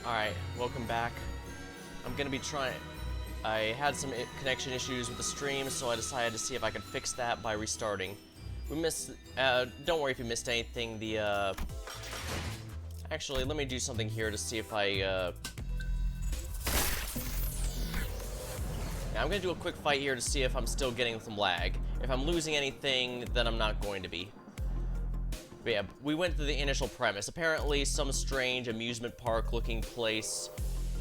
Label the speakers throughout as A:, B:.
A: Alright, welcome back. I'm gonna be trying... I had some connection issues with the stream, so I decided to see if I could fix that by restarting. We missed... don't worry if you missed anything, Actually, let me do something here to see if I, Yeah, I'm gonna do a quick fight here to see if I'm still getting some lag. If I'm losing anything, then I'm not going to be. But yeah, we went through the initial premise. Apparently, some strange amusement park looking place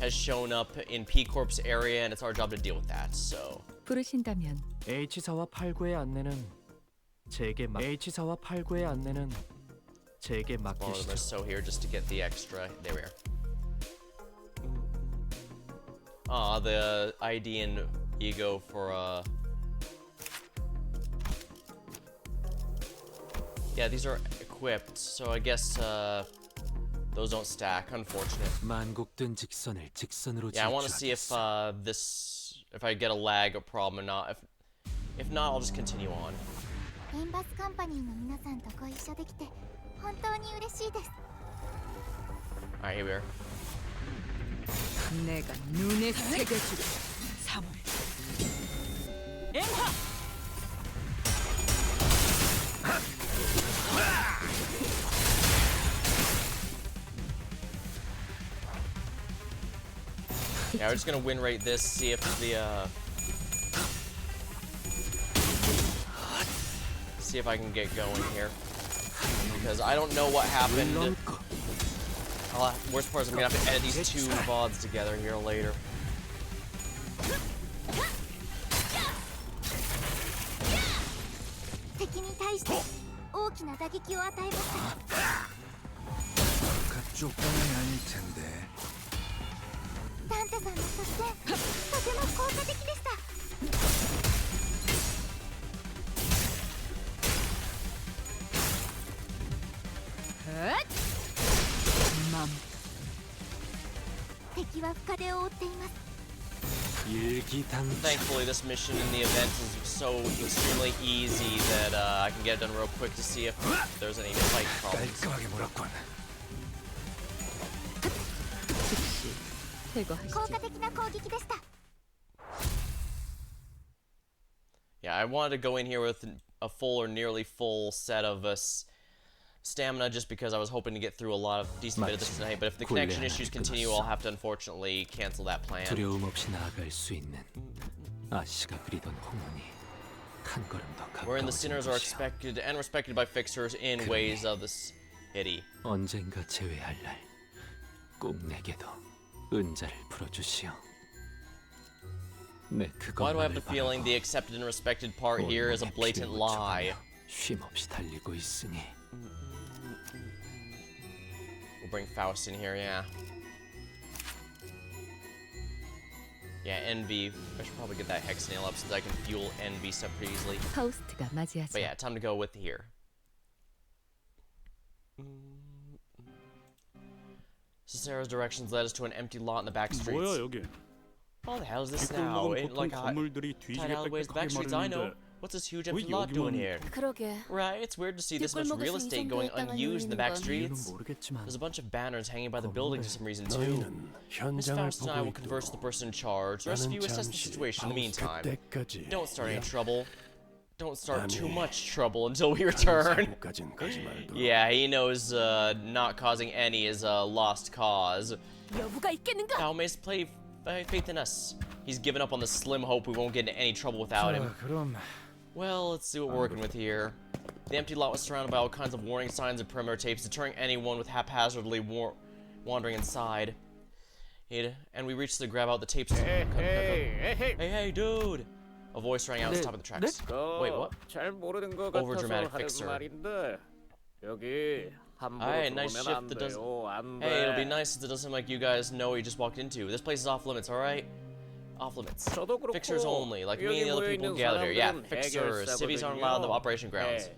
A: has shown up in P-Corp's area, and it's our job to deal with that, so...
B: 부르신다면
C: H사와 8구의 안내는 제게 맡기시죠.
A: So here just to get the extra. There we are. Aw, the ID and ego for, Yeah, these are equipped, so I guess, those don't stack, unfortunate.
C: 만곡된 직선을 직선으로
A: Yeah, I want to see if, if I get a lag or problem or not. If not, I'll just continue on.
D: Limbus Company の皆さんとご一緒できて本当に嬉しいです。
A: Alright, here we are.
B: 내가 눈에 새겨주리. 3월 엠하.
A: Yeah, we're just gonna win rate this, see if see if I can get going here. Because I don't know what happened. Worst part is I'm gonna have to edit these two VODs together here later.
D: 敵に対して大きな打撃を与えました。
E: 그쪽만이 아닐 텐데.
D: ダンテさんの作戦、とても効果的でした。 敵は深手を負っています。
A: Thankfully, this mission in the event is so extremely easy that I can get it done real quick to see if there's any fight problems. Yeah, I wanted to go in here with a full or nearly full set of stamina just because I was hoping to get through a lot of decent bit of this tonight, but if the connection issues continue, I'll have to unfortunately cancel that plan.
C: 두려움 없이 나아갈 수 있는 아씨가 그리던 홍원이 한 걸음 더
A: Wherein the
C: 가까워진
A: sinners are
C: 것이야.
A: expected and respected by fixers in ways of the city.
C: 언젠가 재회할 날 꼭 내게도 은자를 풀어주시오. 내
A: Why do I have the
C: 그것만을
A: feeling the
C: 바라고
A: accepted and respected part here is a
C: 온몸에
A: blatant
C: 피를
A: lie?
C: 묻혀가며 쉼없이 달리고 있으니.
A: We'll bring Faust in here, yeah. Yeah, envy. I should probably get that hex nail up since I can fuel envy stuff pretty easily.
B: 파우스트가 맞이하죠.
A: But yeah, time to go with here. Cicero's directions led us to an empty lot in the back streets.
F: 뭐야 여기?
A: What the hell is this now?
F: 뒷골목은
A: Ain't like
F: 보통
A: a
F: 건물들이
A: tight
F: 뒤지게
A: alleyways, the back
F: 빽빽하게
A: streets I know.
F: 마련했는데
A: What's this huge
F: 왜
A: empty lot doing
F: 여기만-
A: here?
B: 그러게.
A: Right, it's weird to see this much real
B: 뒷골목에서 이
A: estate going
B: 정도의 땅을
A: unused in the back
B: 노리는 건
A: streets.
C: 이유는 모르겠지만
A: There's a bunch of banners hanging by the building for some reason too.
E: 너희는
A: Miss
E: 현장을
A: Faust and I
E: 보고
A: will converse with the
E: 있도록.
A: person in charge. The rest of you assess the situation in the meantime.
E: 그때까지
A: Don't start any
E: 야,
A: trouble. Don't start too
E: 아니,
A: much trouble until we return.
E: 사고까진 가지 말도록.
A: Yeah, he knows not causing any is a lost cause.
B: 여부가 있겠는가?
A: Thou mayst play faith in us. He's given up on the slim hope we won't get into any trouble without him.
E: 그럼
A: Well, let's see what we're working with here. The empty lot was surrounded by all kinds of warning signs and perimeter tapes, deterring anyone with haphazardly wandering inside. And we reached to grab out the tapes. Hey, dude! A voice rang out at the top of the tracks. Wait, what?
G: 잘 모르는 것
A: Overdramatic
G: 같아서
A: fixer.
G: 하는 말인데 여기 함부로
A: Alright, nice
G: 들어오면
A: shift
G: 안
A: that does.
G: 돼요. 안
A: Hey, it'll be
G: 돼.
A: nice since it doesn't seem like you guys know what you just walked into. This place is off limits, alright? Off limits.
G: 저도 그렇고
A: Fixers only, like me and the other people gathered here. Yeah, fixers. Civvies aren't allowed in the operation grounds.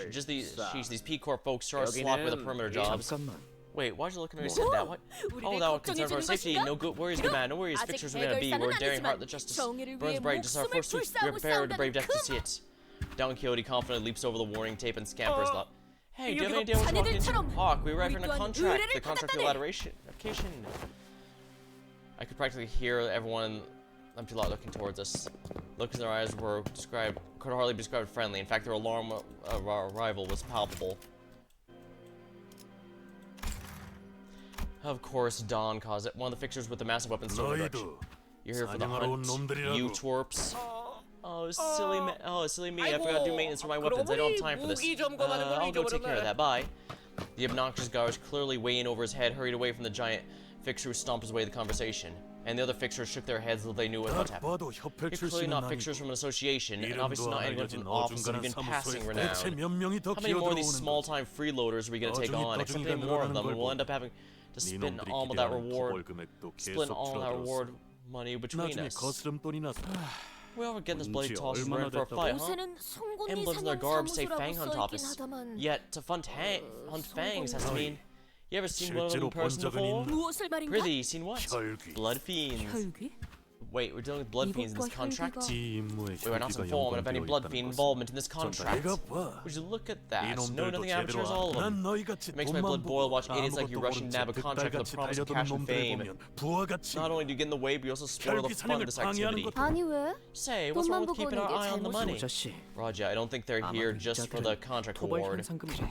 A: Just these P-Corp folks sure are sloppy with the perimeter jobs.
C: 잠깐만.
A: Wait, why'd you look at me when you said that? What? Oh, that would concern for our safety. No good worries, good man. No worries. Fixers we're gonna be. We're a daring heart that justice burns bright. Just our first fruits. We're prepared to brave death to see it. Don Quixote confidently leaps over the warning tape and scampers. Hey, do you have any idea what you walked into? Hawk, we arrived in a contract. The contract for elaboration. I could practically hear everyone empty lot looking towards us. Looks in their eyes could hardly be described friendly. In fact, their alarm of our arrival was palpable. Of course, Dawn caused it. One of the fixtures with the massive weapons still in the direction. You're here for the hunt, you twerps. Oh, silly me. I forgot to do maintenance for my weapons. I don't have time for this. I'll go take care of that. Bye. The obnoxious guards, clearly weighing over his head, hurried away from the giant fixture who stomped his way to the conversation. And the other fixtures shook their heads as though they knew what had happened. You're clearly not fixtures from an association, and obviously not anyone from an office of even passing renown. How many more of these small-time freeloaders are we going to take on? Accept any more of them, and we'll end up having to split all of that reward money between us. Well, we're getting this bloody toss and ready for a fight, huh? Emblems in their garb say Fang Hunt Office. Yet, to hunt fangs has to mean... You ever seen one of them in person before?
B: 무엇을 말인가?
A: Prithee, seen what? Blood fiends.
B: 혈기?
A: Wait, we're dealing with blood fiends in this contract?
C: 이 임무의
A: We were not
C: 혈기가
A: informed of any blood
C: 연관되어
A: fiend
C: 있다는
A: involvement in this contract. Would you look at that? No, nothing amateurs, all of them. It makes my blood boil watch idiots like you rushing to nab a contract for the promise of cash and fame. Not only do you get in the way, but you also spoil the fun of this activity.
D: 아니 왜?
A: Say, what's wrong with keeping our eye on the money?
G: 아저씨,
A: Roger, I don't think they're here just for the contract
G: 토벌
A: award.
G: 현상금이래.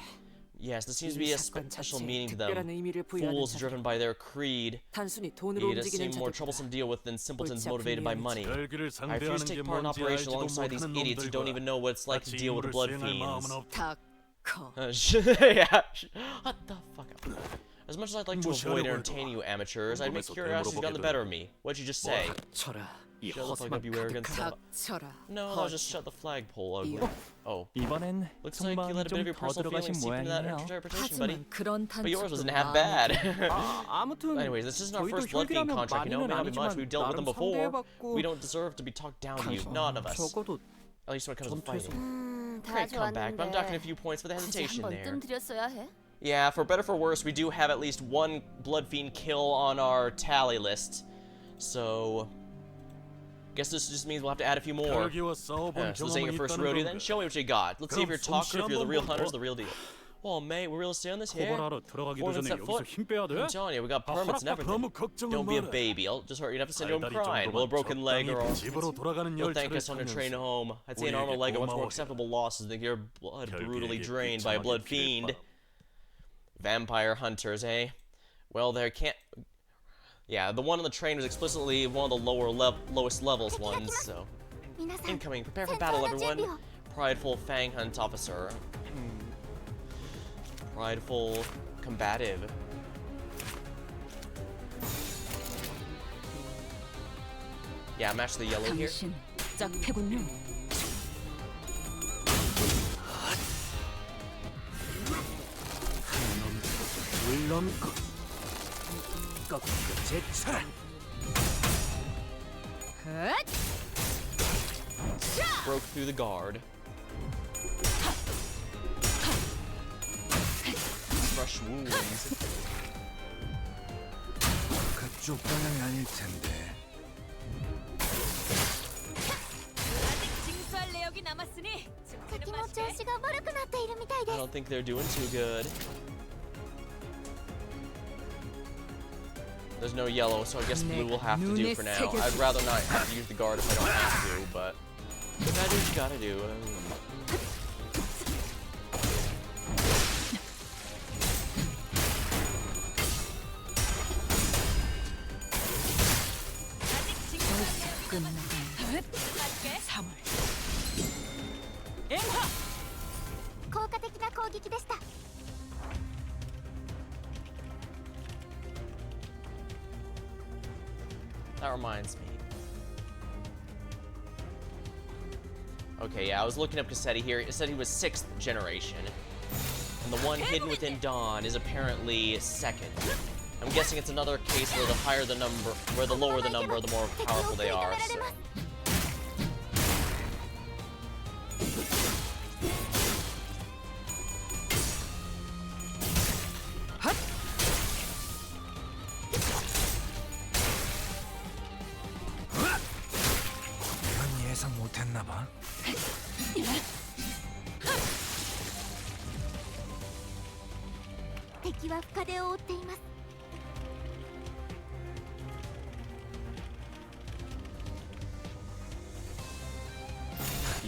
A: Yes, there seems to be a special meaning to them.
G: 특별한 의미를 부여하는
A: Fools
G: 자들.
A: driven by their creed.
G: 단순히 돈으로
A: It does seem
G: 움직이는
A: more
G: 자들.
A: troublesome to deal with than simpletons
G: 골치 아픈
A: motivated by
G: 일이지.
A: money. I
C: 혈기를
A: refuse to
C: 상대하는 게
A: take part in
C: 뭔지
A: operation
C: 알지도
A: alongside these
C: 못하는
A: idiots who don't even
C: 놈들과
A: know what it's like to
C: 같이
A: deal with the
C: 임무를
A: blood
C: 수행할
A: fiends.
C: 마음은 없.
B: 닥커.
A: Yeah, shut the fuck up. As much as I'd like to avoid entertaining you amateurs, I'd make curiosity gotten the better of me. What'd you just say?
G: 쳐라, 이
A: Shut the fuck
G: 허세만
A: up, you arrogant son of a...
B: 닥쳐라.
A: No, I'll just shut the flagpole, ugly. Oh.
C: 이번엔
A: Looks like you let a bit of your personal feelings seep into that interpretation, buddy.
B: 하지만 그런
A: But yours
B: 단축도
A: wasn't half
B: 마음에
A: bad.
G: 아무튼
A: Anyways, this isn't our
G: 저희도
A: first blood fiend
G: 혈기라면
A: contract, you know? It may not be much,
G: 많이는
A: we've dealt with them
G: 아니지만
A: before.
G: 상대해봤고
A: We don't deserve to be talked down to you, none of us.
G: 적어도
A: At least when it comes to fighting.
D: 다
A: Great comeback, but I'm docking a
D: 좋았는데
A: few points for the
B: 굳이
A: hesitation
B: 한
A: there.
B: 번쯤 드렸어야 해.
A: Yeah, for better for worse, we do have at least one blood fiend kill on our tally list. So... Guess this just means we'll have to add a few more.
C: 혈기와 싸워본
A: So this ain't
C: 경험은
A: your first
C: 있다는
A: rodeo then?
C: 건가?
A: Show me what you got. Let's see if you're a
C: 그럼
A: talker, if you're the
C: 솜씨
A: real
C: 한번
A: hunter's
C: 보고.
A: the real deal. Well, mate, we're really staying this here.
C: 토벌하러 들어가기도
A: Before we
C: 전에
A: set
C: 여기서
A: foot,
C: 힘 빼야 돼?
A: I'm telling you, we got permits and
C: 허락과
A: everything.
C: 너무 걱정은
A: Don't be a
C: 마라.
A: baby. I'll just hurt you enough to send you home
C: 달달이
A: crying. Will a
C: 정도만
A: broken leg or
C: 적당히
A: arm.
C: 집으로 돌아가는
A: You'll thank
C: 열차를
A: us on your train
C: 타면서
A: home. I'd say an arm or
C: 우리에게
A: leg are much more
C: 고마워해.
A: acceptable losses than your blood brutally
C: 혈기에게
A: drained by a blood
C: 비참하게
A: fiend.
C: 기회봐.
A: Vampire hunters, eh? Well, there can't... Yeah, the one on the train was explicitly one of the lowest levels ones, so...
D: 皆さん
A: Incoming, prepare for
D: 戦
A: battle,
D: 闘の準
A: everyone.
D: 備を
A: Prideful Fang Hunt Officer. Prideful, combative. Yeah, match the yellow here.
B: 당신 짝패군요.
G: 물론고 꺾어제 차라.
B: 헛!
A: Broke through the guard. Fresh wounds.
E: 그쪽 방향이 아닐 텐데.
B: 아직 징수할 내역이 남았으니
D: 先の調子が悪くなっているみたい
A: I
D: です
A: don't think they're doing too good. There's no yellow, so I guess blue will have to do for now. I'd rather not have to use the guard if I don't have to, but if I do, you gotta do.
B: 끝나간 3월. 엠하!
D: 効果的な攻撃でした
A: That reminds me. Okay, yeah, I was looking up Cassetti here. It said he was 6th generation. And the one hidden within Dawn is apparently 2nd. I'm guessing it's another case where the higher the number, where the lower the number, the more powerful they are. So.
E: 이건 예상 못했나 봐.
D: 敵は深手を負っています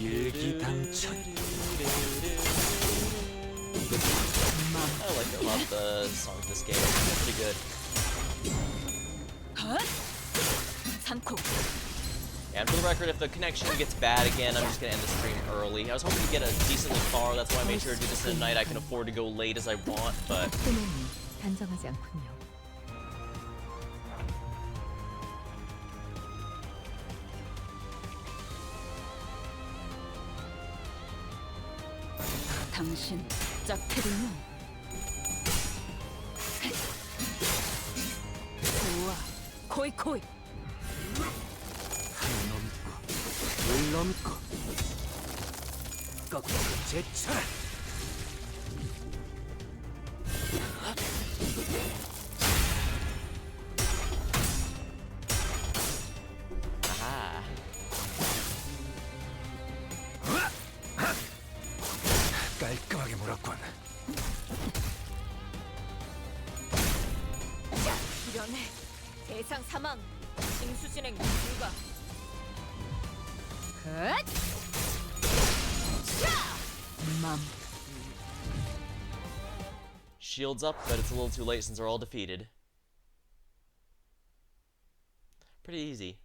C: 일기당천.
A: I like a lot of the songs in this game. They're pretty good.
B: 삼코.
A: And for the record, if the connection gets bad again, I'm just gonna end the stream early. I was hoping to get a decently far, that's why I made sure to do this in a night I can afford to go late as I want, but
B: 단정하지 않군요. 당신 짝패군요. 좋아, 코이코이.
C: 한 넘고 물 넘고 거꾸로 제쳐라.
A: 아하.
E: 깔끔하게 물었군.
B: 이러네. 대상 사망. 징수 진행 불가. 헛! 맘.
A: Shields up, but it's a little too late since they're all defeated. Pretty easy.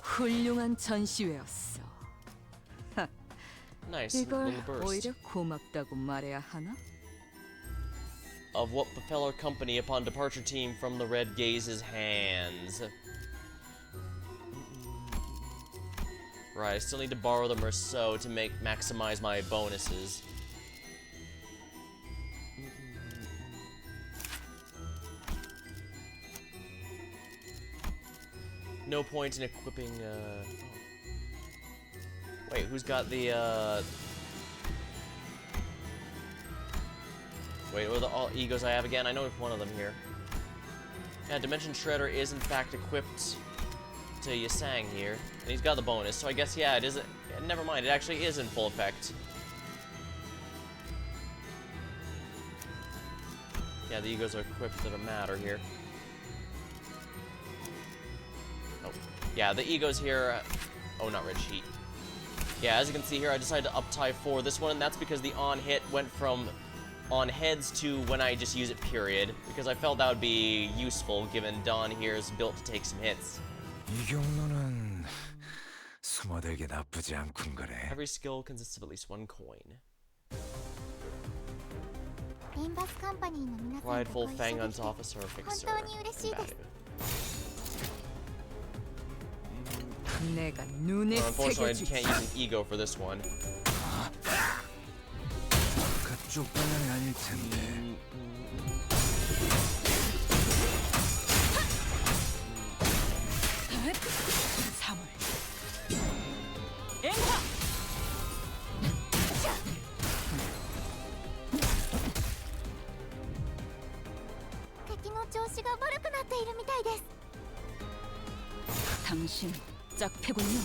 B: 훌륭한 전시회였어.
A: Nice
B: 이걸
A: little burst.
B: 오히려 고맙다고 말해야 하나?
A: Of what befell our company upon departure team from the Red Gaze's hands. Right, I still need to borrow them or so to maximize my bonuses. No point in equipping, oh. Wait, who's got the, Wait, what are the all egos I have again? I know one of them here. Yeah, Dimension Shredder is in fact equipped to Yasang here. And he's got the bonus, so I guess, yeah, it isn't. Yeah, never mind, it actually is in full effect. Yeah, the egos are equipped that matter here. Oh, yeah, the egos here. Oh, not red sheet. Yeah, as you can see here, I decided to up tie for this one, and that's because the on hit went from on heads to when I just use it, period. Because I felt that would be useful, given Dawn here is built to take some hits.
E: 이 경로는 숨어들기 나쁘지 않군 거래.
A: Every skill consists of at least one coin.
D: リンバスカンパニーの皆さんとご
A: Prideful
D: 一緒で
A: Fanghunt's
D: きて
A: officer, fixer,
D: 本当に嬉しいです
B: 내가 눈에
A: Unfortunately, I
B: 새겨주지.
A: can't use an ego for this one.
E: 그쪽 방향이 아닐 텐데.
B: 사물. 앵화.
D: 敵の調子が悪くなっているみたいです
B: 당신 짝패군요.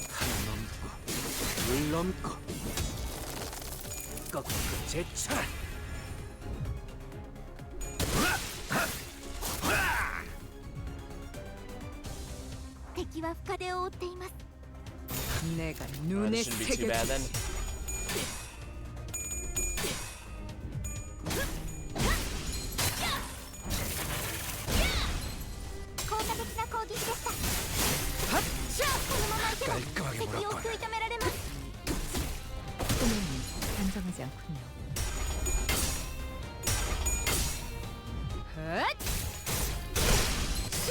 C: 한 넘고 물 넘고 거꾸로 제쳐라.
D: 敵は深手を負っています
B: 내가
A: This
B: 눈에
A: shouldn't be too bad then.
B: 새겨주지.
D: 効果的な攻撃でしたこのままいけば敵を食い止められます
B: 소문이 단정하지 않군요. 헛! 샤!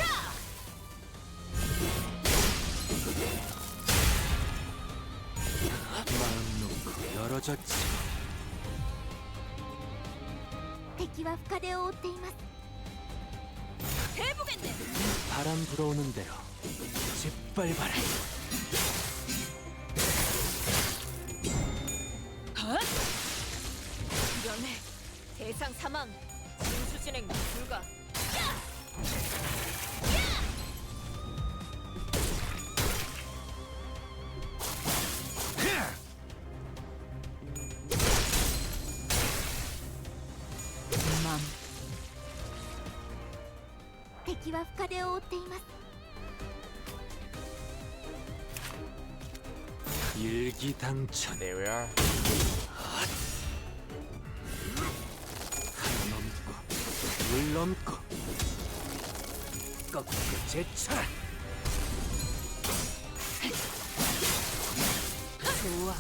C: 마음 놓고 열어졌지.
D: 敵は深手を負っています
B: 해보겠네.
C: 바람 불어오는 대로 짓밟아라.
B: 헛! 이러네. 대상 사망. 징수 진행 불가. 맘.
D: 敵は深手を負っています
C: 일기당천.
A: There we are.
C: 한 넘고 물 넘고 꺾고 제쳐라.
B: 좋아.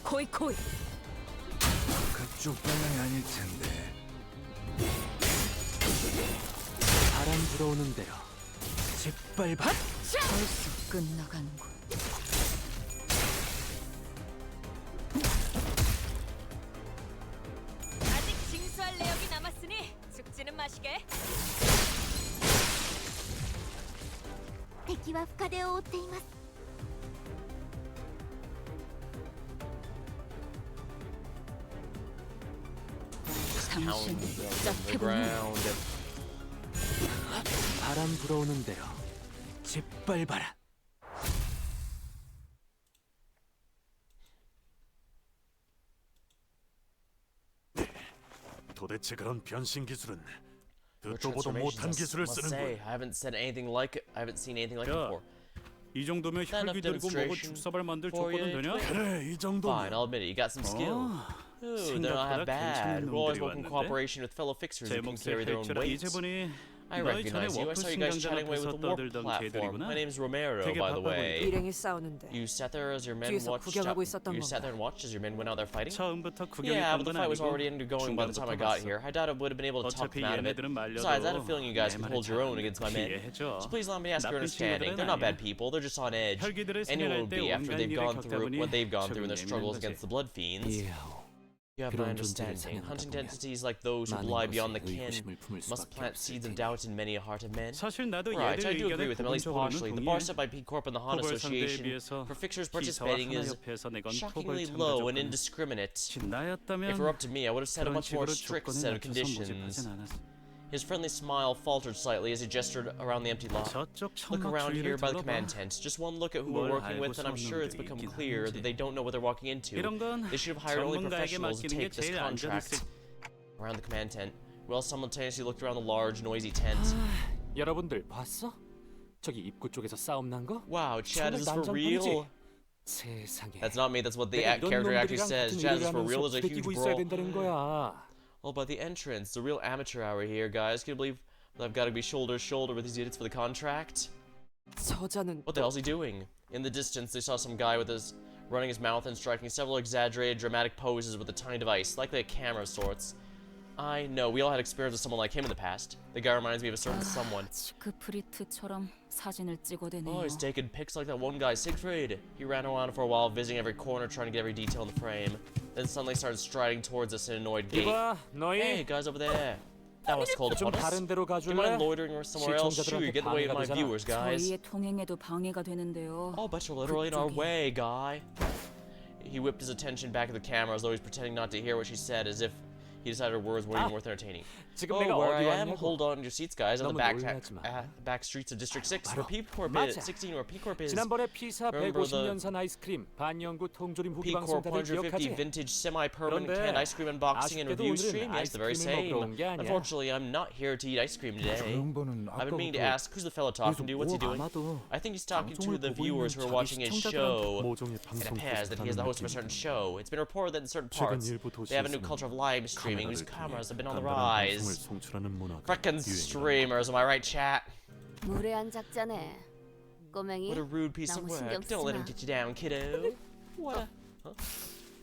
B: 코이.
E: 그쪽 방향이 아닐 텐데.
C: 바람 불어오는 대로 짓밟아.
B: 벌써 끝나가는군. 아직 징수할 내역이 남았으니 죽지는 마시게.
D: 敵は深手を負っています
B: 당신
A: Pound on the
B: 짝패군요.
A: ground.
C: 바람 불어오는 대로 짓밟아라.
F: 도대체 그런 변신 기술은
A: Your
F: 듣도 보도 못한
A: transformations,
F: 기술을
A: must say,
F: 쓰는군.
A: I haven't said anything like it. I haven't seen anything like it
G: 야,
A: before.
G: 이 정도면
A: Stand up
G: 혈기 들고 먹어
A: demonstration
G: 죽사발 만들
A: for
G: 조건은
A: you
G: 되냐?
A: to
F: 그래, 이
A: Fine,
F: 정도면
A: I'll admit it. You got some skill. Ooh, they're not half
G: 생각보다
A: bad.
G: 괜찮은
A: We'll always
G: 놈들이
A: work in
G: 왔는데?
A: cooperation with fellow fixers
G: 제
A: who can
G: 몫을
A: carry their own
G: 할줄
A: weights.
G: 이제 보니
A: I
G: 너희 전에
A: recognize you. I
G: 워프
A: saw you guys
G: 승강장
A: chatting away with
G: 앞에서
A: the warp
G: 떠들던
A: platform.
G: 개들이구나.
A: My name's Romero,
G: 되게
A: by the
G: 바빠
A: way.
B: 일행이 싸우는데
A: You sat there as your men
B: 뒤에서
A: watched.
B: 구경하고 있었던
A: You sat there and watched as your men went out there fighting.
G: 처음부터 구경했던
A: Yeah, but the
G: 건
A: fight was
G: 아니고
A: already undergoing by the time I
G: 중간부터
A: got
G: 봤어.
A: here. I doubt I would have been able to talk
G: 어차피
A: them out of it.
G: 얘네들은 말려도
A: Besides, I had a feeling you guys
G: 내
A: could
G: 말을
A: hold your own
G: 잘
A: against my men.
G: 이해해줘.
A: So please let me ask your
G: 나쁜
A: understanding.
G: 친구들은
A: They're not bad
G: 아니야.
A: people. They're just on edge.
G: 혈기들을
A: Anyone
G: 세뇌할
A: would
G: 때
A: be after
G: 온갖
A: they've
G: 일을
A: gone through
G: 겪다
A: what they've gone
G: 보니
A: through in their
G: 적응이
A: struggles
G: 예민한
A: against
G: 거지.
A: the blood fiends.
C: 이해하오.
A: You have my
C: 그런 존재를
A: understanding.
C: 사냥하다
A: Hunting
C: 보면
A: entities like those who
C: 많은
A: lie beyond the
C: 것에
A: kin
C: 의구심을 품을
A: must
C: 수밖에
A: plant
C: 없을
A: seeds of
C: 테니.
A: doubt in many a heart of men.
G: 사실 나도
A: Right, I
G: 얘들
A: do agree
G: 의견에
A: with them, at least
G: 부분적으로는
A: partially. The bar
G: 동의해.
A: set by P Corp and the Han
G: 포벌 상대에
A: Association
G: 비해서
A: for fixers
G: 기사와
A: participating
G: 하나
A: is
G: 옆에서 내건
A: shockingly
G: 포벌
A: low and
G: 참가 조건은
A: indiscriminate.
G: 나였다면
A: If it were up to me, I would have set a
G: 그런
A: much more
G: 식으로
A: strict
G: 조건에
A: set of
G: 맞춰서
A: conditions.
G: 모집하진 않았어.
A: His friendly smile faltered slightly as he gestured around the empty lot.
G: 저쪽
A: Look
G: 천막
A: around here
G: 주위를
A: by the
G: 둘러봐.
A: command tent. Just one look at who we're
G: 뭘
A: working with, and I'm
G: 알고서
A: sure it's
G: 놈들이
A: become
G: 있긴
A: clear that
G: 한지.
A: they don't know what they're walking into.
G: 이런 건
A: They should have hired only
G: 전문가에게
A: professionals to
G: 맡기는 게
A: take this
G: 제일
A: contract.
G: 안전했을.
A: Around the command tent, we all simultaneously looked around the large, noisy tent.
C: 여러분들 봤어? 저기 입구 쪽에서 싸움 난 거?
A: Wow, Chad, is this for
C: 난장판이지?
A: real?
C: 세상에.
A: That's not me, that's what the
C: 내가 이런
A: character actually
C: 놈들이랑
A: says.
C: 같은
A: Chad, is
C: 일을
A: this for real?
C: 하면서
A: There's a huge
C: 부대끼고 있어야
A: brawl.
C: 된다는 거야.
A: Oh, but the entrance, the real amateur hour here, guys. Can you believe that I've got to be shoulder to shoulder with these idiots for the contract?
B: 저자는
A: What the hell's he doing? In the distance, they saw some guy with his running his mouth and striking several exaggerated, dramatic poses with a tiny device, likely a camera of sorts. I know, we all had experience with someone like him in the past. The guy reminds me of a certain someone.
B: 치크프리트처럼 사진을 찍어대네요.
A: Oh, he's taking pics like that one guy, Siegfried. He ran around for a while, visiting every corner, trying to get every detail in the frame. Then suddenly started striding towards us in an annoyed gait.
C: 이봐, 너희
A: Hey, guys over there. That was called
C: 좀
A: upon us.
C: 다른 데로
A: Do you mind
C: 가줄래?
A: loitering somewhere else? Sure, you
C: 시청자들한테
A: get in the way of
C: 방해가
A: my
C: 되잖아.
A: viewers, guys.
B: 저희의 통행에도 방해가 되는데요.
A: Oh, but you're literally in our
B: 그쪽이.
A: way, guy. He whipped his attention back at the camera as though he's pretending not to hear what she said, as if he decided her words weren't even worth entertaining.
C: 지금
A: Oh,
C: 내가
A: where I
C: 어디
A: am?
C: 왔냐고.
A: Hold on to your seats, guys. On the
C: 너무
A: back,
C: 놀라지 마.
A: back streets of District 6,
C: 바로
A: where P Corp
C: 맞아.
A: is. 16, where P Corp is.
C: 지난번에 피사
A: Remember
C: 150년산 아이스크림 반영구 통조림 후기
A: P
C: 방송
A: Corp
C: 다들
A: 150
C: 기억하지?
A: vintage semi-permanent
C: 그런데
A: canned ice cream unboxing and
C: 아쉽게도
A: review
C: 오늘은
A: stream. Yes, the very
C: 아이스크림을
A: same.
C: 먹으러 온게 아니야.
A: Unfortunately, I'm not here to eat ice cream today.
E: 양반은
A: I've been meaning to
E: 아까부터
A: ask, who's the fellow talking to? What's he doing?
C: 아마도
A: I think he's talking to
C: 방송을
A: the
C: 보고
A: viewers
C: 있는
A: who are
C: 자기
A: watching his
C: 시청자들한테
A: show.
C: 모종의
A: It
C: 방송
A: appears that he is the host of a certain show. It's been reported that in certain parts,
C: 최근 일부
A: they have a new
C: 도시에서는
A: culture of live streaming whose
C: 카메라를
A: cameras have been on the
C: 통해 간단한 방송을
A: rise.
C: 송출하는 문화가
A: Frickin' streamers, am I right, chat?
D: 무례한 작자네 꼬맹이
A: What a rude piece of
D: 너무
A: work.
D: 신경
A: Don't let him
D: 쓰지
A: get you down, kiddo. What a... Huh?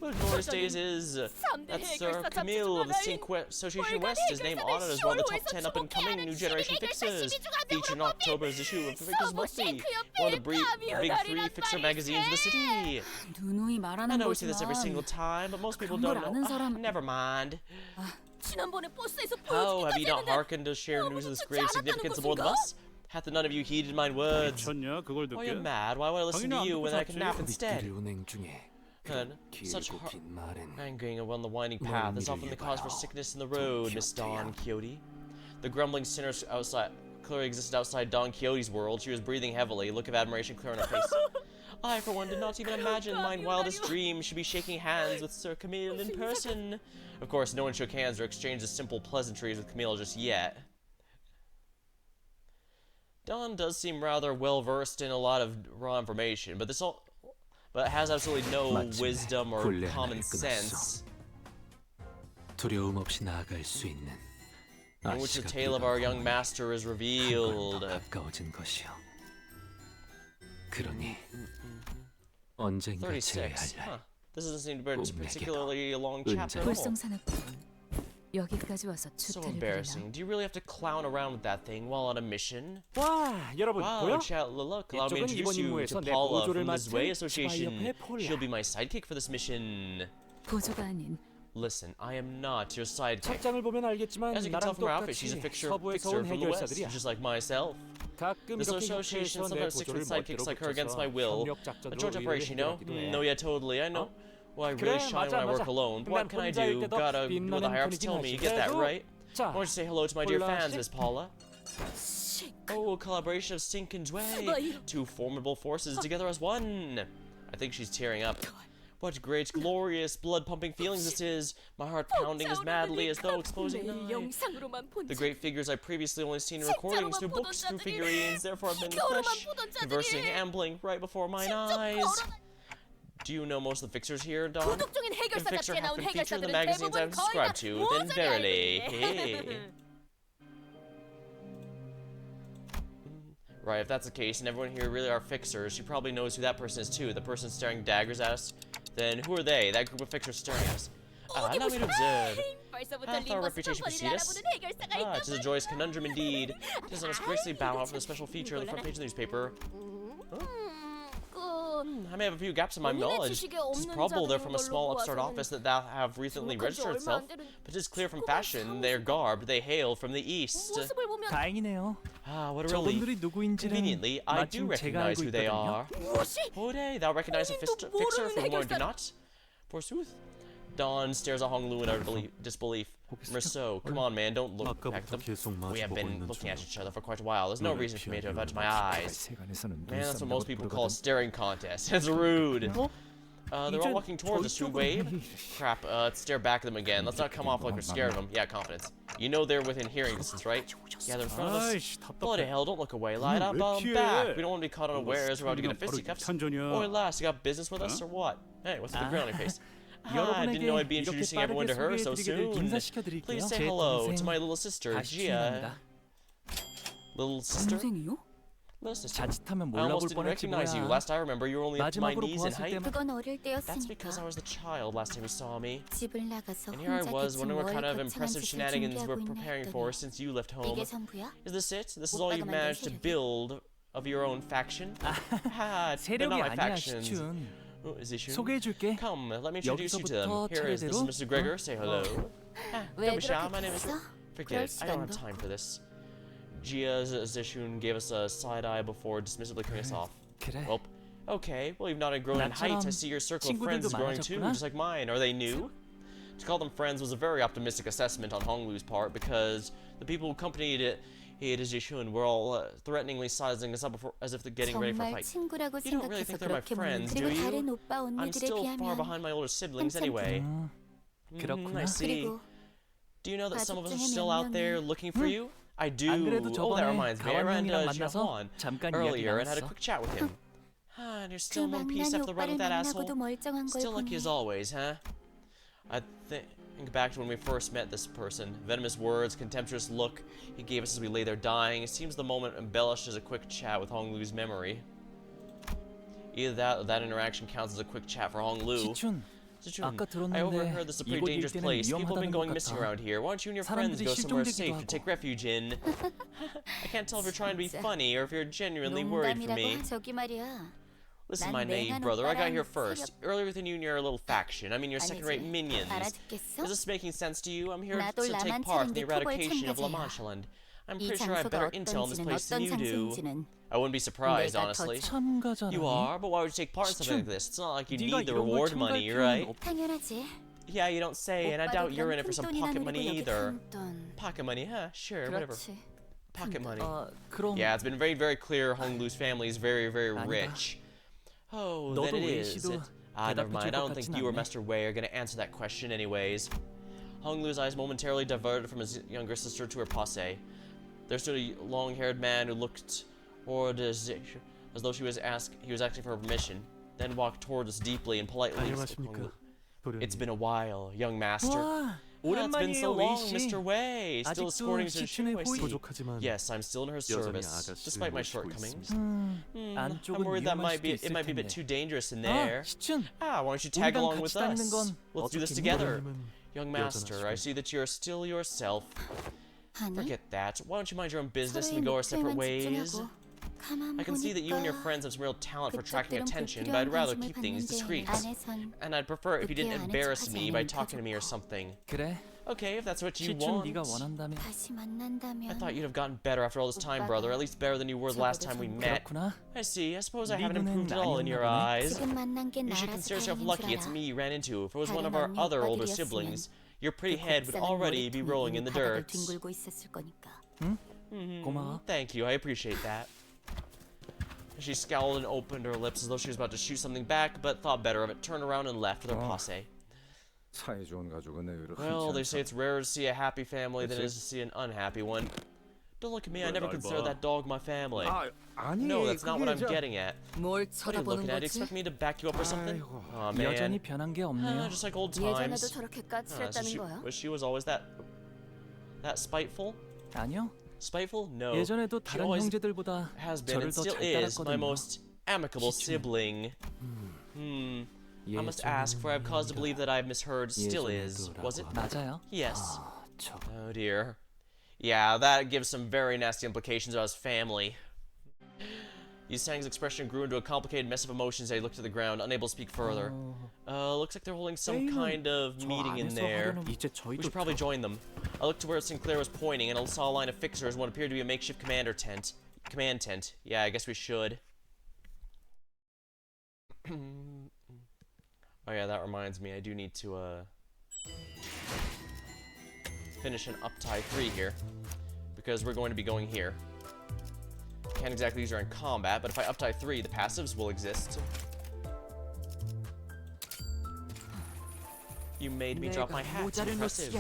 A: What Norris Days is... That's Sir Camille of the Sync Association West is named honored as one of the top 10 up-and-coming new generation fixers. Featured in October's issue of Fixers Must-See, one of the big three fixer magazines in the city.
B: 누누이
A: I
B: 말하는
A: know we see this every single
B: 거지만
A: time, but most people
B: 그런
A: don't
B: 걸
A: know.
B: 아는 사람-
A: Never mind.
B: 지난번에 버스에서
A: How have you not hearkened to share news of this grave significance aboard the bus? Hath none of you heeded my words?
G: 미쳤냐 그걸
A: Oh, you're
G: 듣게?
A: mad. Why would I listen to
G: 당연히
A: you
G: 안
A: when I
G: 듣고
A: can nap
G: 잤지.
A: instead?
C: 우리끼리 운행 중에
A: Then, such
C: 길고 긴 말은
A: angering along the winding path is often the cause for sickness in the road, Miss Don Quixote. The grumbling sinner outside clearly existed outside Don Quixote's world. She was breathing heavily, a look of admiration clear on her face. I, for one, did not even imagine my wildest dreams should be shaking hands with Sir Camille in person. Of course, no one shook hands or exchanged the simple pleasantries with Camille just yet. Don does seem rather well versed in a lot of raw information, but but has absolutely no
C: 마침내
A: wisdom or
C: 굴레
A: common
C: 하나를
A: sense.
C: 두려움 없이 나아갈 수 있는
A: In which the
C: 아씨가
A: tale of our
C: 부리던
A: young
C: 호문이
A: master is
C: 한 걸음
A: revealed.
C: 더 가까워진 것이요. 그러니 언젠가
A: 36.
C: 제외할 날
A: Huh. This doesn't seem to be a
C: 꿈에게도
A: particularly long chapter at all.
H: 불성사납군. 여기까지 와서
A: So
H: 추태를 부리나?
A: embarrassing. Do you really have to clown around with that thing while on a mission?
G: 와, 여러분
A: Wow,
G: 보여?
A: chat, look, allow me to
G: 이쪽은
A: introduce
G: 이번
A: you to
G: 임무에서 내
A: Paula
G: 보조를
A: from the Zway
G: 맡은
A: Association.
G: 스파이협회 폴라.
A: She'll be my sidekick for this mission.
H: 보조가 아닌
A: Listen, I am not your sidekick.
G: 착장을 보면 알겠지만
A: As you can tell
G: 나랑
A: from her outfit, she's
G: 똑같이
A: a fixer
G: 서부에서
A: from
G: 온
A: the West,
G: 해결사들이야.
A: just like myself.
G: 가끔
A: This
G: 이렇게
A: association
G: 협회에서 내
A: sometimes sticks
G: 보조를
A: with sidekicks
G: 멋대로
A: like her against
G: 붙여서
A: my will.
G: 협력
A: A
G: 작전으로
A: joint
G: 의뢰를
A: operation, you know?
G: 해결하기도 해.
A: No, yeah, totally. I know. Well, I
G: 그래,
A: really shine when I work
G: 맞아.
A: alone. But
G: 난
A: what can I
G: 혼자일
A: do?
G: 때도
A: Gotta do what the
G: 빛나는
A: higher ups
G: 분위기는
A: tell me. You get that
G: 그래도
A: right?
G: 자,
A: Why don't you say hello to my dear
G: 폴라
A: fans,
G: 씨?
A: Miss Paula? Oh, a collaboration of Sink and Zway. Two formidable forces together as one. I think she's tearing up. What great, glorious, blood-pumping feelings this is. My heart pounding as madly as though exposing
B: 매일
A: the
B: 영상으로만 본
A: The great figures I previously only seen in recordings, through books, through figurines, therefore I've been fresh, conversing, ambling right before mine eyes. Do you know most of the fixers here, Don?
B: 도덕적인
A: If
B: 해결사
A: fixer
B: 같게
A: have
B: 나온
A: been featured in the
B: 해결사들은
A: magazines
B: 대부분
A: I've
B: 거의 다
A: subscribed to, then
B: 모조리
A: verily,
B: 알겠네.
A: hey. Right, if that's the case, and everyone here really are fixers, she probably knows who that person is too. The person staring daggers at us. Then who are they? That group of fixers staring at us. Allow me to observe.
B: 벌써부터
A: Hath our
B: 림버스
A: reputation
B: 컴퍼니를
A: precede us?
B: 알아보는 해결사가
A: Ah, it is a
B: 있다고.
A: joyous conundrum indeed. It is must gracefully bow out for the special feature on the front page of the newspaper. I may have a few gaps in my knowledge. It is probable they're from a small upstart office that thou have recently registered itself. But it is clear from fashion, their garb, they hail from the east.
B: 모습을 보면
I: 다행이네요.
A: Ah, what a relief.
I: 저분들이 누구인지는
A: Conveniently, I do
I: 마침 제가
A: recognize
I: 알고
A: who they
I: 있거든요.
A: are. Hode, thou recognize a fixer from whom I do not? Forsooth. Dawn stares at Hong Lu in utter disbelief. Merceau, come on, man, don't look back at them. We have been looking at each other for quite a while. There's no reason for me to avenge my eyes.
I: 세간에서는
A: Man, that's what
I: 눈싸움이라고
A: most people call a
I: 부르거든.
A: staring contest. It's rude. They're all walking towards us. Should we wave? Crap, let's stare back at them again. Let's not come off like we're scared of them. Yeah, confidence. You know they're within hearing distance, right? Yeah, they're in front of us.
G: 아이씨,
A: Bloody
G: 답답해.
A: hell, don't look away. Light up,
G: 왜
A: back.
G: 피해?
A: We don't want to be caught unawares. We're about to get a fisticuffs.
G: 찬전이야.
A: Oi, lass, you got business with us or what? Hey, what's the grin on your face? I
I: 여러분에게
A: didn't know I'd be
I: 이렇게
A: introducing everyone to her
I: 빠르게
A: so
I: 소개해드리기를
A: soon.
I: 인사시켜드릴게요.
A: Please say
I: 제
A: hello to
I: 동생
A: my little sister, Gia.
I: 아시입니다.
A: Little sister?
H: 동생이요?
A: Little sister.
I: 자칫하면
A: I almost
I: 몰라볼
A: didn't
I: 뻔했지
A: recognize you.
I: 뭐야.
A: Last I remember, you were only up to my
I: 마지막으로
A: knees in
I: 보았을
A: height.
I: 때만
D: 그건 어릴
A: That's because I
D: 때였으니까
A: was the child last time you saw me.
D: 집을 나가서
A: And here I
D: 혼자
A: was
D: 대충
A: wondering what
D: 뭘
A: kind of
D: 거창한
A: impressive
D: 짓을
A: shenanigans we're
D: 준비하고 있나
A: preparing for
D: 했더니
A: since you left home.
D: 이게 전부야?
A: Is this it? This is all you've managed to build of your own faction? Haha, they're
I: 세력이
A: not my
I: 아니야,
A: factions.
I: 시춘.
A: Oh, is this you?
I: 소개해줄게.
A: Come, let me introduce you to them.
I: 여기서부터
A: Here is, this is
I: 차례대로.
A: Mr. Gregor. Say hello.
D: 왜
A: Don't be shy,
D: 그렇게
A: my name is...
D: 됐어?
A: Forget it, I don't have
D: 시간도
A: time for this. Gia Zishun gave us a side-eye before dismissively cutting us off.
I: 그래.
A: Well, okay. Well, you've not grown in height. I see your circle of friends is growing too, just like mine. Are they new? To call them friends was a very optimistic assessment on Hong Lu's part, because the people who accompanied it, Zishun, were all threateningly sizing us up as if they're getting ready for a
D: 정말
A: fight.
D: 친구라고
A: You don't really
D: 생각해서
A: think they're my
D: 그렇게
A: friends,
D: 말하는
A: do
D: 그리고 다른
A: you?
D: 오빠
A: I'm
D: 언니들에
A: still far
D: 비하면
A: behind my older siblings
D: 한참
A: anyway.
I: 그렇구나.
A: I see.
D: 그리고
A: Do you know that some of us are
D: 가족 중에
A: still
D: 몇
A: out there
D: 명이-
A: looking for you? I do.
I: 안 그래도
A: Oh, that
I: 저번에
A: reminds me. I ran
I: 가완형이랑
A: into
I: 만나서
A: Jiahuan
I: 잠깐 이야기
A: earlier and had a
I: 나눴어.
A: quick chat with him. And you're
D: 그
A: still in one piece
D: 망나니
A: after the run with
D: 오빠를
A: that asshole?
D: 만나고도 멀쩡한 걸
A: Still lucky as
D: 보니
A: always, huh? I think back to when we first met this person. Venomous words, contemptuous look he gave us as we lay there dying. It seems the moment embellished as a quick chat with Hong Lu's memory. Either that or that interaction counts as a quick chat for Hong Lu.
I: 시춘,
A: Zichun,
I: 아까
A: I overheard
I: 들었는데
A: this is a pretty
I: 이곳
A: dangerous
I: 일대는
A: place. People have been
I: 위험하다는
A: going
I: 것
A: missing
I: 같아.
A: around here. Why don't you and your friends
I: 사람들이
A: go somewhere
I: 실종되기도
A: safe to
I: 하고.
A: take refuge in? I can't tell if you're trying to be
D: 진짜.
A: funny or if you're genuinely worried for me.
D: 농담이라고 저기 말이야.
A: Listen,
D: 난
A: my naive
D: 맹한
A: brother, I got
D: 오빠랑
A: here first. Earlier than you and your little faction. I mean, your second-rate
D: 아니지.
A: minions.
D: 알아듣겠어?
A: Is this making sense to you? I'm here
D: 나도
A: to take
D: 라만
A: part in the
D: 차는데 투벌
A: eradication of La
D: 참가자야.
A: Manchaland. I'm
D: 이
A: pretty sure I have
D: 장소가
A: better intel on this
D: 어떤지는
A: place than
D: 어떤
A: you do.
D: 장소인지는
A: I wouldn't be surprised,
D: 내가 더
A: honestly.
I: 참가자라니.
A: You are, but why would you take part in something like
I: 시춘,
A: this? It's not like you
I: 네가
A: need the
I: 이런 걸
A: reward
I: 참가할
A: money,
I: 필요는
A: right?
I: 없-
D: 당연하지.
A: Yeah, you don't say, and I
D: 오빠도
A: doubt you're in
D: 그런
A: it for some
D: 푼돈이나
A: pocket
D: 누리고
A: money
D: 여기
A: either.
D: 푼돈.
A: Pocket money, huh? Sure, whatever.
D: 그렇지.
A: Pocket money.
I: 그럼
A: Yeah, it's been very, very clear Hong Lu's family is very, very
I: 아니다.
A: rich. Oh,
I: 너도
A: then it
I: 웨이
A: is.
I: 씨도
A: Never
I: 대답해줄
A: mind. I
I: 것
A: don't think
I: 같진
A: you or
I: 않네.
A: Master Wei are going to answer that question anyways. Hong Lu's eyes momentarily diverted from his younger sister to her passe. There stood a long-haired man who looked or as though he was asking for permission, then walked toward us deeply and politely.
F: 안녕하십니까, 도련님.
A: It's been a while, young master.
C: 와,
A: It's been so
C: 오랜만이에요,
A: long,
C: 웨이 씨.
A: Mr. Wei. Still
C: 아직도
A: escorting Sir Shu, I
C: 시춘의
A: see.
F: 부족하지만
A: Yes, I'm still in her
F: 여전히
A: service,
F: 아가씨를
A: despite my
F: 모시고
A: shortcomings.
F: 있습니다.
A: I'm
C: 안쪽은
A: worried that
C: 위험할 수도
A: it might be a bit
C: 있을
A: too dangerous in
C: 아,
A: there.
C: 시춘.
A: Why don't you tag
C: 우리랑
A: along with
C: 같이 다니는
A: us?
C: 건
A: Let's do this
C: 어떻겠니?
A: together.
F: 도련님은
A: Young master, I see that you're still yourself.
D: 아니,
A: Forget that. Why don't you mind your own business
D: 서로의
A: and go our separate
D: 목표에만
A: ways?
D: 집중하고 가만
A: I can see that you and your
D: 보니까
A: friends have some real talent for attracting
D: 그쪽들은
A: attention, but
D: 불필요한
A: I'd rather
D: 관심을
A: keep things
D: 받는데
A: discreet.
D: 안에선
A: And I'd prefer if you didn't
D: 그렇게 아는
A: embarrass
D: 척하지
A: me by
D: 않으면
A: talking to me or
D: 더 좋고.
A: something.
C: 그래,
A: Okay, if that's what you
C: 시춘
A: want.
C: 네가 원한다면.
D: 다시
A: I
D: 만난다면
A: thought you'd have gotten better after all this time, brother. At least better than you were the last time we met.
C: 그렇구나.
A: I see. I suppose I haven't
C: 네
A: improved at all in your
C: 아니었나 보네.
A: eyes.
D: 지금 만난 게
A: You should
D: 나라서
A: consider yourself
D: 다행인
A: lucky
D: 줄
A: it's
D: 알아.
A: me you ran into. If it was one of
D: 다른
A: our
D: 언니
A: other older
D: 오빠들이었으면
A: siblings, your pretty
D: 그
A: head would
D: 곱상한
A: already be
D: 머리통이
A: rolling in the
D: 바닥을
A: dirt.
D: 뒹굴고 있었을 거니까.
C: 고마워.
A: Thank you, I appreciate that. She scowled and opened her lips as though she was about to shoot something back, but thought better of it, turned around and left with her passe.
E: 사이 좋은 가족은 의외로
A: Well, they
E: 흔치
A: say it's rarer to see a happy family than it is to see an unhappy one. Don't look at me, I never considered that dog my family.
E: 아니,
A: No, that's not what I'm
E: 그게
A: getting at.
B: 뭘
A: What are you looking at? Do you expect me to back you up or something?
E: 아이고.
A: Aw,
C: 여전히
A: man.
C: 변한 게 없네요.
A: Just like old
B: 예전에도
A: times.
B: 저렇게
A: So
B: 까칠했다는 거야?
A: she was always that spiteful?
C: 아니요.
A: Spiteful? No.
C: 예전에도
A: She
C: 다른
A: always
C: 형제들보다
A: has been
C: 저를
A: and
C: 더
A: still
C: 잘
A: is my
C: 따랐거든요.
A: most amicable sibling. I must ask, for I have cause to believe that I have misheard. Still is. Was it?
C: 맞아요.
A: Yes.
C: 아, 저
A: Oh dear. Yeah, that gives some very nasty implications about his family. Yusang's expression grew into a complicated mess of emotions as he looked to the ground, unable to speak further. Looks like they're holding some kind of meeting in there.
C: 이제
A: We
C: 저희도
A: should probably join them. I looked to where Sinclair was pointing, and I saw a line of fixers in what appeared to be a makeshift command tent. Yeah, I guess we should. Oh yeah, that reminds me, I do need to, finish an uptie 3 here, because we're going to be going here. Can't exactly use her in combat, but if I uptie 3, the passives will exist. You made me drop my hat. Impressive.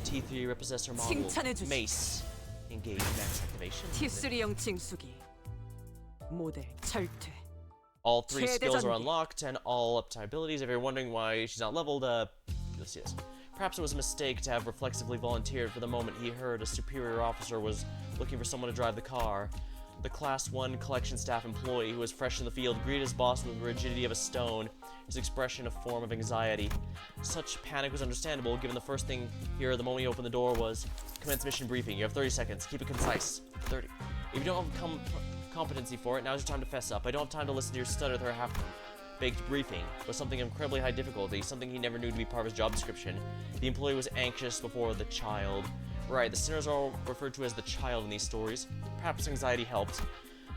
A: T3 repossessor model.
B: 칭찬해주지.
A: Mace. Engage max activation.
B: T3형 징수기. 모델 절퇴.
A: All 3 skills are
B: 최대전기.
A: unlocked and all uptie abilities. If you're wondering why she's not leveled, you'll see this. Perhaps it was a mistake to have reflexively volunteered for the moment he heard a superior officer was looking for someone to drive the car. The Class 1 collection staff employee who was fresh in the field greeted his boss with the rigidity of a stone, his expression a form of anxiety. Such panic was understandable, given the first thing he heard the moment he opened the door was, "Commence mission briefing. You have 30 seconds. Keep it concise." 30. If you don't have competency for it, now's your time to fess up. I don't have time to listen to your stutter with her half-baked briefing. It was something of incredibly high difficulty, something he never knew to be part of his job description. The employee was anxious before the child. Right, the sinners are all referred to as the child in these stories. Perhaps anxiety helped.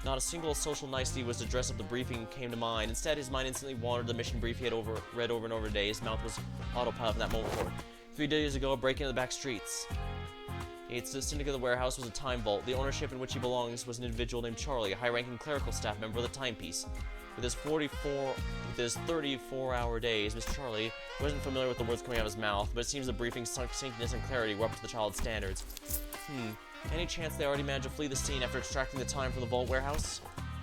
A: Not a single social nicety was to dress up the briefing came to mind. Instead, his mind instantly wandered to the mission brief he had read over and over a day. His mouth was autopilot from that moment forward. 3 days ago, a break into the back streets. It's the syndicate of the warehouse was a time vault. The ownership in which he belongs was an individual named Charlie, a high-ranking clerical staff member of the timepiece. With his 34-hour days, Mr. Charlie wasn't familiar with the words coming out of his mouth, but it seems the briefing's succinctness and clarity were up to the child's standards. Any chance they already managed to flee the scene after extracting the time from the vault warehouse?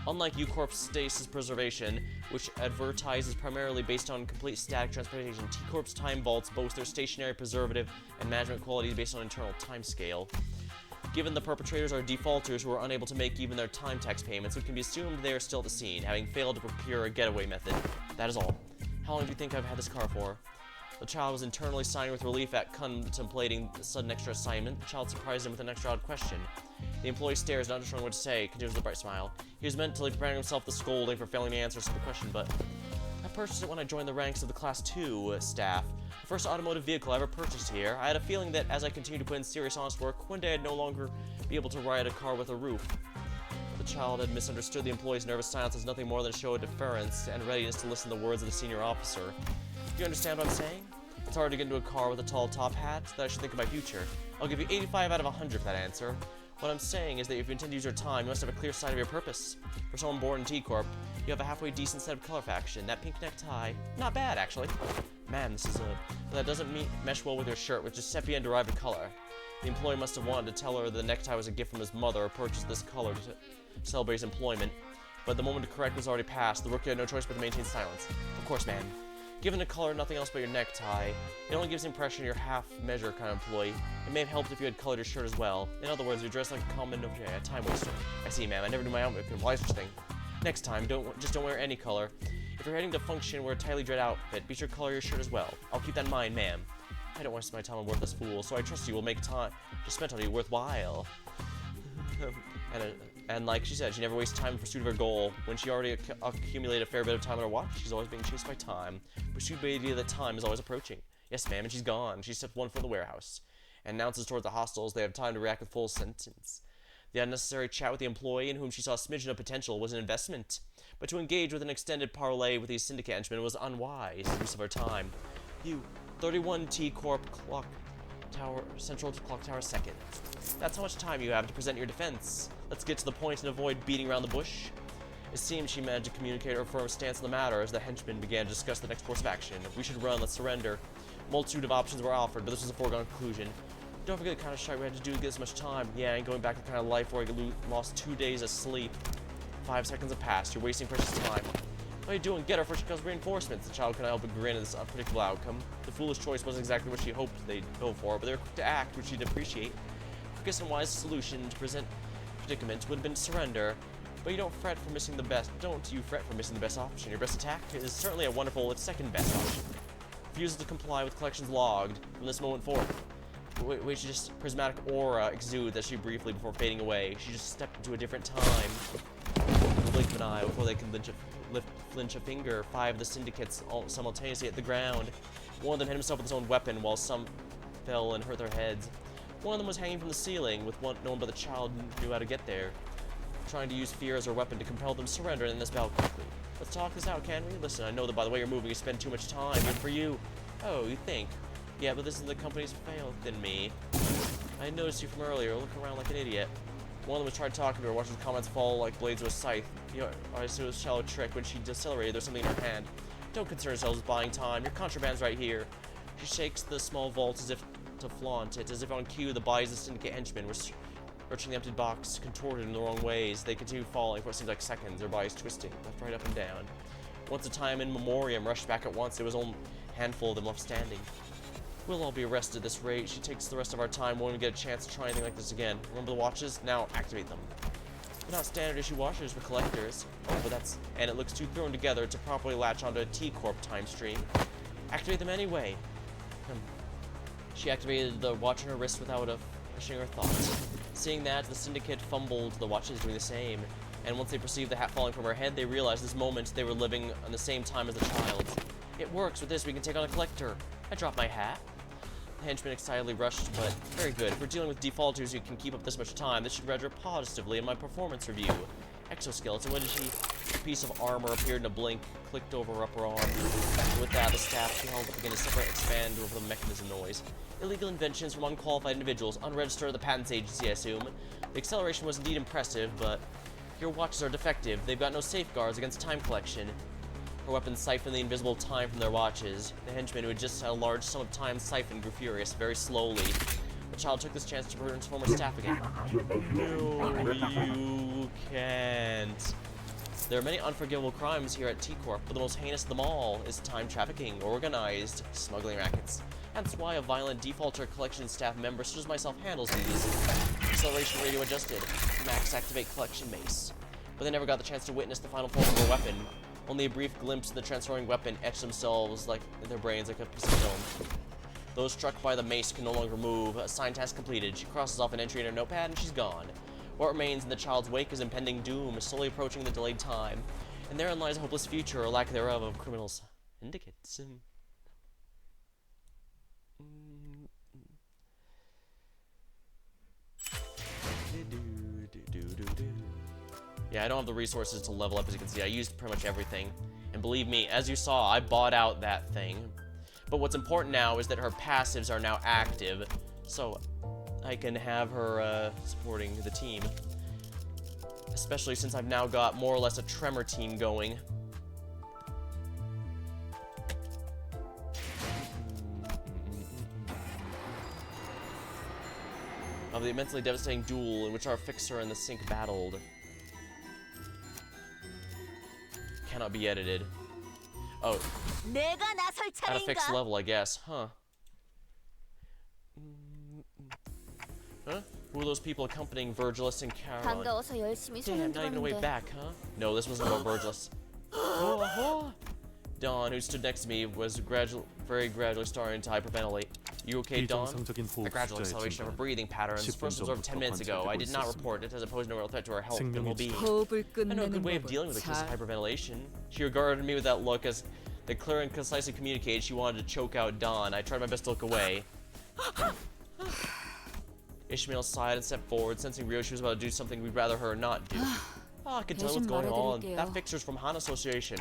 A: Unlike U-Corp's stasis preservation, which advertises primarily based on complete static transportation, T-Corp's time vaults boast their stationary, preservative, and management qualities based on internal time scale. Given the perpetrators are defaulters who are unable to make even their time tax payments, it can be assumed they are still at the scene, having failed to procure a getaway method. That is all. How long do you think I've had this car for? The child was internally sighing with relief at contemplating the sudden extra assignment. The child surprised him with an extra odd question. The employee stares, not sure what to say, continues with a bright smile. He was mentally preparing himself the scolding for failing to answer a simple question, but I purchased it when I joined the ranks of the Class 2 staff. The first automotive vehicle I ever purchased here. I had a feeling that as I continued to put in serious, honest work, one day I'd no longer be able to ride a car with a roof. The child had misunderstood the employee's nervous silence as nothing more than a show of deference and readiness to listen to the words of the senior officer. Do you understand what I'm saying? It's hard to get into a car with a tall top hat, that I should think of my future. I'll give you 85 out of 100 for that answer. What I'm saying is that if you intend to use your time, you must have a clear sight of your purpose. For someone born in T-Corp, you have a halfway decent set of color faction. That pink necktie, not bad actually. Man, that doesn't mesh well with your shirt, which is sepia and derived color. The employee must have wanted to tell her the necktie was a gift from his mother or purchased this color celebrate his employment. But the moment to correct was already past. The rookie had no choice but to maintain silence. Of course, man. Given the color nothing else but your necktie, it only gives the impression you're half-measure kind of employee. It may have helped if you had colored your shirt as well. In other words, you're dressed like a common a time waster. I see, ma'am. I never knew my outfit could imply such a thing. Next time, just don't wear any color. If you're heading to function, wear a tightly dread outfit. Be sure to color your shirt as well. I'll keep that in mind, ma'am. I don't waste my time on worthless fools, so I trust you will make time to spend on you worthwhile. And like she said, she never wastes time in pursuit of her goal. When she already accumulated a fair bit of time on her watch, she's always being chased by time. Pursued by the idea that time is always approaching. Yes, ma'am, and she's gone. She stepped one foot in the warehouse and announces towards the hostiles they have time to react with full sentence. The unnecessary chat with the employee in whom she saw a smidgen of potential was an investment, but to engage with an extended parley with these syndicate henchmen was unwise use of her time. You, 31 T Corp Clock Tower, Central Clock Tower 2nd. That's how much time you have to present your defense. Let's get to the point and avoid beating around the bush. It seems she managed to communicate her firm stance on the matter as the henchmen began to discuss the next course of action. If we should run, let's surrender. A multitude of options were offered, but this was a foregone conclusion. Don't forget the kind of shite we had to do to get this much time. Yeah, and going back to the kind of life where I lost 2 days of sleep. 5 seconds have passed. You're wasting precious time. What are you doing? Get her before she comes reinforcements. The child couldn't help but grin at this unpredictable outcome. The foolish choice wasn't exactly what she hoped they'd go for, but they were quick to act, which she'd appreciate. Quickest and wisest solution to present predicament would have been surrender. But you don't fret for missing the best. Don't you fret for missing the best option. Your best attack is certainly a wonderful, if second best option. Refuses to comply with collections logged from this moment forth. Which just prismatic aura exudes as she briefly before fading away. She just stepped into a different time. In the blink of an eye, before they could flinch a finger, 5 of the syndicates all simultaneously hit the ground. One of them hit himself with his own weapon, while some fell and hurt their heads. One of them was hanging from the ceiling, with no one but the child knew how to get there, trying to use fear as her weapon to compel them to surrender and end this battle quickly. Let's talk this out, can we? Listen, I know that by the way you're moving, you spend too much time. Good for you. Oh, you think? Yeah, but this is the company's failed in me. I noticed you from earlier. Look around like an idiot. One of them was trying to talk to her, watching the comments fall like blades of a scythe. You know, I assume it was a shallow trick. When she decelerated, there's something in her hand. Don't concern yourselves with buying time. Your contraband's right here. She shakes the small vault as if to flaunt it, as if on cue the bodies of the syndicate henchmen were searching the empty box, contorted in the wrong ways. They continue falling for what seems like seconds, their bodies twisting, left, right, up, and down. Once a time in memoriam rushed back at once, there was only a handful of them left standing. We'll all be arrested at this rate. She takes the rest of our time. Won't even get a chance to try anything like this again. Remember the watches? Now activate them. They're not standard issue watches for collectors. Oh, but that's... And it looks too thrown together to properly latch onto a T-Corp time stream. Activate them anyway. She activated the watch on her wrist without finishing her thoughts. Seeing that, the syndicate fumbled the watches doing the same. And once they perceived the hat falling from her head, they realized this moment they were living on the same time as the child's. It works. With this, we can take on a collector. I dropped my hat. The henchman excitedly rushed, but very good. If we're dealing with defaulters who can keep up this much time, this should register positively in my performance review. Exoskeleton, what did she? A piece of armor appeared in a blink, clicked over her upper arm. And with that, the staff she held up began to separate and expand over the mechanism noise. Illegal inventions from unqualified individuals, unregistered at the patents agency, I assume. The acceleration was indeed impressive, but your watches are defective. They've got no safeguards against time collection. Her weapons siphoned the invisible time from their watches. The henchman, who had just had a large sum of time siphoned, grew furious, very slowly. The child took this chance to transform her staff again. No, you can't. There are many unforgivable crimes here at T-Corp, but the most heinous of them all is time trafficking, organized smuggling rackets. That's why a violent defaulter collection staff member such as myself handles these. Acceleration radio adjusted. Max activate collection mace. But they never got the chance to witness the final form of her weapon. Only a brief glimpse of the transforming weapon etched themselves like in their brains like a piece of film. Those struck by the mace can no longer move. Assigned task completed. She crosses off an entry in her notepad and she's gone. What remains in the child's wake is impending doom, slowly approaching the delayed time. And therein lies a hopeless future, or lack thereof, of criminals. Syndicates. Yeah, I don't have the resources to level up, as you can see. I used pretty much everything. And believe me, as you saw, I bought out that thing. But what's important now is that her passives are now active, so I can have her supporting the team. Especially since I've now got more or less a tremor team going. Of the immensely devastating duel in which our fixer and the sink battled. cannot be edited. Oh,
B: 내가 나설
A: at a fixed
B: 차례인가?
A: level, I guess. Huh. Huh? Who are those people accompanying Virgilus and Caroline?
D: 반가워서 열심히
A: Damn,
D: 손은
A: not even a way
D: 들었는데
A: back, huh? No, this wasn't about Virgilus. Dawn, who stood next to me, was very gradually starting to hyperventilate. You okay, Dawn?
C: 비정상적인
A: A
C: 호흡
A: gradual
C: 숫자의
A: acceleration of her
C: 증가는
A: breathing patterns,
C: 10분
A: first observed 10 minutes ago. I did not
C: 관찰되고
A: report it as it posed no real threat to her health and
C: 생명이
A: well-being.
H: 호흡을
A: I know a good
H: 끝내는
A: way of dealing
H: 법은
A: with a case of
H: 잘
A: hyperventilation. She regarded me with that look as they clear and concisely communicated she wanted to choke out Dawn. I tried my best to look away. Ishmael sighed and stepped forward, sensing real she was about to do something we'd rather her not do. I can tell what's going on. That fixer's from Han Association.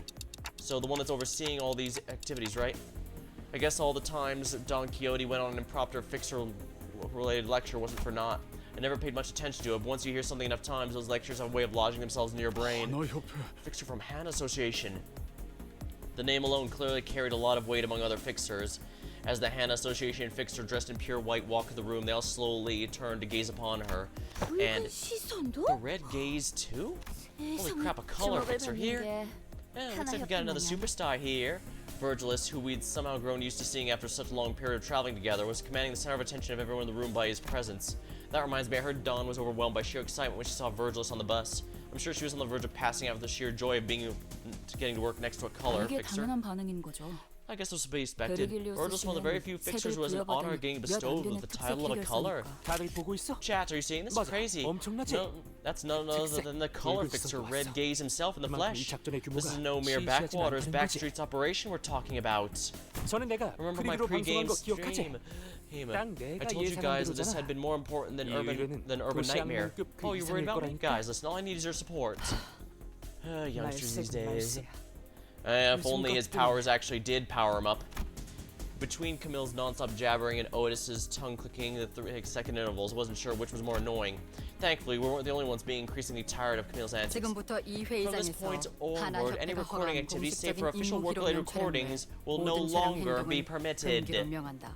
A: So the one that's overseeing all these activities, right? I guess all the times Don Quixote went on an impromptu fixer-related lecture wasn't for naught. I never paid much attention to it, but once you hear something enough times, those lectures have a way of lodging themselves into your brain. Fixer from Han Association. The name alone clearly carried a lot of weight among other fixers. As the Han Association fixer dressed in pure white walked through the room, they all slowly turned to gaze upon her. And
D: 시선도?
A: the red gaze too? Holy crap, a color fixer here? Looks like we got another superstar here. Virgilus, who we'd somehow grown used to seeing after such a long period of traveling together, was commanding the center of attention of everyone in the room by his presence. That reminds me, I heard Dawn was overwhelmed by sheer excitement when she saw Virgilus on the bus. I'm sure she was on the verge of passing out with the sheer joy of getting to work next to a color
H: 이게
A: fixer.
H: 당연한 반응인 거죠.
A: I guess this was to be expected.
H: 베르길리우스
A: Virgilus was one of the very few fixers who has an honor of getting bestowed with the title of a color.
G: 다들 보고 있어?
A: Chat, are you seeing this?
G: 맞아,
A: Crazy.
G: 엄청나지?
A: No, that's none other than the color
G: 붉은
A: fixer,
G: 수성도
A: Red
G: 왔어.
A: Gaze himself in the
G: 그만큼 이
A: flesh.
G: 작전의
A: This is
G: 규모가
A: no mere
G: 시시하진
A: backwaters,
G: 않다는 거지.
A: backstreets operation we're talking about.
G: 전에 내가
A: Remember my
G: 프리뷰로
A: pre-game
G: 방송한 거 기억하지?
A: stream? Hey,
G: 딱
A: man,
G: 내가
A: I told you guys that this
G: 예상한
A: had been more important than
G: 이
A: Urban
G: 도시
A: Nightmare.
G: 항공급 그
A: Oh, you worried
G: 이상일
A: about me?
G: 거라니까.
A: Guys, listen, all I need is your support. Youngsters these days.
G: 말세.
A: If only his powers actually did power him up. Between Camille's non-stop jabbering and Otis's tongue clicking at 3-second intervals, wasn't sure which was more annoying. Thankfully, we weren't the only ones being increasingly tired of Camille's antics.
H: 지금부터 이
A: From this
H: 회의장에서
A: point
H: 하나
A: onward, any
H: 협회가
A: recording
H: 허가한
A: activities save
H: 공식적인
A: for official
H: 임무
A: work-related
H: 기록용 촬영에
A: recordings will no
H: 모든 촬영
A: longer be
H: 행동은
A: permitted.
H: 금기로 명한다.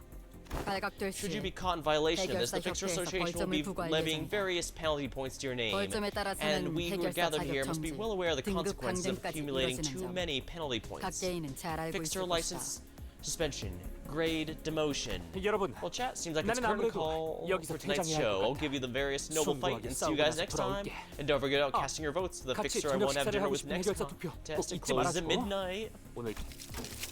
H: 발각될
A: Should
H: 시
A: you be caught in violation of this, the
H: 해결사
A: Fixer
H: 협회에서
A: Association will be
H: 벌점을 부과할
A: levying
H: 예정이다.
A: various penalty points to your name.
H: 벌점에 따라서는
A: And we who are
H: 해결사
A: gathered
H: 자격
A: here must be
H: 정지,
A: well aware of the
H: 등급
A: consequences of
H: 강등까지
A: accumulating
H: 이뤄지는
A: too
H: 점.
A: many penalty
H: 각
A: points.
H: 개인은 잘 알고
A: Fixer
H: 있을 것이다.
A: license suspension, grade demotion.
G: 여러분,
A: Well, chat, seems like it's
G: 나는
A: curtain
G: 아무래도
A: call
G: 여기서
A: for tonight's
G: 퇴장해야 할
A: show.
G: 것
A: I'll
G: 같아.
A: give you the various noble fight
G: 숭고하게
A: and see you
G: 싸우고
A: guys
G: 나서
A: next time.
G: 돌아올게.
A: And don't forget about casting your votes to the
G: 같이
A: Fixer I
G: 저녁
A: won't have
G: 식사를
A: dinner
G: 하고
A: with
G: 싶은
A: next
G: 해결사 투표 꼭
A: contest. It
G: 잊지
A: closes at
G: 말아줘.
A: midnight.
G: 오늘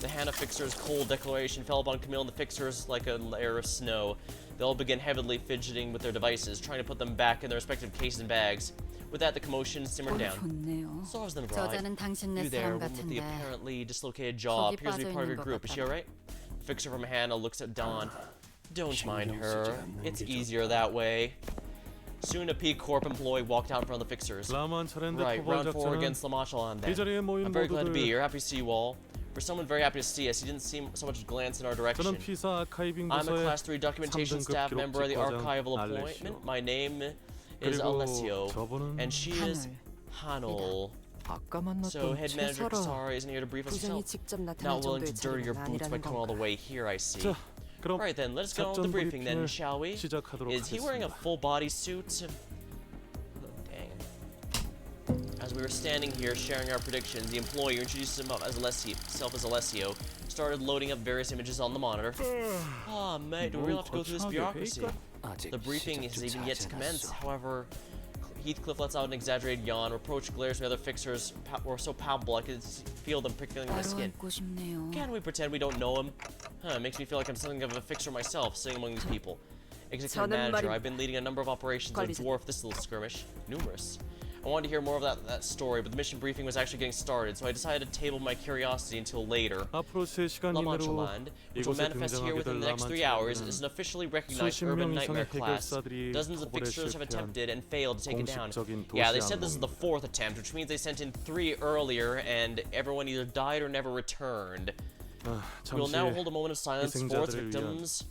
A: The Hannah Fixer's cold declaration fell upon Camille and the Fixers like a layer of snow. They all began heavily fidgeting with their devices, trying to put them back in their respective cases and bags. With that, the commotion simmered down.
H: 좋네요.
A: So is the bride.
H: 저자는 당신네
A: You there,
H: 사람
A: one with the
H: 같은데
A: apparently dislocated jaw,
H: 거기
A: appears to be part of your
H: 빠져있는
A: group.
H: 것
A: Is she
H: 같다.
A: alright? The Fixer from Hannah looks at Dawn. Don't mind
C: 신경
A: her.
C: 쓰지 않는
A: It's
C: 게
A: easier that way. Soon a P Corp employee walked out in front of the Fixers.
C: 라만 차례인데
A: Right,
C: 토벌
A: round 4
C: 작전은
A: against La Machalande.
C: 이 자리에 모인
A: I'm very glad to be
C: 모두들
A: here. Happy to see you all. For someone very happy to see us, he didn't seem so much glance in our direction.
C: 저는 피사 아카이빙
A: I'm a
C: 부서의
A: Class 3 documentation
C: 3등급
A: staff member of the
C: 기록직과장
A: archival
C: 알레시오.
A: appointment. My name is
C: 그리고
A: Alessio,
C: 저분은
A: and she is Hanul.
F: 아까
A: So
F: 만났던
A: head manager
F: 최설아
A: Kasara isn't here to brief us
F: 부장이
A: himself.
F: 직접 나타날
A: Not willing to
F: 정도의
A: dirty your
F: 자리는
A: boots by
F: 아니라는
A: coming all the
F: 건가?
A: way here, I see.
C: 자, 그럼
A: Alright then, let's get on with the
C: 작전
A: briefing then,
C: 브리핑을
A: shall we?
C: 시작하도록
A: Is he wearing a
C: 하겠습니다.
A: full body suit? Dang. As we were standing here sharing our predictions, the employee who introduced himself as Alessio started loading up various images on the monitor. Ah, mate, do we really have to go through this bureaucracy?
C: 아직
A: The briefing is
C: 시작조차
A: even yet to
C: 하지
A: commence.
C: 않았어.
A: However, Heathcliff lets out an exaggerated yawn. Reproach glares from the other fixers were so palpable I could feel them prickling my
H: 바로
A: skin.
H: 앉고 싶네요.
A: Can we pretend we don't know him? It makes me feel like I'm something of a fixer myself, sitting among these people. Executive
F: 저는
A: manager,
F: 말입니다.
A: I've been leading a number of operations that
F: 관리자.
A: dwarf this little skirmish. Numerous. I wanted to hear more of that story, but the mission briefing was actually getting started, so I decided to table my curiosity until later.
C: 앞으로 3시간
A: La
C: 이내로
A: Mancha which will
C: 이곳에
A: manifest here
C: 등장하게
A: within
C: 될
A: the next 3 hours, is an officially recognized
C: 수십
A: urban
C: 명
A: nightmare
C: 이상의
A: class.
C: 해결사들이
A: Dozens of
C: 토벌에
A: fixers have
C: 실패한
A: attempted and failed to take it down.
C: 공식적인
A: Yeah,
C: 도시
A: they said this is the
C: 항공입니다.
A: 4th attempt, which means they sent in 3 earlier, and everyone either died or never returned.
C: 아,
A: We will
C: 잠시
A: now hold a moment of silence for its
C: 희생자들을 위한
A: victims.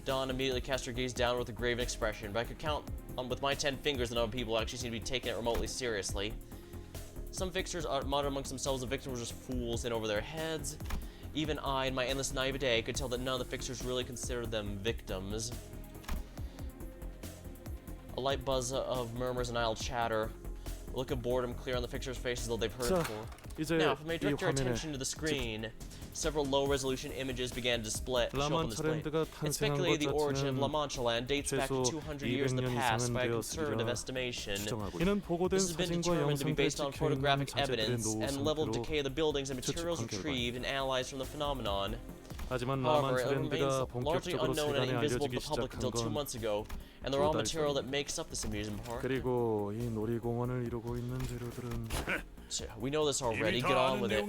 A: Dawn immediately cast her gaze downward with a grave expression, but I could count with my 10 fingers the number of people who actually seem to be taking it remotely seriously. Some fixers muttered amongst themselves the victims were just fools in over their heads. Even I, in my endless naivete, could tell that none of the fixers really considered them victims. A light buzz of murmurs and idle chatter A look of boredom clear on the fixtures' faces, though they've heard it
F: 자,
A: before.
F: 이제
A: Now, if I may
F: 이
A: direct your
F: 화면에
A: attention to the screen, several low-resolution images began to show up on display.
F: 라만차랜드가
A: It's
F: 탄생한
A: speculated the
F: 것
A: origin of La
F: 자체는
A: Mancha Land dates back to
F: 최소
A: 200 years in the
F: 200년
A: past
F: 이상은
A: by a conservative
F: 되었으리라
A: estimation.
F: 추정하고 이는 보고된
A: This has been
F: 사진과
A: determined to be
F: 영상들에
A: based on
F: 찍혀있는
A: photographic
F: 자재들의
A: evidence
F: 노후
A: and level of
F: 상태로
A: decay of the buildings and materials
F: 추측한
A: retrieved and analyzed from the phenomenon.
F: 하지만
A: However, it remains
F: 라만차랜드가
A: largely
F: 본격적으로
A: unknown and
F: 세간에
A: invisible to
F: 알려지기
A: the public until 2
F: 시작한 건
A: months ago, and the raw material that makes up this amusement park.
F: 그리고 이 놀이공원을 이루고 있는 재료들은
A: We know this already. Get on with it.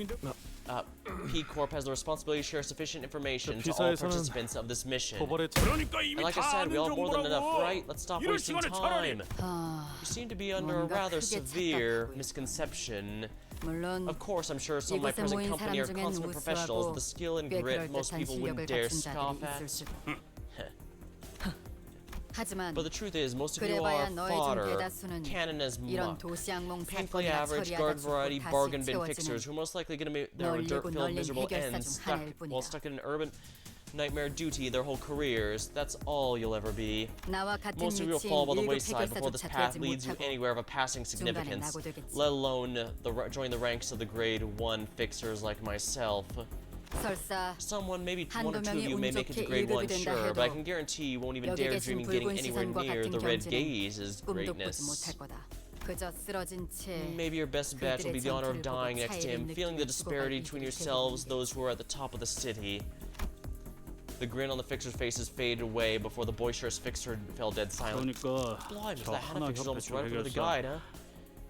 A: P Corp has the responsibility to share sufficient information to all participants of this mission.
F: 토벌의
A: And like I said, we all have more than enough, right? Let's stop wasting time.
H: 아,
A: You seem to be under a
H: 뭔가
A: rather
H: 크게
A: severe
H: 착각하고 있어.
A: misconception.
H: 물론
A: Of course, I'm sure some of my
H: 이곳에
A: present
H: 모인
A: company are
H: 사람 중엔
A: consummate professionals
H: 우수하고
A: with the skill and
H: 꽤
A: grit most
H: 그럴듯한
A: people wouldn't
H: 실력을
A: dare
H: 갖춘
A: scoff
H: 자들이
A: at.
H: 있을수록. 하지만
A: But the truth is, most of you
H: 그래봐야
A: are
H: 너희 중
A: fodder,
H: 대다수는
A: cannon as
H: 이런
A: muck.
H: 도시악몽
A: Painfully
H: 사건이나
A: average,
H: 처리하다
A: garden
H: 죽고
A: variety,
H: 다시
A: bargain bin fixers
H: 채워지는
A: who are most likely going to make their
H: 널리고
A: dirt-filled,
H: 널린
A: miserable
H: 해결사
A: ends
H: 중 하나일
A: while
H: 뿐이다.
A: stuck in an urban nightmare duty their whole careers. That's all you'll ever be.
H: 나와 같은
A: Most of you will
H: 위치인
A: fall by the
H: 1급
A: wayside before this
H: 해결사조차
A: path
H: 되지
A: leads you
H: 못하고
A: anywhere of a passing
H: 중간에
A: significance,
H: 낙오되겠지.
A: let alone join the ranks of the grade 1 fixers like myself.
H: 설사
A: Someone, maybe one
H: 한두
A: or two of
H: 명이
A: you may
H: 운
A: make it to
H: 좋게
A: grade 1,
H: 1급이 된다
A: sure, but I
H: 해도
A: can guarantee you won't even
H: 여기
A: dare
H: 계신
A: dream of getting
H: 붉은
A: anywhere
H: 시선과
A: near
H: 같은
A: the red gaze
H: 경지는
A: as
H: 꿈도 꾸지
A: greatness.
H: 못할 거다. 그저 쓰러진 채
A: Maybe your best bet will be the honor of dying next to him, feeling the disparity between yourselves, those who are at the top of the city. The grin on the fixer's faces faded away before the boisterous fixer fell dead silent.
J: 그러니까
A: Blimey,
J: 저
A: that Hana
J: 하나
A: fixer's almost right
J: 협회
A: up to the
J: 쪽
A: guide, huh?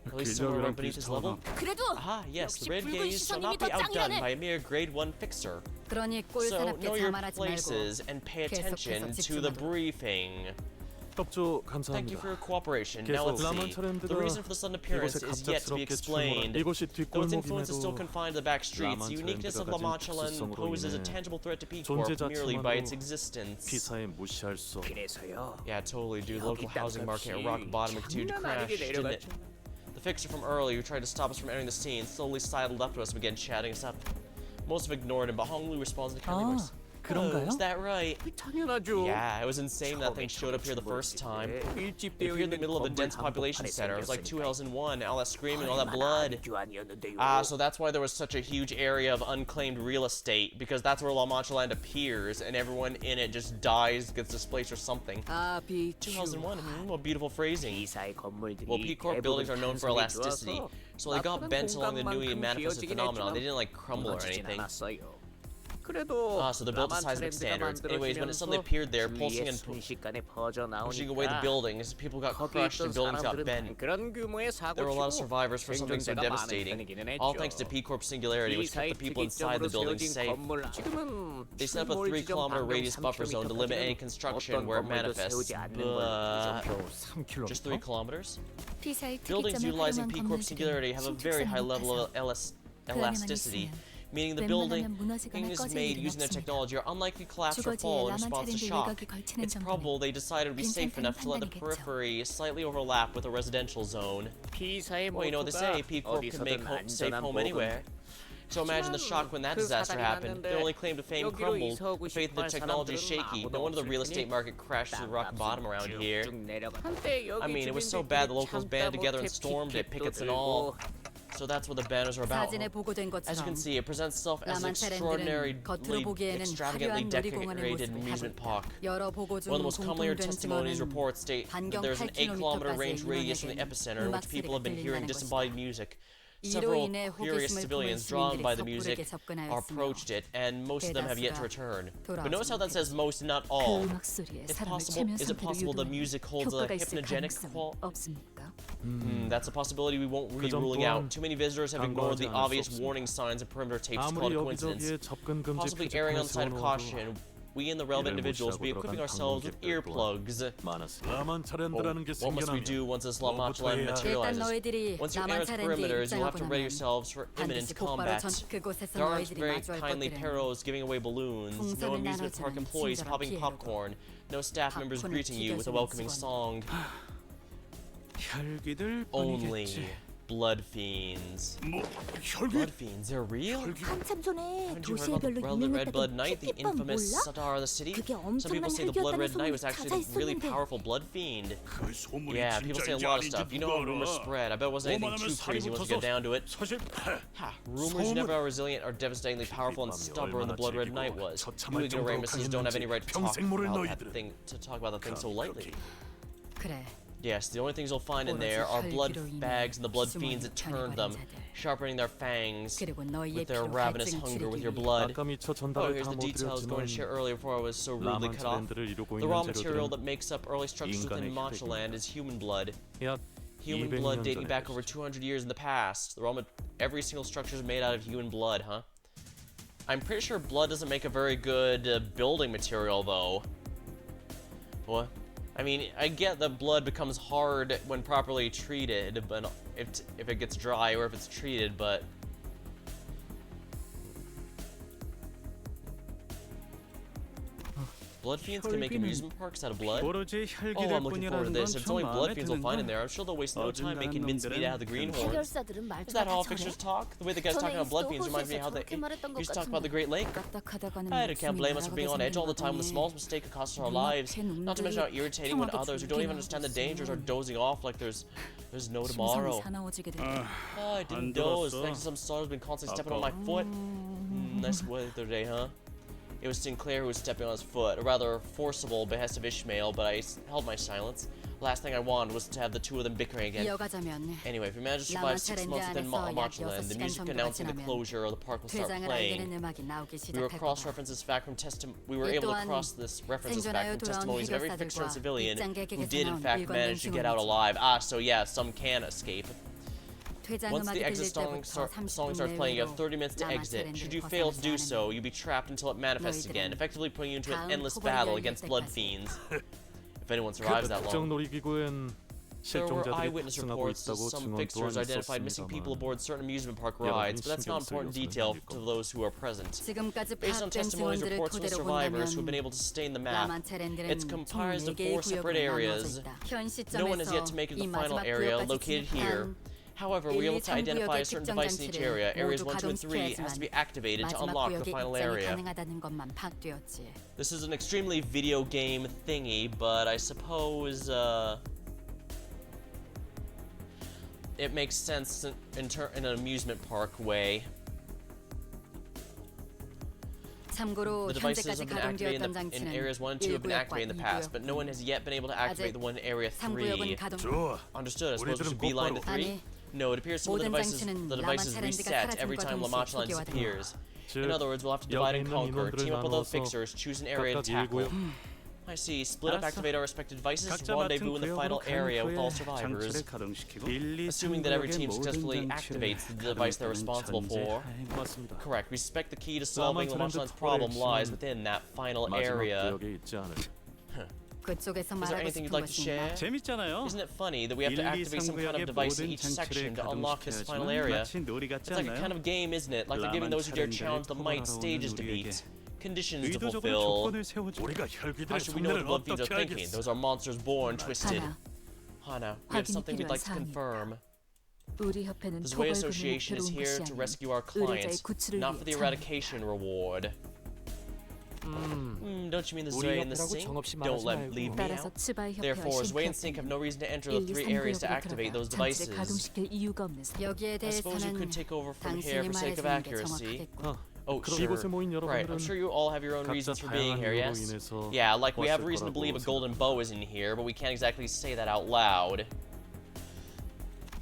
A: At least somewhere right beneath his level.
B: 그래도
A: Ah, yes, the
B: 역시
A: red
B: 붉은
A: gaze shall not
B: 시선님이
A: be
B: 더
A: outdone
B: 짱이라네.
A: by a mere grade 1 fixer.
H: 그러니
A: So,
H: 꼴사납게
A: know your
H: 자만하지 말고
A: places and pay attention to the
H: 집중하도록.
A: briefing.
F: 협조
A: Thank you for your
F: 감사합니다.
A: cooperation. Now let's
F: 계속
A: see.
F: 라만차랜드가
A: The reason for the sudden appearance
F: 이곳에
A: is yet to be
F: 갑작스럽게
A: explained.
F: 출몰한 이곳이
A: Though its influence is still
F: 뒷골목임에도
A: confined to the back streets, the uniqueness of La Mancha Land
F: 특수성으로
A: poses a
F: 인해
A: tangible threat to P Corp
F: 존재
A: merely by its
F: 자체만으로
A: existence.
F: 피사에 무시할 수 없는
J: 그래서요.
A: Yeah, totally, dude. The local housing market at rock bottom and continued to
J: 장난
A: crash,
J: 아니게
A: didn't it?
J: 내려갔죠.
A: The fixer from earlier who tried to stop us from entering the scene slowly sidled up to us and began chatting us up. Most have ignored him, but Hong Lu responds in a kindly voice.
I: 그런가요?
A: Is that right?
J: 당연하죠.
A: Yeah, it was insane that thing showed up here the first time. It
J: 밀집되어
A: appeared in the
J: 있는
A: middle of a dense
J: 건물
A: population
J: 한복판에
A: center. It was like two hells in one. All that screaming, all that
J: 얼마나
A: blood.
J: 아니었는데요.
A: Ah, so that's why there was such a huge area of unclaimed real estate, because that's where La Mancha Land appears, and everyone in it just dies, gets displaced or something.
H: 아,
A: Two hells in one. What beautiful phrasing.
J: 이사의 건물들이
A: Well, P Corp buildings are known for
J: 대부분
A: elasticity,
J: 탄성이
A: so they got
J: 좋아서
A: bent along the newly
J: 나쁘는
A: manifested
J: 공간만큼
A: phenomenon. They
J: 지어지긴
A: didn't like crumble or
J: 무너지진
A: anything.
J: 않았어요. 그래도
A: Ah, so they're built to seismic standards. Anyways, when it suddenly appeared there, pulsing and
J: 순식간에
A: pushing away the
J: 퍼져나오니까
A: buildings, people got
J: 거기
A: crushed
J: 있던
A: and buildings got
J: 사람들은
A: bent.
J: 그런 규모의
A: There were a lot of
J: 사고치고
A: survivors for something so
J: 생존자가 많은
A: devastating,
J: 편이기는
A: all
J: 했죠.
A: thanks to P Corp's singularity, which kept
J: 이사의
A: the people inside the
J: 특이점으로
A: building
J: 세워진
A: safe.
J: 건물 지금은
A: They set up a
J: 출몰
A: 3-kilometer
J: 지점
A: radius
J: 반경
A: buffer zone to limit any construction
J: 어떤
A: where it
J: 건물도
A: manifests,
J: 세우지 않는
A: but
J: 걸
A: just 3 kilometers?
D: 피사의
A: Buildings
D: 특이점을
A: utilizing
D: 활용한
A: P Corp's singularity
D: 건물들은
A: have a very high
D: 신축성이
A: level
D: 높아서
A: of elasticity, meaning the
D: 웬만하면
A: building
D: 무너지거나
A: is
D: 꺼질
A: made
D: 일은
A: using their
D: 없습니다.
A: technology are unlikely to collapse or
D: 주거지에
A: fall in response to
D: 라만차랜드
A: shock.
D: 외곽이 걸치는
A: It's
D: 정도는
A: probable they decided it would be safe
D: 괜찮다는
A: enough to let the
D: 판단이겠죠.
A: periphery slightly overlap with a residential zone.
J: Pi사의
A: Well, you know what they say,
J: 모토가
A: P Corp can make
J: 어디서든
A: safe
J: 안전한
A: home
J: 복음.
A: anywhere. So imagine the shock when that
J: 그
A: disaster
J: 사달이
A: happened. Their
J: 났는데
A: only claim to fame
J: 여기로
A: crumbled.
J: 이사 오고
A: The faith in
J: 싶어
A: the
J: 할
A: technology is
J: 사람들은
A: shaky.
J: 아무도
A: No wonder the real
J: 없을
A: estate
J: 테니
A: market crashed to the rock
J: 땅값은
A: bottom around here.
J: 쭉쭉 내려가. 한때 여기
A: I mean, it was so
J: 주민들끼리
A: bad the locals
J: 참다
A: band together and
J: 못해
A: stormed it,
J: 피켓도
A: pickets and
J: 들고.
A: all. So that's what the banners are about.
H: 사진에 보고된
A: As you can
H: 것처럼
A: see, it presents itself as an
H: 라만차랜드는 겉으로 보기에는
A: extravagantly
H: 화려한 놀이공원의
A: decorated
H: 모습을
A: amusement
H: 하고
A: park.
H: 있다. 여러 보고 중
A: One of the most commonly
H: 공통된
A: testimonies
H: 증언은
A: reports state that
H: 반경
A: there's an 8-kilometer range
H: 8km까지의
A: radius from the
H: 인원에게는
A: epicenter in which people have been
H: 들린다는
A: hearing disembodied music.
H: 이로
A: Several
H: 인해
A: curious
H: 호기심을 품은
A: civilians drawn by the
H: 시민들이
A: music
H: 섣부르게 접근하였으며
A: approached it, and most of them have yet to return. But notice how that says most and not
D: 그
A: all.
D: 음악 소리에
A: If
D: 사람을
A: possible,
D: 최면
A: is it
D: 상태로
A: possible the
D: 유도하면
A: music holds a
D: 효과가 있을
A: hypnogenic
D: 가능성 없습니까?
A: That's a possibility we won't be
F: 그 점
A: ruling
F: 또한
A: out. Too many visitors have ignored the
F: 간과하지 않을
A: obvious
F: 수 없습니다.
A: warning signs and perimeter tapes to call
F: 아무리
A: it a coincidence.
F: 여기저기에 접근 금지
A: Possibly erring on
F: 표지판을
A: the side of caution,
F: 세워놓아도
A: we and the relevant
F: 이를
A: individuals will be
F: 무시하고
A: equipping
F: 들어간
A: ourselves with
F: 방문객들 또한
A: earplugs.
F: 많았습니다. 라만차랜드라는 게
A: What must we
F: 생겨나면
A: do once this La Mancha Land
F: 뭐부터 해야
H: 일단
A: materializes?
H: 너희들이
A: Once you enter its
H: 라만차랜드에
A: perimeters, you'll have to ready
H: 입장하고 나면
A: yourselves for imminent
H: 반드시 곧바로
A: combat.
H: 그곳에서
A: There aren't
H: 너희들이
A: very
H: 마주할
A: kindly
H: 것들은
A: perros giving away balloons, no
H: 풍선을
A: amusement park
H: 나눠주는
A: employees
H: 친절한
A: popping
H: 피해로도
A: popcorn, no staff members
H: 팝콘을
A: greeting you with a
H: 튀겨주는
A: welcoming
H: 직원.
A: song.
F: 혈기들
A: Only
F: 뿐이겠지.
A: Blood fiends. Blood fiends, they're real?
D: 한참 전에
A: Haven't you heard
D: 도시의
A: about the
D: 별로
A: Red Blood
D: 유명했던
A: Knight, the
D: 햇빛밤
A: infamous
D: 몰라?
A: Star of the City?
D: 그게
A: Some people
D: 엄청난
A: say the Blood
D: 혈기였다는
A: Red Knight was
D: 소문이
A: actually
D: 찾아
A: a really
D: 있었는데
A: powerful blood fiend.
F: 그 소문이
A: Yeah, people say a
F: 진짜인지
A: lot of
F: 아닌지
A: stuff. You know
F: 누가
A: how rumors
F: 알아?
A: spread. I bet it wasn't anything too crazy once you get down to it.
F: 사실
A: Ha, rumors never are resilient or devastatingly powerful and stubborn the Blood Red Knight was. You ignoramuses don't have any right to talk about that thing so lightly.
H: 그래.
A: Yes, the only things you'll find in there are blood bags and the blood fiends that turned them, sharpening their fangs with their ravenous hunger with your blood.
F: 아까 미처
A: Oh,
F: 전달을
A: here's
F: 다
A: the detail I was going to share
F: 못드렸지만
A: earlier before I was so rudely cut off.
F: 라만차랜드를 이루고
A: The raw
F: 있는
A: material
F: 재료들은
A: that makes up early structures within
F: 인간의
A: Machaland is human blood.
F: 약
A: Human
F: 200년
A: blood dating
F: 전의
A: back over
F: 것이죠.
A: 200 years in the past. Every single structure is made out of human blood, huh? I'm pretty sure blood doesn't make a very good building material, though. What? I mean, I get that blood becomes hard when properly treated, but if it gets dry or if it's treated, but... Blood fiends can make amusement parks out of blood?
E: 오로지
A: Oh,
E: 혈기를
A: I'm looking forward to
E: 뿐이라는
A: this. If it's only
E: 건좀
A: blood
E: 마음에
A: fiends we'll find in
E: 드는
A: there,
E: 걸.
A: I'm sure they'll waste no time making
E: 어중간한
A: mincemeat out of the
E: 놈들은
A: greenhorns.
D: 해결사들은 말
A: Is that how
D: 저렇게
A: fixers
D: 잘해.
A: talk? The way the guys talking about blood fiends reminds me of how they used to talk about the Great Lake.
H: 딱딱하다가는
A: I can't blame us for being on edge all the time when the
H: 생긴
A: smallest mistake could cost us our lives. Not to mention how irritating when others who don't even understand the dangers are dozing off like there's no tomorrow.
H: 사나워지게 돼.
A: I didn't
E: 안
A: doze.
E: 들었어.
A: Thanks to some stars been constantly stepping on my foot. Nice weather day, huh? It was Sinclair who was stepping on his foot, a rather forcible behest of Ishmael, but I held my silence. Last thing I wanted was to have the two of them bickering again.
H: 이어가자면
A: Anyway, if we manage to survive 6 months within Machaland, the music announcing the closure of the park will start
H: 퇴장을
A: playing.
H: 알리는 음악이 나오기
A: We were
H: 시작할
A: cross
H: 거다.
A: references back from we were able to cross this references back from testimonies of every fixer and civilian who did in fact manage to get out alive. Ah, so yeah, some can escape.
H: 퇴장
A: Once the
H: 음악이
A: exit
H: 들릴
A: song
H: 때부터
A: starts playing, you have
H: 30분
A: 30 minutes to
H: 내외로
A: exit. Should you
H: 나만
A: fail to do
H: 차례는
A: so, you'll be trapped until it manifests again, effectively putting you into an
H: 다음
A: endless
H: 토벌이
A: battle
H: 열릴
A: against blood
H: 때까지.
A: fiends. If anyone
F: 그
A: survives that
F: 특정
A: long.
F: 놀이기구엔
A: There were
F: 실종자들이
A: eyewitness
F: 탑승하고
A: reports
F: 있다고
A: some
F: 증언
A: fixers
F: 또한
A: identified missing people
F: 있었습니다만
A: aboard certain amusement park
F: 여러분이
A: rides, but that's not an
F: 신경 쓸
A: important
F: 요소는
A: detail
F: 아닐
A: to
F: 겁니다.
A: those who are present.
H: 지금까지
A: Based on
H: 파악된
A: testimonies
H: 증언들을
A: reports from
H: 토대로
A: survivors who've been
H: 본다면
A: able to sustain the map,
H: 라만차랜드는
A: it's
H: 총
A: comprised of
H: 4개의
A: 4 separate
H: 구역으로
A: areas.
H: 나눠져 있다. 현
A: No one has yet to
H: 시점에서
A: make it to
H: 이
A: the final
H: 마지막
A: area
H: 구역까지
A: located here.
H: 진입한
A: However, we're able to identify a certain device in each area. Areas
H: 모두
A: 1, 2, and 3 has to be
H: 가동시켜야지만
A: activated to
H: 마지막
A: unlock the
H: 구역에
A: final
H: 입장이
A: area.
H: 가능하다는 것만 파악되었지.
A: This is an extremely video game thingy, but I suppose it makes sense in an amusement park way.
H: 참고로
A: The devices
H: 현재까지
A: have been activated
H: 가동되었던
A: in
H: 장치는
A: areas 1 and 2 have been
H: 1구역과
A: activated in the past, but no one has yet been able to activate the one in area
H: 3구역은
A: 3.
H: 가동.
F: 좋아.
A: Understood. I suppose we should
F: 우리들은
A: beeline to
F: 곧바로
A: 3? No, it appears some of the
H: 모든
A: devices
H: 장치는
A: reset
H: 라마차랜드가
A: every time
H: 사라짐과
A: Lamachaland
H: 동시에
A: disappears.
F: 즉
A: In other words, we'll have to divide and
F: 여기 있는
A: conquer,
F: 인원들을
A: team up with other
F: 나눠서
A: fixers, choose an area to
F: 각각
A: tackle.
F: 1구역
A: I see. Split up,
E: 알았어.
A: activate our respective devices,
E: 각자
A: rendezvous
E: 맡은
A: in the
E: 구역으로
A: final
E: 간
A: area with all
E: 후에
A: survivors.
E: 장치를 가동시키고 1, 2,
A: Assuming that every team
E: 3구역의
A: successfully
E: 모든
A: activates the
E: 장치를
A: device they're
E: 가동하는
A: responsible for.
E: 전제
F: 맞습니다.
A: Correct. We suspect the key to solving
F: 라만차랜드
A: Lamachaland's
F: 토벌의
A: problem lies
F: 핵심은
A: within that final
F: 마지막
A: area.
F: 구역에 있지 않을
H: 그쪽에서
A: Is there
H: 말하고
A: anything
H: 싶은
A: you'd like to
H: 것이
A: share?
H: 있나?
E: 재밌잖아요.
A: Isn't it funny that we have to
E: 1, 2,
A: activate some kind of
E: 3구역의
A: device in
E: 모든
A: each section
E: 장치를
A: to unlock this final
E: 가동시켜야지만
A: area?
E: 마치 놀이 같지
A: It's like a kind
E: 않나요?
A: of game, isn't it? Like they're giving those who dare challenge the might stages to beat, conditions to
E: 의도적으로
A: fulfill.
E: 조건을 세워줘.
F: 우리가
A: How
F: 혈기들의
A: should we know what
F: 속내를
A: the blood fiends are
F: 어떻게
A: thinking?
F: 알겠어?
A: Those are monsters born twisted.
H: 하나,
A: Hana, we have
H: 확인이
A: something we'd
H: 필요한
A: like to
H: 사항이다.
A: confirm.
H: 우리 협회는
A: The Zway
H: 토벌금을
A: Association is
H: 목표로 온
A: here
H: 것이
A: to
H: 아닌
A: rescue our
H: 의뢰자의
A: clients,
H: 구출을
A: not for the
H: 위해 참여한다.
A: eradication reward. Don't you mean the
G: 우리
A: Zway and the
G: 협회라고
A: Sink?
G: 정없이
A: Don't
G: 말하지
A: leave
G: 말고.
A: me
H: 따라서
A: out.
H: 츠바이 협회와
A: Therefore, Zway and Sink have
H: 싱크협회는
A: no reason to enter the
H: 1, 2,
A: 3 areas to
H: 3구역으로
A: activate
H: 들어가
A: those
H: 장치를
A: devices.
H: 가동시킬 이유가 없는 여기에
A: I suppose you
H: 대해서는
A: could take over from here
H: 당신이
A: for sake of
H: 말해주는 게
A: accuracy.
H: 정확하겠고.
A: Oh,
F: 그럼
A: sure.
F: 이곳에 모인
A: Right, I'm
F: 여러분들은
A: sure you all have your own
F: 각자
A: reasons for being
F: 다양한
A: here,
F: 이유로
A: yes?
F: 인해서
A: Yeah, like we have
F: 왔을
A: reason to believe a
F: 거라고
A: golden bow is in here, but we can't exactly say that out loud.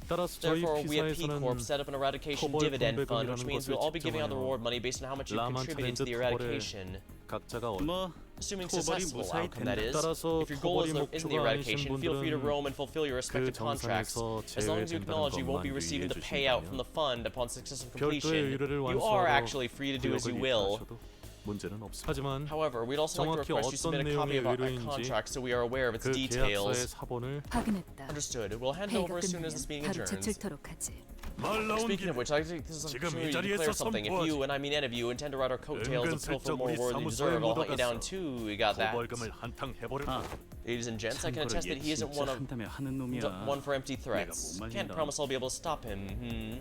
F: 따라서 저희
A: Therefore, we at P Corp
F: 피사에서는
A: set up an eradication
F: 토벌
A: diviend fund, which
F: 공백이라는
A: means
F: 것을
A: we'll all be giving out the
F: 집정하여
A: reward money based on how much you've contributed to
F: 라만차랜드
A: the
F: 토벌에
A: eradication.
F: 각자가
E: 뭐
A: Assuming
E: 토벌이
A: successful
E: 무사히
A: outcome, that is.
F: 따라서
A: If your goal
F: 토벌이
A: isn't the
F: 목표가
A: eradication,
F: 아니신
A: feel free to
F: 분들은
A: roam and fulfill your
F: 그
A: respective contracts.
F: 정상에서
A: As long as you
F: 제외된다는
A: acknowledge you won't be
F: 것만
A: receiving the
F: 유의해
A: payout from the
F: 주신다면
A: fund upon successful
F: 별도의
A: completion,
F: 의뢰를
A: you are
F: 완수하러
A: actually free to do as you
F: 구역을
A: will.
F: 이용하셔도 문제는 없습니다. 하지만
A: However, we'd also like to
F: 정확히
A: request you submit a
F: 어떤
A: copy of our
F: 내용의 의뢰인지
A: contract so we are aware of its
F: 그 계약서의
A: details.
F: 사본을
H: 확인했다.
A: Understood. We'll hand it
H: 회의가
A: over as soon as this
H: 끝나면
A: meeting
H: 바로
A: adjourns.
H: 제출토록 하지.
F: 말 나온
A: Speaking
F: 김에
A: of which, I think this is an
F: 지금 이
A: opportunity to
F: 자리에서
A: declare something. If you, and I mean any of you, intend to ride our coattails and pilfer
F: 은근슬쩍
A: more
F: 우리
A: more than you
F: 사무소에
A: deserve, I'll hunt you down
F: 묻어갔어.
A: too. We got that.
F: 벌금을 한탕 해버렸다.
A: Ladies and gents, I can attest that he isn't one for empty threats. Can't promise I'll be able to stop him.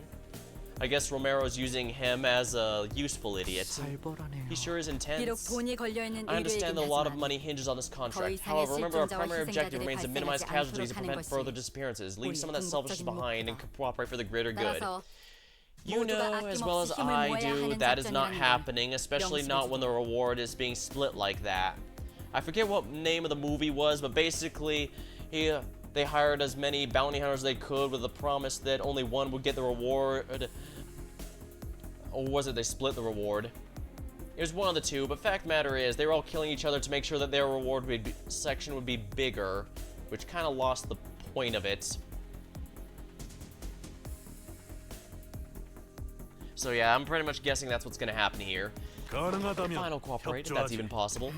A: I guess Romero's using him as a useful idiot. He sure is
H: 비록
A: intense.
H: 돈이 걸려 있는
A: I understand that a lot of
H: 의뢰이긴
A: money hinges on this contract.
H: 이상의
A: However, remember our
H: 실종자와
A: primary objective
H: 희생자들이
A: remains to minimize
H: 발생하지
A: casualties and
H: 않도록
A: prevent
H: 하는
A: further
H: 것이
A: disappearances. Leave
H: 우리
A: some of that selfishness
H: 궁극적인
A: behind and
H: 목표다.
A: cooperate for the greater good.
H: 따라서
A: You know as well as I do that is not happening, especially not when the reward is being split like that. I forget what name of the movie was, but basically they hired as many bounty hunters as they could with the promise that only one would get the reward. Or was it they split the reward? It was one of the two, but fact matter is they were all killing each other to make sure that their reward section would be bigger, which kind of lost the point of it. So yeah, I'm pretty much guessing that's what's gonna happen here.
F: 가능하다면
A: Final cooperate, if that's
F: 협조하지.
A: even possible.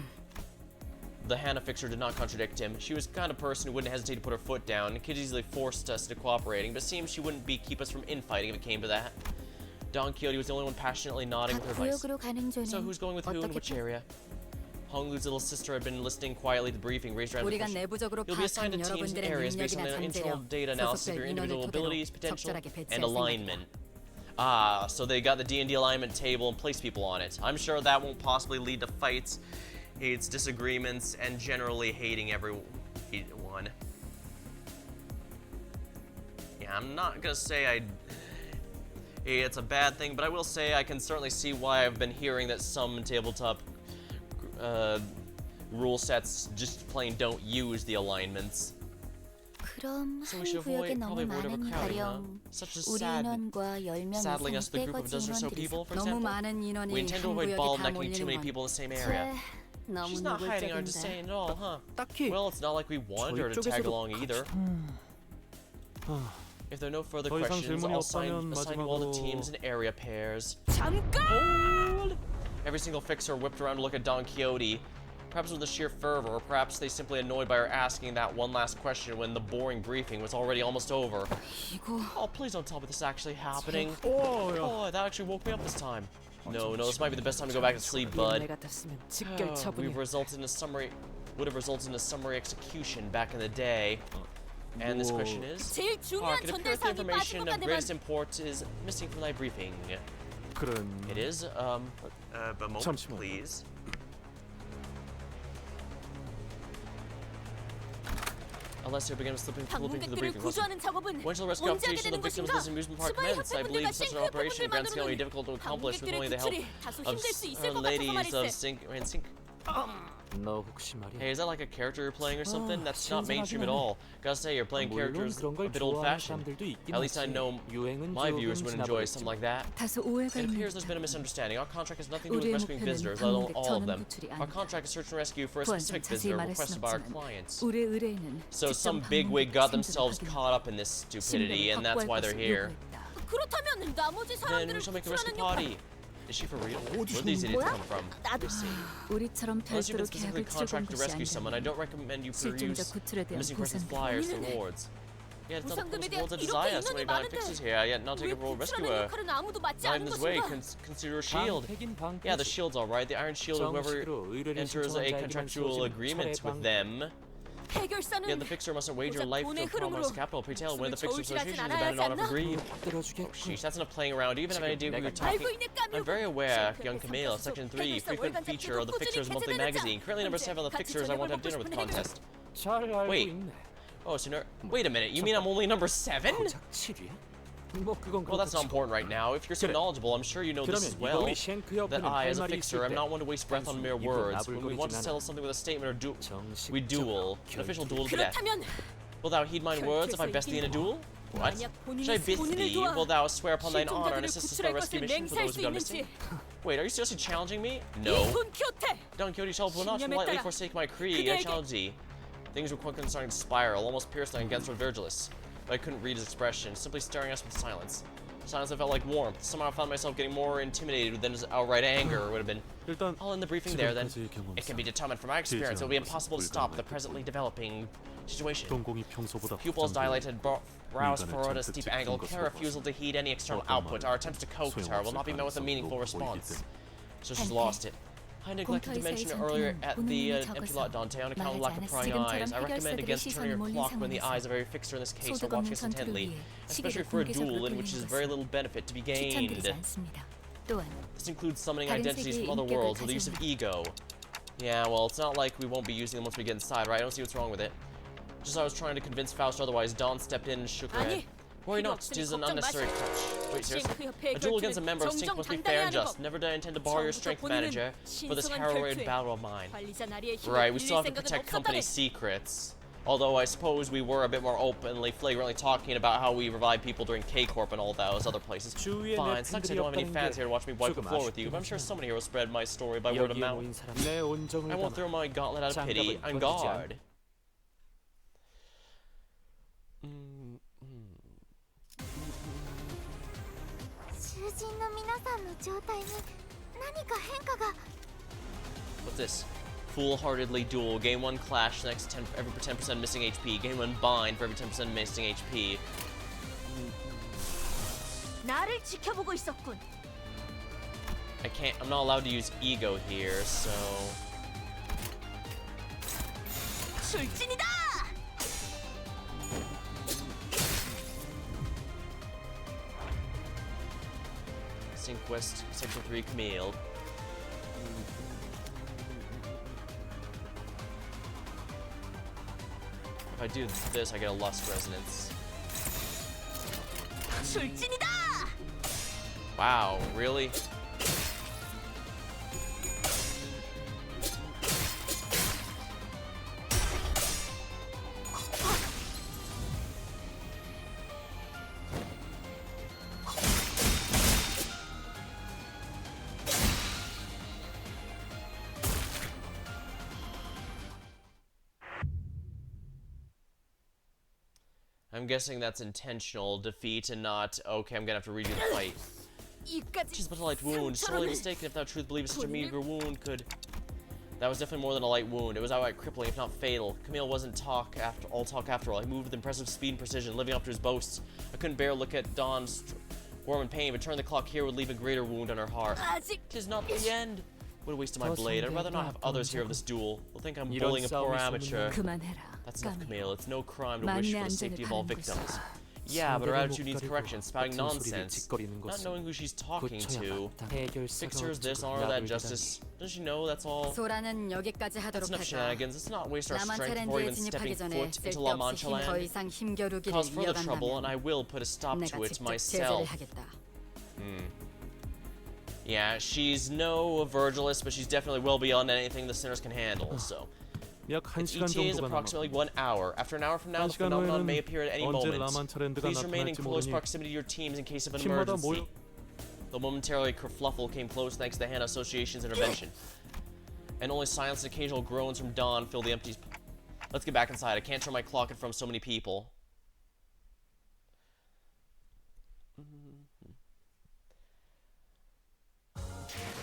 A: The Hannah fixer did not contradict him. She was the kind of person who wouldn't hesitate to put her foot down and could easily force us into cooperating, but it seems she wouldn't keep us from infighting if it came to that. Don Quixote was the only one passionately nodding with her advice. So who's going with who in which area? Hong Lu's little sister had been listening quietly to the briefing, raised around the
H: 우리가
A: question.
H: 내부적으로
A: You'll be assigned to
H: 파악한
A: teams and
H: 여러분들의
A: areas based on
H: 능력이나
A: their internal
H: 잠재력,
A: data analysis of your
H: 소속될
A: individual
H: 인원을
A: abilities,
H: 토대로
A: potential,
H: 적절하게 배치할
A: and
H: 생각이다.
A: alignment. Ah, so they got the D&D alignment table and place people on it. I'm sure that won't possibly lead to fights, hates, disagreements, and generally hating everyone. Yeah, I'm not gonna say it's a bad thing, but I will say I can certainly see why I've been hearing that some tabletop rule sets just plain don't use the alignments.
D: 그럼
A: So
D: 한
A: we should
D: 구역에
A: probably
D: 너무
A: avoid
D: 많으니
A: overcrowding, huh?
D: 가령
A: Such a
D: 우리
A: sad,
D: 인원과 10명
A: saddling
D: 이상
A: us with a group of a
D: 떼거진
A: dozen or so
D: 인원들이
A: people, for
H: 너무
A: example.
H: 많은 인원이
A: We intend to
H: 한
A: avoid
H: 구역에 다
A: bottlenecking too many
H: 몰리는
A: people
H: 건
A: in the same area.
D: 너무
A: She's not hiding our disdain at all, huh?
G: 딱히
A: Well, it's not like we wanted her to tag along either. If there are no further
F: 더 이상
A: questions,
F: 질문이
A: I'll assign
F: 없다면
A: you all the
F: 마지막으로-
A: teams and area pairs.
B: 잠깐!
A: Hold! Every single fixer whipped around to look at Don Quixote, perhaps with a sheer fervor, or perhaps they simply annoyed by her asking that one last question when the boring briefing was already almost over.
H: 이거
A: Oh, please don't tell me this is actually happening. Oh, that actually woke me up this time. No, this might be the best time to go back to sleep, bud.
G: 내 같았으면 직결
A: Would
G: 처분이.
A: have resulted in a summary execution back in the day. And this question is,
B: 제일 중요한
A: it appears the
B: 전달사항이 빠진
A: information
B: 것
A: of
B: 같네만.
A: greatest import is missing from thy briefing.
F: 그런
A: It is, a moment,
F: 잠시만요.
A: please. Unless you begin flipping through the
B: 방문객들을
A: briefing.
B: 구조하는 작업은
A: When shall the rescue
B: 언제 하게
A: operation
B: 되는
A: of the victims
B: 것인가?
A: of this amusement park
B: 수많은
A: commence? I
B: 협회분들과
A: believe such an operation in grand scale will be
B: 싱크로분들만으로는
A: difficult to accomplish with only the
B: 방문객들의
A: help
B: 구출이 다소 힘들 수 있을 것 같아서
A: ladies of
B: 말일세.
A: sync.
C: 너 혹시 말이야.
A: Hey, is that like a character you're playing or something? That's not mainstream at
G: 신선하긴
A: all. Gotta say, you're playing
G: 물론
A: characters
G: 그런
A: a
G: 걸
A: bit
G: 좋아하는
A: old-fashioned.
G: 사람들도 있긴
A: At least I
G: 하지.
A: know
G: 유행은
A: my
G: 조금
A: viewers would enjoy
G: 지나버렸지만.
A: something like that.
H: 다소 오해가
A: It appears there's been
H: 있는
A: a misunderstanding. Our contract has nothing to do with
H: 우리의
A: rescuing
H: 목표는
A: visitors, let alone
H: 방문객
A: all of
H: 전원
A: them.
H: 구출이
A: Our
H: 아니다.
A: contract is search and rescue for a
H: 부안장
A: specific
H: 자세히
A: visitor
H: 말할 순
A: requested by our
H: 없지만
A: clients.
H: 우리 의뢰인은
A: So
H: 직접
A: some bigwig got
H: 방문객
A: themselves
H: 생존을
A: caught up in this stupidity,
H: 신변을
A: and that's
H: 확보할
A: why they're
H: 것을
A: here.
H: 요구했다.
B: 그렇다면 나머지
A: Then
B: 사람들을
A: we shall make a rescue
B: 구출하는 역할.
A: party. Is she for real? Where did these idiots come from?
B: 나도
H: 우리처럼
A: Unless you've been
H: 별도로
A: specifically
H: 계약을 치러본
A: contracted to
H: 것이
A: rescue someone, I
H: 아니라면
A: don't recommend you
H: 실종자
A: peruse
H: 구출에 대한
A: missing persons
H: 보상
A: flyers
B: 비밀이네.
A: rewards. Yeah, it's not the
B: 보상금에
A: principal
B: 대한
A: to
B: 이렇게
A: desire so many
B: 인원이
A: violent
B: 많은데
A: fixes here, yet not take
B: 왜
A: a role
B: 구출하는
A: rescuer.
B: 역할은 아무도 맡지
A: Not in
B: 않은
A: this way,
B: 것인가?
A: consider a shield.
G: 방패긴 방패지.
A: Yeah, the shield's alright. The iron shield, whoever
G: 정식으로 의뢰를
A: enters a
G: 신청한 자에게만
A: contractual
G: 주어지는
A: agreement
G: 철의
A: with
G: 방패.
A: them.
B: 해결사는
A: Yeah, the fixer mustn't wager
B: 고작
A: life
B: 돈의
A: to a promised
B: 흐름으로
A: capital. Pray tell when the
B: 목숨을
A: fixer
B: 저울질하진
A: association is
B: 않아야
A: abandoned
B: 하지
A: not
B: 않나?
A: agreed.
G: 들어주겠군.
A: Sheesh, that's enough playing around. Do you even have any idea who you're talking?
B: 알고 있는 까뮤.
A: I'm very aware, young Camille, Section 3, frequent feature of the Fixer's Monthly Magazine. Currently number 7 of the Fixers I want to have dinner with contest.
G: 잘 알고
A: Wait.
G: 있네.
A: Oh, so wait a minute, you mean I'm only number 7?
G: 고작 7위야? 뭐 그건
A: Well, that's not
G: 그렇고
A: important right now. If you're so
G: 그래.
A: knowledgeable, I'm sure you know this as
G: 그러면
A: well.
G: 이거 우리 쉔크
A: That
G: 협회는
A: I,
G: 할
A: as a
G: 말이
A: fixer,
G: 있을
A: am
G: 때
A: not one to waste breath on mere
G: 단순히
A: words.
G: 입을
A: When we want to
G: 나불거리진
A: settle
G: 않아.
A: something with a statement or
G: 정식적으로
A: we duel. An official duel to the death.
B: 그렇다면
A: Will thou heed mine words if I best thee in a duel? What?
B: 만약
A: Should I
B: 본인이
A: best
B: 본인을
A: thee?
B: 도와
A: Will thou swear upon thine honor and
B: 실종자들을
A: assist us in our
B: 구출할
A: rescue
B: 것을
A: mission for
B: 맹세할
A: those
B: 수
A: who go missing?
B: 있는지
A: Wait, are you seriously challenging me?
B: 이
A: No.
B: 돈 큐테
A: Don Quixote shall not
B: 신념에
A: lightly
B: 따라
A: forsake my creed. I
B: 그대에게
A: challenge thee. Things were quite concerning to Spiral, almost pierced against Virgilus. But I couldn't read his expression, simply staring at us with silence. Silence I felt like warmth. Somehow I found myself getting more intimidated than just outright anger would have been.
F: 일단
A: All in the briefing there, then.
F: 지금까지의 경험상
A: It can be determined from my experience it will be impossible to stop the presently developing situation.
F: 동공이 평소보다
A: Pupils dilated, brows
F: 인간의
A: furrowed at a
F: 잔뜩
A: steep
F: 짙은
A: angle,
F: 것으로
A: clear refusal to heed any external
F: 어떤
A: output.
F: 말은
A: Our attempts to coax her will not be met with a
F: 소용없을
A: meaningful
F: 가능성도 보이기
A: response.
F: 때문에.
A: So she's lost it. I neglected to mention earlier at the empty lot, Dante, on account of lack of prying eyes. I recommend against turning your clock when the eyes are very fixed, or in this case, are watching us intently, especially for a duel in which there's very little benefit to be gained.
H: 추천드리지 않습니다. 또한
A: This includes summoning
H: 다른
A: identities
H: 세계의
A: from other
H: 인격을
A: worlds with the use of
H: 가져라.
A: ego. Yeah, well, it's not like we won't be using them once we get inside, right? I don't see what's wrong with it. Just as I was trying to convince Faust otherwise, Dawn stepped in and shook her head.
B: 아니,
A: Worry
B: 필요
A: not,
B: 없으니
A: it is an
B: 걱정
A: unnecessary
B: 마시고.
A: touch. Wait, seriously?
B: 싱크협회의
A: A duel against a
B: 결투는
A: member of Sync
B: 정정
A: must be
B: 당당히
A: fair and
B: 하는
A: just.
B: 법.
A: Never did I intend to borrow your
B: 처음부터
A: strength,
B: 본인은
A: manager, for this
B: 신성한
A: harrowing
B: 결투에
A: battle of mine.
B: 관리자 나리의 힘을
A: Right, we still have to
B: 빌릴 생각은
A: protect company
B: 없었다네.
A: secrets. Although I suppose we were a bit more openly, flagrantly talking about how we revive people during K-Corp and all those other places.
G: 주위에
A: Fine,
G: 내
A: sucks I
G: 팬들이
A: don't have any
G: 없다는
A: fans
G: 게
A: here to watch me wipe the
G: 조금
A: floor with you, but I'm
G: 아쉽긴
A: sure
G: 하지만
A: someone here will spread my story by word of
G: 여기에
A: mouth.
G: 모인 사람 내 온정을
A: I won't
G: 담아
A: throw my gauntlet out of pity.
G: 장갑을
A: On
G: 던지지
A: guard.
G: 않아.
D: 囚人の皆さんの状態に何か変化が。
A: What's this? Foolhardily duel. Gain 1 clash, next 10, every 10% missing HP. Gain 1 bind for every 10% missing HP.
B: 나를 지켜보고 있었군.
A: I'm not allowed to use ego here, so...
B: 출진이다!
A: Sync West, Section 3, Camille. If I do this, I get a Lust Resonance.
B: 출진이다!
A: Wow, really? I'm guessing that's intentional defeat and not, okay, I'm gonna have to redo the fight.
B: 이까지
A: She's but a light wound. Sorely mistaken if thou truth believes such a meager wound could... That was definitely more than a light wound. It was outright crippling, if not fatal. Camille wasn't all talk after all. He moved with impressive speed and precision, living up to his boasts. I couldn't bear to look at Dawn's warm in pain, but turning the clock here would leave a greater wound on her heart.
B: 아직
A: 'Tis not the end. What a waste of my blade. I'd rather not have others hear of this duel. They'll think I'm
G: 이런
A: bullying a poor
G: 싸움이
A: amateur.
H: 그만해라.
A: That's enough,
H: 까미.
A: Camille. It's no crime to wish for
H: 만인의
A: the safety
H: 안전을
A: of all
H: 바라는
A: victims.
H: 것이다.
A: Yeah, but her
G: 상대를
A: attitude needs
G: 못
A: correction,
G: 가리고
A: spouting
G: 같은 소리를
A: nonsense.
G: 짓거리는
A: Not
G: 것은
A: knowing who she's talking
G: 고쳐야
A: to.
G: 마땅.
A: Fix her
G: 해결사가
A: this,
G: 어쩌고
A: honor that
G: 나를
A: justice. Doesn't she know that's all?
H: 소라는 여기까지
A: That's
H: 하도록
A: enough
H: 할까.
A: shenanigans. Let's not waste our
H: 남한
A: strength before
H: 챌린지에
A: even stepping
H: 진입하기 전에
A: foot into La
H: 쓸데없이
A: Mancha
H: 힘 더
A: land.
H: 이상 힘겨루기를
A: Cause further trouble, and I
H: 이어간다면
A: will put a stop
H: 내가
A: to it
H: 직접 제재를
A: myself.
H: 하겠다.
A: Yeah, she's no Virgilist, but she's definitely well beyond anything the sinners can handle, so.
F: 약 1시간
A: Its ETA is
F: 정도가
A: approximately
F: 남았고
A: 1 hour. After an hour from now, the
F: 1시간
A: phenomenon
F: 후에는
A: may appear at any
F: 언제
A: moment.
F: 라만차랜드가
A: Please remain in
F: 나타날지
A: close
F: 모르니
A: proximity to your teams in case of an
F: 팀마다
A: emergency.
F: 모여
A: The momentary kerfluffle came close thanks to the Hannah Association's intervention. And only silence and occasional groans from Dawn fill the empty... Let's get back inside. I can't turn my clock in front of so many people.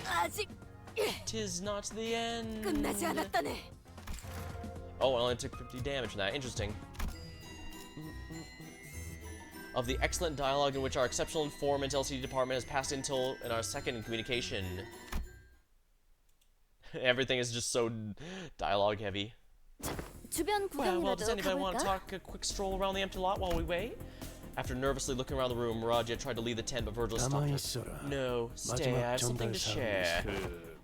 B: 아직
A: 'Tis not the end.
B: 끝나지 않았다네.
A: Oh, it only took 50 damage from that. Interesting. Of the excellent dialogue in which our exceptional informant LCD department has passed in our second communication. Everything is just so dialogue heavy.
B: 주변
A: Well, does
B: 구경이라도
A: anybody want to
B: 가볼까?
A: talk a quick stroll around the empty lot while we wait? After nervously looking around the room, Raja tried to leave the tent, but Virgil stopped her. No, stay, I have something to share.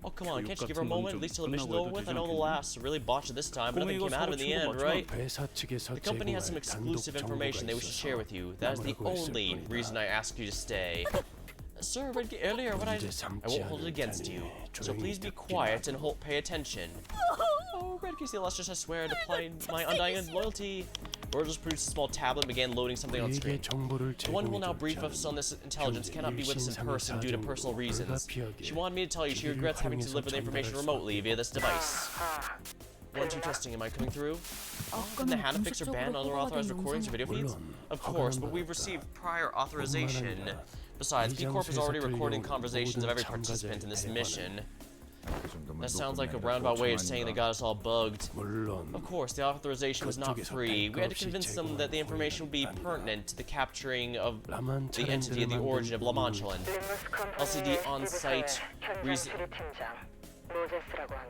A: Oh, come on, can't you give her a moment? At least till the mission's over with? I know the last really botched it this time, but nothing came out of it in the end, right? The company has some exclusive information they wish to share with you. That is the only reason I asked you to stay. Sir, read earlier what I won't hold it against you. So please be quiet and pay attention. Oh, Red Case the Illustrious, I swear to apply my undying loyalty. Virgil produced a small tablet and began loading something on screen. The one who will now brief us on this intelligence cannot be with us in person due to personal reasons. She wanted me to tell you she regrets having to deliver the information remotely via this device. 1, 2 testing, am I coming through? Can the Hannah fix or ban unauthorized recordings or video feeds? Of course, but we've received prior authorization Besides, B Corp is already recording conversations of every participant in this mission.
E: 그 정도면
A: That sounds like a
E: 녹음이 아니라
A: roundabout way of
E: 조충
A: saying they
E: 아닌가?
A: got us all bugged.
C: 물론
A: Of course, the authorization was not free. We had to convince them that the information would be pertinent to the capturing of
C: 라만
A: the entity of the origin of La Manchaland. LCD on-site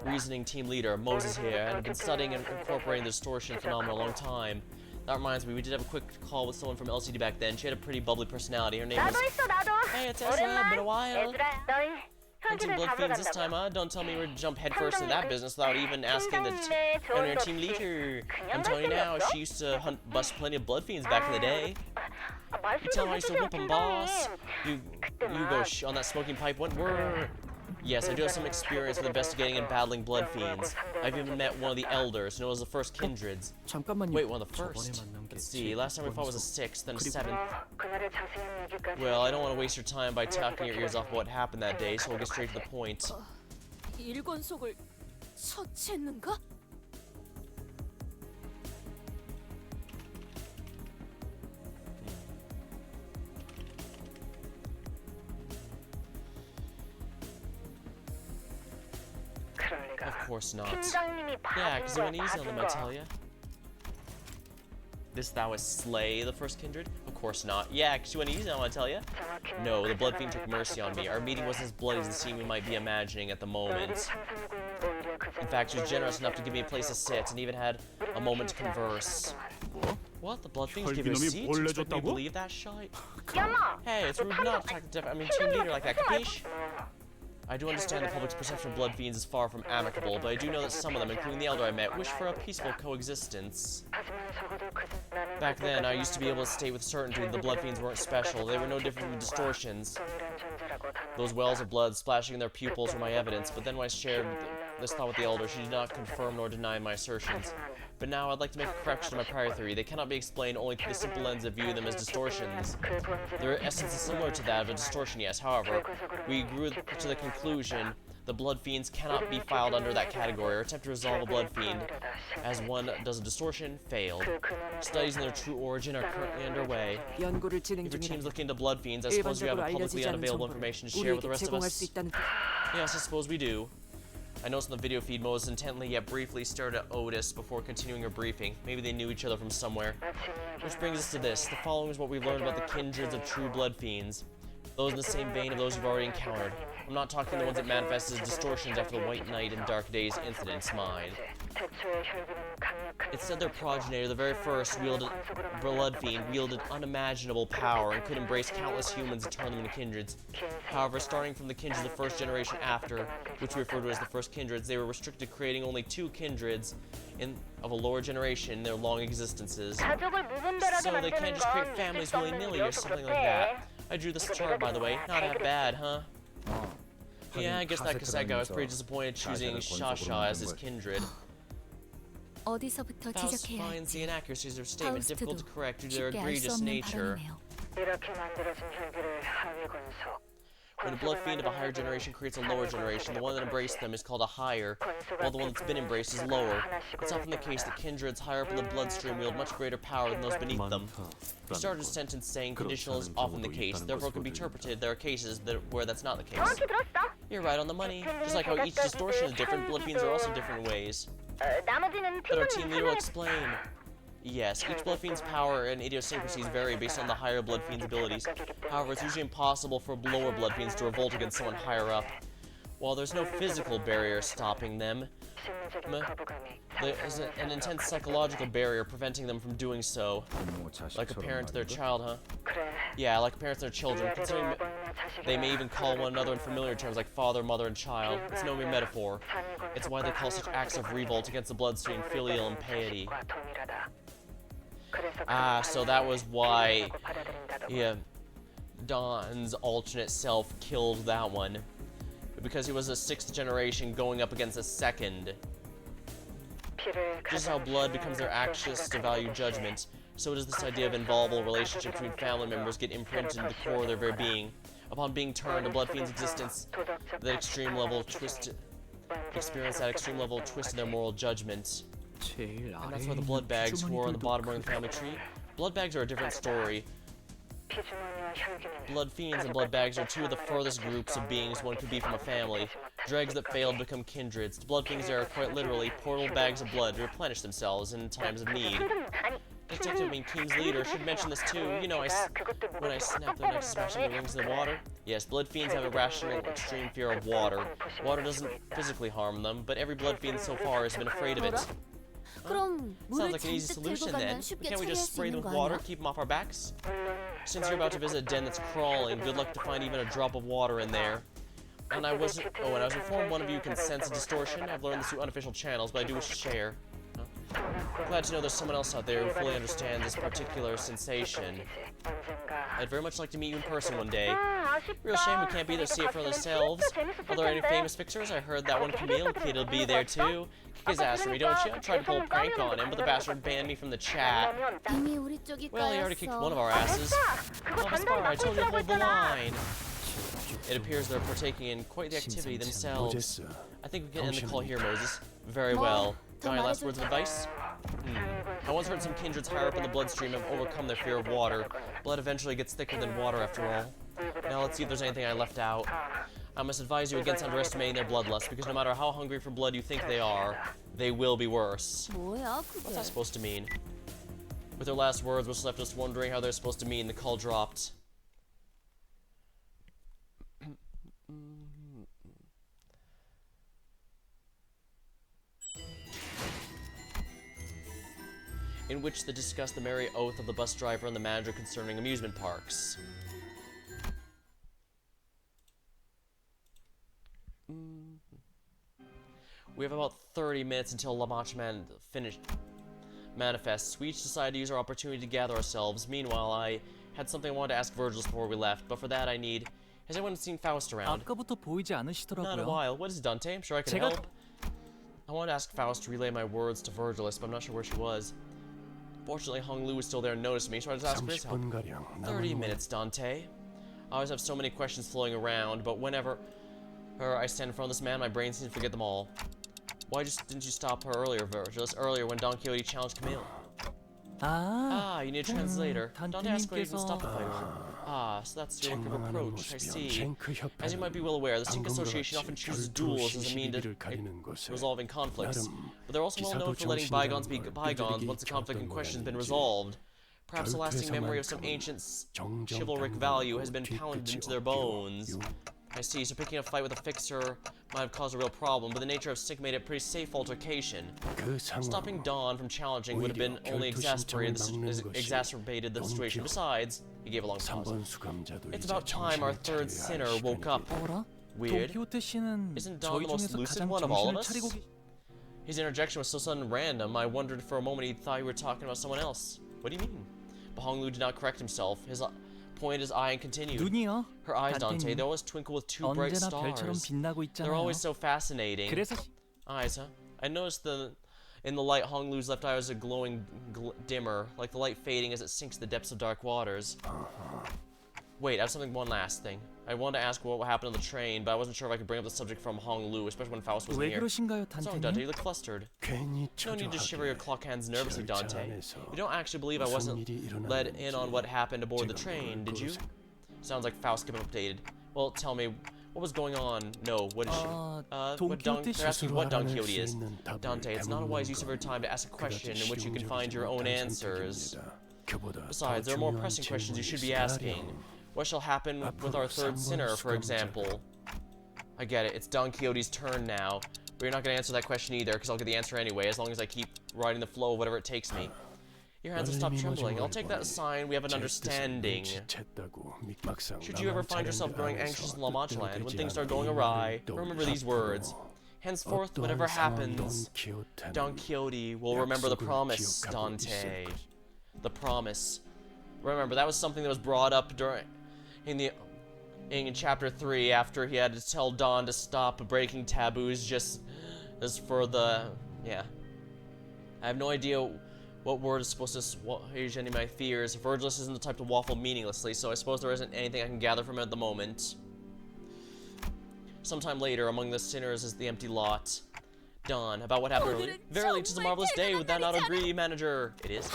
A: reasoning team leader, Moses here, and have been studying and incorporating the distortion phenomenon a long time. That reminds me, we did have a quick call with someone from LCD back then. She had a pretty bubbly personality. Her name was... Hey, it's Ezra, been a while. Hunting blood fiends this time, huh? Don't tell me we're to jump headfirst into that business without even asking the owner team leader. I'm telling you now, she used to bust plenty of blood fiends back in the day. You tell her I used to whip them, boss. You go on that smoking pipe. What were... Yes, I do have some experience with investigating and battling blood fiends. I've even met one of the elders, known as the first kindreds.
G: 잠깐만요.
A: Wait, one of the first? Let's see, last time we fought was a sixth, then a seventh. Well, I don't want to waste your time by talking your ears off what happened that day, so we'll get straight to the point.
B: 일권속을 처치했는가?
A: Of course not. Yeah, because it went easy on them, I tell ya. This thou is slay the first kindred? Of course not. Yeah, because you went easy on them, I tell ya. No, the blood fiend took mercy on me. Our meeting wasn't as bloody as the scene we might be imagining at the moment. In fact, she was generous enough to give me a place to sit and even had a moment to converse. What? The blood fiends give you a seat? You expect me to believe that shite? Hey, it's rude not to talk to team leader like that, capiche? I do understand the public's perception of blood fiends is far from amicable, but I do know that some of them, including the elder I met, wish for a peaceful coexistence. Back then, I used to be able to state with certainty that the blood fiends weren't special. They were no different from distortions. Those wells of blood splashing in their pupils were my evidence, but then when I shared this thought with the elder, she did not confirm nor deny my assertions. But now I'd like to make a correction to my prior theory. They cannot be explained only through the simple lens of viewing them as distortions. Their essence is similar to that of a distortion, yes. However, we grew to the conclusion the blood fiends cannot be filed under that category. Our attempt to resolve a blood fiend as one does a distortion failed. Studies in their true origin are currently underway.
G: 연구를 진행
A: If your
G: 중이라
A: team's looking into blood fiends, I suppose you have
G: 일반적으로
A: a publicly
G: 알려지지 않은
A: unavailable
G: 정보를
A: information to share with the
G: 우리에게
A: rest of
G: 제공할
A: us.
G: 수 있다는
A: Yes, I suppose we do. I noticed in the video feed Moses intently yet briefly stared at Otis before continuing her briefing. Maybe they knew each other from somewhere. Which brings us to this. The following is what we've learned about the kindreds of true blood fiends. Those in the same vein of those you've already encountered. I'm not talking the ones that manifest as distortions after the White Knight and Dark Days incidents, mind. It said their progenitor, the very first blood fiend, wielded unimaginable power and could embrace countless humans and turn them into kindreds. However, starting from the kindreds of the first generation after, which we refer to as the first kindreds, they were restricted to creating only 2 kindreds of a lower generation in their long existences. So they can't just create families willy-nilly or something like that. I drew this chart, by the way. Not that bad, huh? Yeah, I guess that cassette guy was pretty disappointed choosing Shasha as his kindred.
H: 어디서부터
A: Faust
H: 지적해야
A: finds the
H: 할지
A: inaccuracies of their statement difficult to
H: 파우스트도
A: correct due to their
H: 쉽게 알 수
A: egregious
H: 없는
A: nature.
H: 발언이네요.
A: When a blood fiend of a higher generation creates a lower generation, the one that embraced them is called a higher, while the one that's been embraced is lower. It's often the case that kindreds higher up in the bloodstream wield much greater power than those beneath them. He started his sentence saying conditional is often the case, therefore it can be interpreted there are cases where that's not the case. You're right on the money. Just like how each distortion is different, blood fiends are also different ways. That our team leader will explain. Yes, each blood fiend's power and idiosyncrasies vary based on the higher blood fiend's abilities. However, it's usually impossible for lower blood fiends to revolt against someone higher up. While there's no physical barrier stopping them, there is an intense psychological barrier preventing them from doing so. Like a parent to their child, huh? Yeah, like parents to their children, considering they may even call one another in familiar terms like father, mother, and child. It's no mere metaphor. It's why they call such acts of revolt against the bloodstream filial impiety. Ah, so that was why, yeah, Don's alternate self killed that one. Because he was a 6th generation going up against a 2nd. Just how blood becomes their axis to value judgment, so does this idea of involvable relationship between family members get imprinted into the core of their very being. Upon being turned, a blood fiend's existence, that extreme level twist, experience that extreme level twist in their moral judgment.
G: 제일
A: And
G: 아래에
A: that's why the
G: 있는
A: blood bags who are on the
G: 주머니들도
A: bottom rung of the
G: 그렇게
A: family tree. Blood bags are a different story. Blood fiends and blood bags are two of the furthest groups of beings one could be from a family. Dregs that fail to become kindreds. The blood fiends are quite literally portal bags of blood to replenish themselves in times of need. Detective and King's leader should mention this too. You know, when I snap their necks, smashing the rings in the water. Yes, blood fiends have a rational, extreme fear of water. Water doesn't physically harm them, but every blood fiend so far has been afraid of it.
D: 그럼
A: Sounds
D: 물을
A: like an easy
D: 잔뜩 들고
A: solution then.
D: 가면 쉽게
A: Can't we
D: 처리할
A: just
D: 수
A: spray them
D: 있는
A: with
D: 거
A: water,
D: 아니야?
A: keep them off our backs? Since you're about to visit a den that's crawling, good luck to find even a drop of water in there. And I was informed one of you can sense a distortion. I've learned this through unofficial channels, but I do wish to share. Glad to know there's someone else out there who fully understands this particular sensation. I'd very much like to meet you in person one day. Real shame we can't be there to see it for ourselves. Are there any famous fixers? I heard that one Camille kid will be there too. Kick his ass for me, don't you? I tried to pull a prank on him, but the bastard banned me from the chat.
D: 이미 우리 쪽이
A: Well, he already kicked one of
D: 까였어.
A: our asses. Oh, Gaspar, I told you to hold the line. It appears they're partaking in quite the activity themselves. I think we can end the call here, Moses. Very well. Got any last words of advice? I once heard some kindreds higher up in the bloodstream have overcome their fear of water. Blood eventually gets thicker than water after all. Now let's see if there's anything I left out. I must advise you against underestimating their bloodlust, because no matter how hungry for blood you think they are, they will be worse.
D: 뭐야
A: What's
D: 그게?
A: that supposed to mean? With their last words, which left us wondering how they're supposed to mean, the call dropped. In which they discussed the merry oath of the bus driver and the manager concerning amusement parks. We have about 30 minutes until La Manche manifests. We each decided to use our opportunity to gather ourselves. Meanwhile, I had something I wanted to ask Virgil before we left, but for that I need... Has anyone seen Faust around?
I: 아까부터 보이지
A: Not in a
I: 않으시더라고요.
A: while. What is it, Dante? I'm sure I can
I: 제가-
A: help. I wanted to ask Faust to relay my words to Virgilus, but I'm not sure where she was. Fortunately, Hong Lu was still there and noticed me, so I just asked for his help. 30 minutes, Dante. I always have so many questions flowing around, but whenever I stand in front of this man, my brain seems to forget them all. Why didn't you stop her earlier, Virgilus? Earlier when Don Quixote challenged Camille.
I: 아,
A: You need a translator. Dante asked why you didn't stop the fight.
I: 단테님께서
A: So that's your look of approach. I see. As you might be well aware, the Sync Association often chooses duels as a means of resolving conflicts. But they're also well known for letting bygones be bygones once the conflict in question has been resolved. Perhaps a lasting memory of some ancient chivalric value has been pounded into their bones. I see, so picking a fight with a fixer might have caused a real problem, but the nature of Sync made it a pretty safe altercation. Stopping Dawn from challenging would have been only exacerbated the situation. Besides, he gave a long pause. It's about time our third sinner woke up.
I: 어라?
A: Weird.
I: 돈키호테 씨는
A: Isn't Don
I: 저희
A: the most
I: 중에서
A: lucid
I: 가장
A: one of all of
I: 정신을
A: us?
I: 차리고
A: His interjection was so sudden and random, I wondered for a moment he thought you were talking about someone else. What do you mean? But Hong Lu did not correct himself. His pointed his eye and continued.
I: 눈이요?
A: Her eyes, Dante, they
I: 단테님,
A: always twinkle with two bright
I: 언제나 별처럼
A: stars.
I: 빛나고
A: They're
I: 있잖아요.
A: always so fascinating.
I: 그래서
A: Eyes, huh? I noticed in the light, Hong Lu's left eye was a glowing dimmer, like the light fading as it sinks to the depths of dark waters. Wait, I have one last thing. I wanted to ask what happened on the train, but I wasn't sure if I could bring up the subject from Hong Lu, especially when Faust wasn't
I: 왜
A: here.
I: 그러신가요,
A: So, Dante, you
I: 단테님?
A: look flustered. No need to shiver your clock hands nervously, Dante. You don't actually believe I wasn't led in on what happened aboard the train, did you? Sounds like Faust kept updated. Well, tell me, what was going on? No, what is she? They're asking what Don Quixote is. Dante, it's not a wise use of your time to ask a question in which you can find your own answers. Besides, there are more pressing questions you should be asking. What shall happen with our third sinner, for example? I get it, it's Don Quixote's turn now. But you're not going to answer that question either, because I'll get the answer anyway, as long as I keep riding the flow of whatever it takes me. Your hands will stop trembling. I'll take that as a sign we have an understanding. Should you ever find yourself growing anxious in La Manche Land when things start going awry, remember these words. Henceforth, whatever happens, Don Quixote will remember the promise, Dante. The promise. Remember, that was something that was brought up in chapter 3 after he had to tell Don to stop breaking taboos just for the... yeah. I have no idea what word is supposed to assuage any of my fears. Virgilus isn't the type to waffle meaninglessly, so I suppose there isn't anything I can gather from it at the moment. Sometime later, among the sinners is the empty lot. done about what happened earlier. Verily, it is a marvelous day, would thou not agree, manager? It is.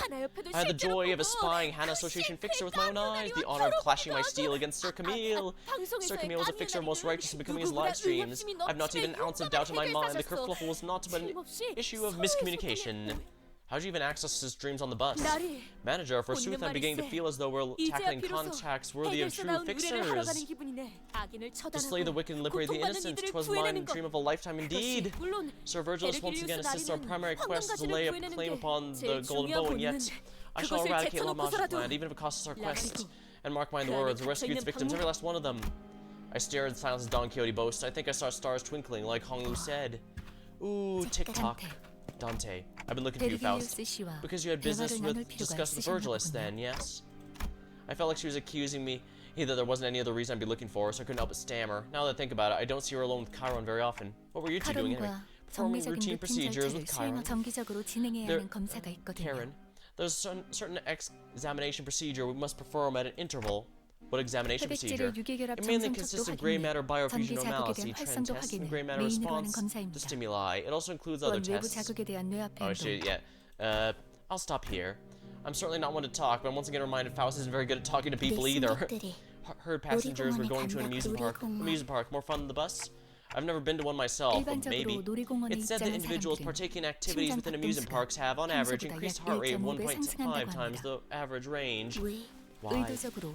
A: I had the joy of espying Hana Association Fixer with my own eyes, the honor of clashing my steel against Sir Camille. Sir Camille was a fixer most righteous in becoming his live streams. I've not even an ounce of doubt in my mind the kerfluffle was not but an issue of miscommunication. How'd you even access his streams on the bus? Manager, forsooth, I'm beginning to feel as though we're tackling contacts worthy of true fixers. To slay the wicked and liberate the innocent, 'twas mine dream of a lifetime indeed. Sir Virgilus once again assists our primary quest to lay a claim upon the golden bow, and yet I shall eradicate La Magic Land, even if it costs us our quest. And mark my words, rescue its victims, every last one of them. I stare in silence as Don Quixote boasts. I think I saw stars twinkling, like Honglu said. Ooh, tick-tock. Dante, I've been looking for you, Faust. Because you had business with discuss with Virgilus then, yes? I felt like she was accusing me either there wasn't any other reason I'd be looking for her, so I couldn't help but stammer. Now that I think about it, I don't see her alone with Chiron very often. What were you two doing anyway? Performing routine procedures with Chiron. Karen, there's a certain examination procedure we must perform at an interval. What examination procedure? It mainly consists of gray matter biofusion normalcy, trend tests, and gray matter response to stimuli. It also includes other tests. Oh shit, yeah. I'll stop here. I'm certainly not one to talk, but I'm once again reminded Faust isn't very good at talking to people either. Heard passengers were going to an amusement park. Amusement park, more fun than the bus? I've never been to one myself, but maybe. It's said that individuals partaking in activities within amusement parks have, on average, increased heart rate of 1.5 times the average range. Why?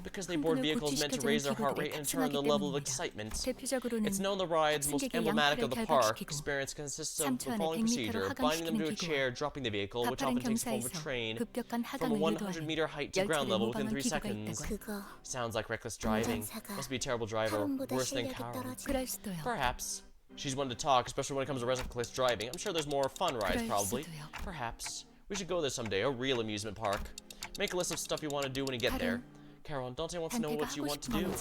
A: Because they board vehicles meant to raise their heart rate and in turn the level of excitement. It's known the ride's most emblematic of the park experience consists of the following procedure: binding them to a chair, dropping the vehicle, which often takes the form of a train, from a 100-meter height to ground level within 3 seconds. Sounds like reckless driving. Must be a terrible driver. Worse than Chiron. Perhaps. She's one to talk, especially when it comes to reckless driving. I'm sure there's more fun rides, probably. Perhaps. We should go there someday, a real amusement park. Make a list of stuff you want to do when you get there. Carol, Dante wants to know what you want to do.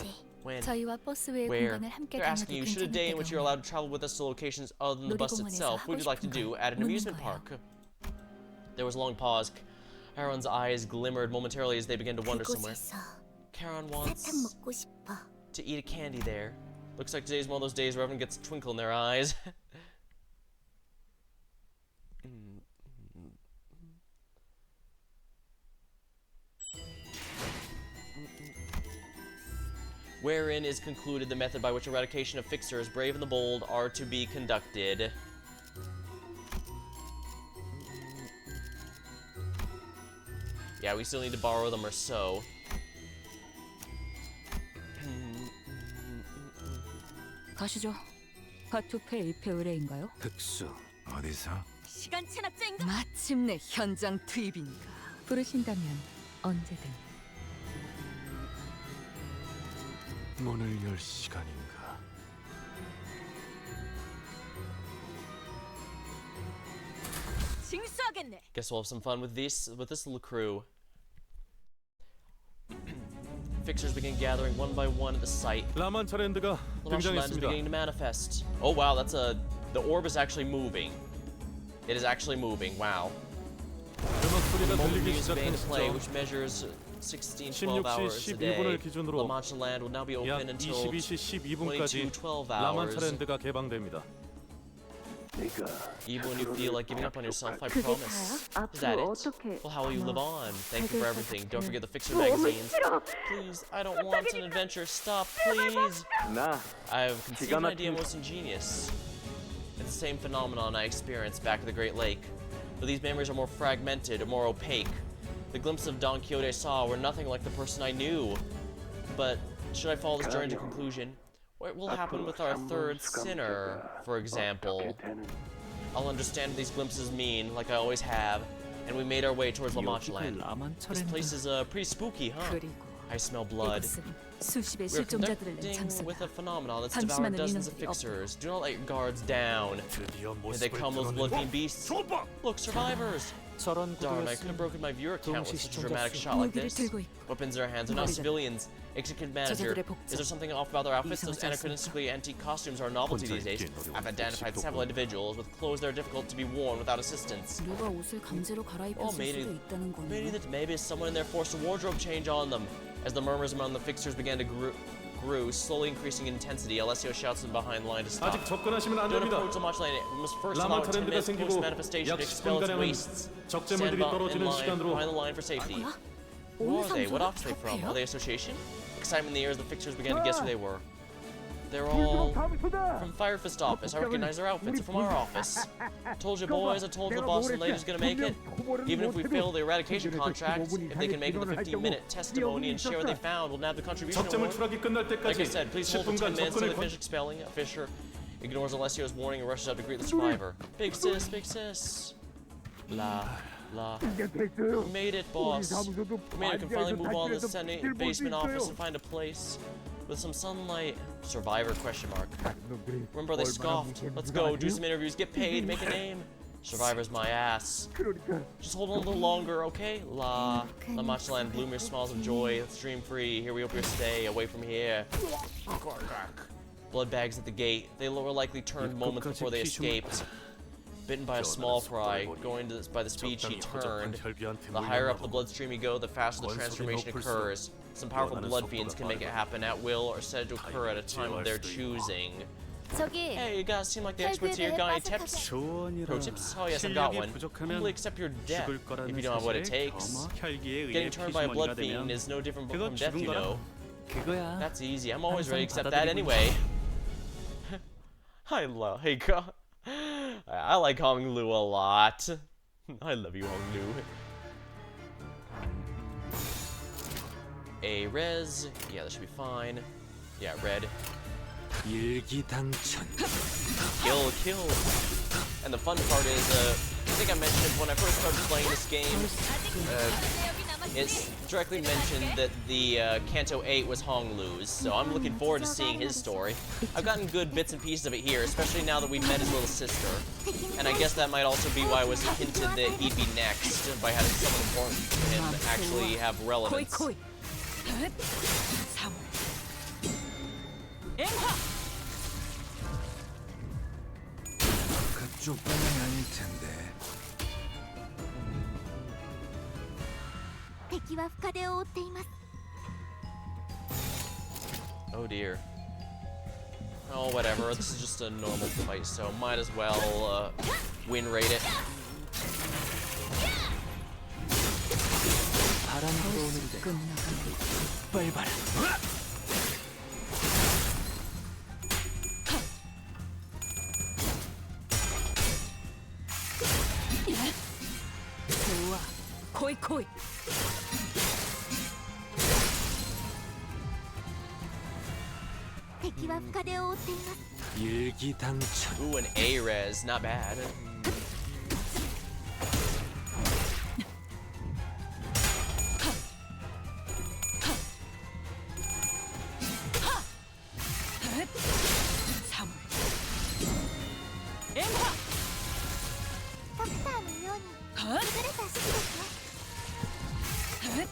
A: When? Where? They're asking you, should a day in which you're allowed to travel with us to locations other than the bus itself, what would you like to do at an amusement park? There was a long pause. Charon's eyes glimmered momentarily as they began to wander somewhere. Charon wants to eat a candy there. Looks like today's one of those days where everyone gets a twinkle in their eyes. Wherein is concluded the method by which eradication of fixers, brave and the bold, are to be conducted. Yeah, we still need to borrow them or so.
K: 가시죠. 파투페 입회 의뢰인가요?
C: 흑수
E: 어디서?
B: 시간 체납자인가?
K: 마침내 현장 투입인가. 부르신다면 언제든.
C: 문을 열 시간인가?
B: 징수하겠네.
A: Guess we'll have some fun with this little crew. Fixers begin gathering one by one at the site.
F: 라만차랜드가
A: The Martian land is
F: 등장했습니다.
A: beginning to manifest. Oh wow, the orb is actually moving. It is actually moving. Wow.
F: 음악 소리가
A: The moment
F: 들리기
A: music began to play,
F: 시작했죠.
A: which measures 12
F: 16시
A: hours a
F: 11분을
A: day.
F: 기준으로
A: La Mancha land will now be
F: 약
A: open until
F: 22시 12분까지
A: 12 hours.
F: 라만차랜드가 개방됩니다.
A: Even when you feel like giving up on yourself, I promise. Is that it? Well, how will you live on? Thank you for everything. Don't forget the Fixer magazines. Please, I don't want an adventure. Stop, please. I have conceived an idea most ingenious. It's the same phenomenon I experienced back at the Great Lake, but these memories are more fragmented and more opaque. The glimpses of Don Quixote I saw were nothing like the person I knew. But should I follow this journey to conclusion? What will happen with our third sinner, for example? I'll understand what these glimpses mean, like I always have, and we made our way towards La Mancha land. This place is pretty spooky, huh? I smell blood.
K: 수십의
A: We're
K: 실종자들을 낸
A: connecting with
K: 장소다.
A: a phenomenon that's devoured
K: 당신만을
A: dozens of
K: 위한
A: fixers. Do not let your guards down. Here they come, those blood-fiend beasts. Look, survivors!
F: 저런
A: Darn, I could have broken my viewer count with such a dramatic shot like this. Weapons in their hands are not civilians. Executive manager, is there something off about their outfits? Those anachronistically antique costumes are a novelty these days. I've identified several individuals with clothes that are difficult to be worn without assistance.
K: 누가 옷을 강제로 갈아입혔을
A: Oh,
K: 수도 있다는 거네요.
A: maybe someone in there forced a wardrobe change on them. As the murmurs among the fixers began to grew, slowly increasing in intensity. Alessio shouts from behind the line to stop.
F: 아직 접근하시면 안
A: Don't
F: 됩니다.
A: approach the march lane. We must first
F: 라마
A: allow 10
F: 트렌드가
A: minutes
F: 생기고
A: post-manifestation
F: 약
A: to expel its
F: 10분가량은
A: wastes. Stand
F: 적재물들이
A: in
F: 떨어지는
A: line,
F: 시간으로
A: behind the line for safety. Who are they? What office are they from? Are they association? Excitement in the air as the fixers began to guess who they were. They're all from Firefist office. I recognize their outfits. They're from our office. Told you boys, I told you the boss and ladies gonna make it. Even if we fail the eradication contract, if they can make it the 15-minute testimony and share what they found, we'll nab the contribution
F: 적재물
A: award.
F: 추락이 끝날
A: Like I
F: 때까지
A: said, please hold for 10
F: 10분간
A: minutes until they
F: 접근을
A: finish expelling. Fisher ignores Alessio's warning and rushes up to greet the survivor. Big sis, big sis. La, la. We made it, boss. We made it. We can finally move on to the Senate basement office and find a place with some sunlight. Survivor, question mark. Remember they scoffed. Let's go, do some interviews, get paid, make a name. Survivor's my ass. Just hold on a little longer, okay? La Machelan, bloom your smiles of joy. Let's dream free. Here we hope you'll stay away from here. Blood bags at the gate. They were likely turned moments before they escaped. Bitten by a small fry, going by the speed she turned. The higher up the bloodstream you go, the faster the transformation occurs. Some powerful blood fiends can make it happen at will or said to occur at a time of their choosing.
D: 저기
A: Hey, you guys seem like the experts here. Got any tips? Pro tips? Oh yes, I've got one. Humbly accept your death if you don't have what it takes. Getting turned by a blood fiend is no different from death, you know.
I: 그거야.
A: That's easy. I'm always ready to accept that anyway. I like Hong Lu a lot. I love you, Hong Lu. A res. Yeah, that should be fine. Yeah, red.
C: 일기당천.
A: Kill. And the fun part is, I think I mentioned it when I first started playing this game. It's directly mentioned that the Canto 8 was Hong Lu's, so I'm looking forward to seeing his story. I've gotten good bits and pieces of it here, especially now that we've met his little sister. And I guess that might also be why it was hinted that he'd be next, by having someone important to him actually have relevance.
E: 그쪽 방향이 아닐 텐데.
D: 敵は深手を追っています
A: Oh dear. Oh, whatever. This is just a normal fight, so might as well win rate it.
I: 바람 들어오는데 빨리 봐라.
K: 좋아. 코이.
D: 敵は深手を追っています
C: 일기당천.
A: Ooh, an A-res. Not bad.
K: 사물.
D: ドクターのように優れた指示ですね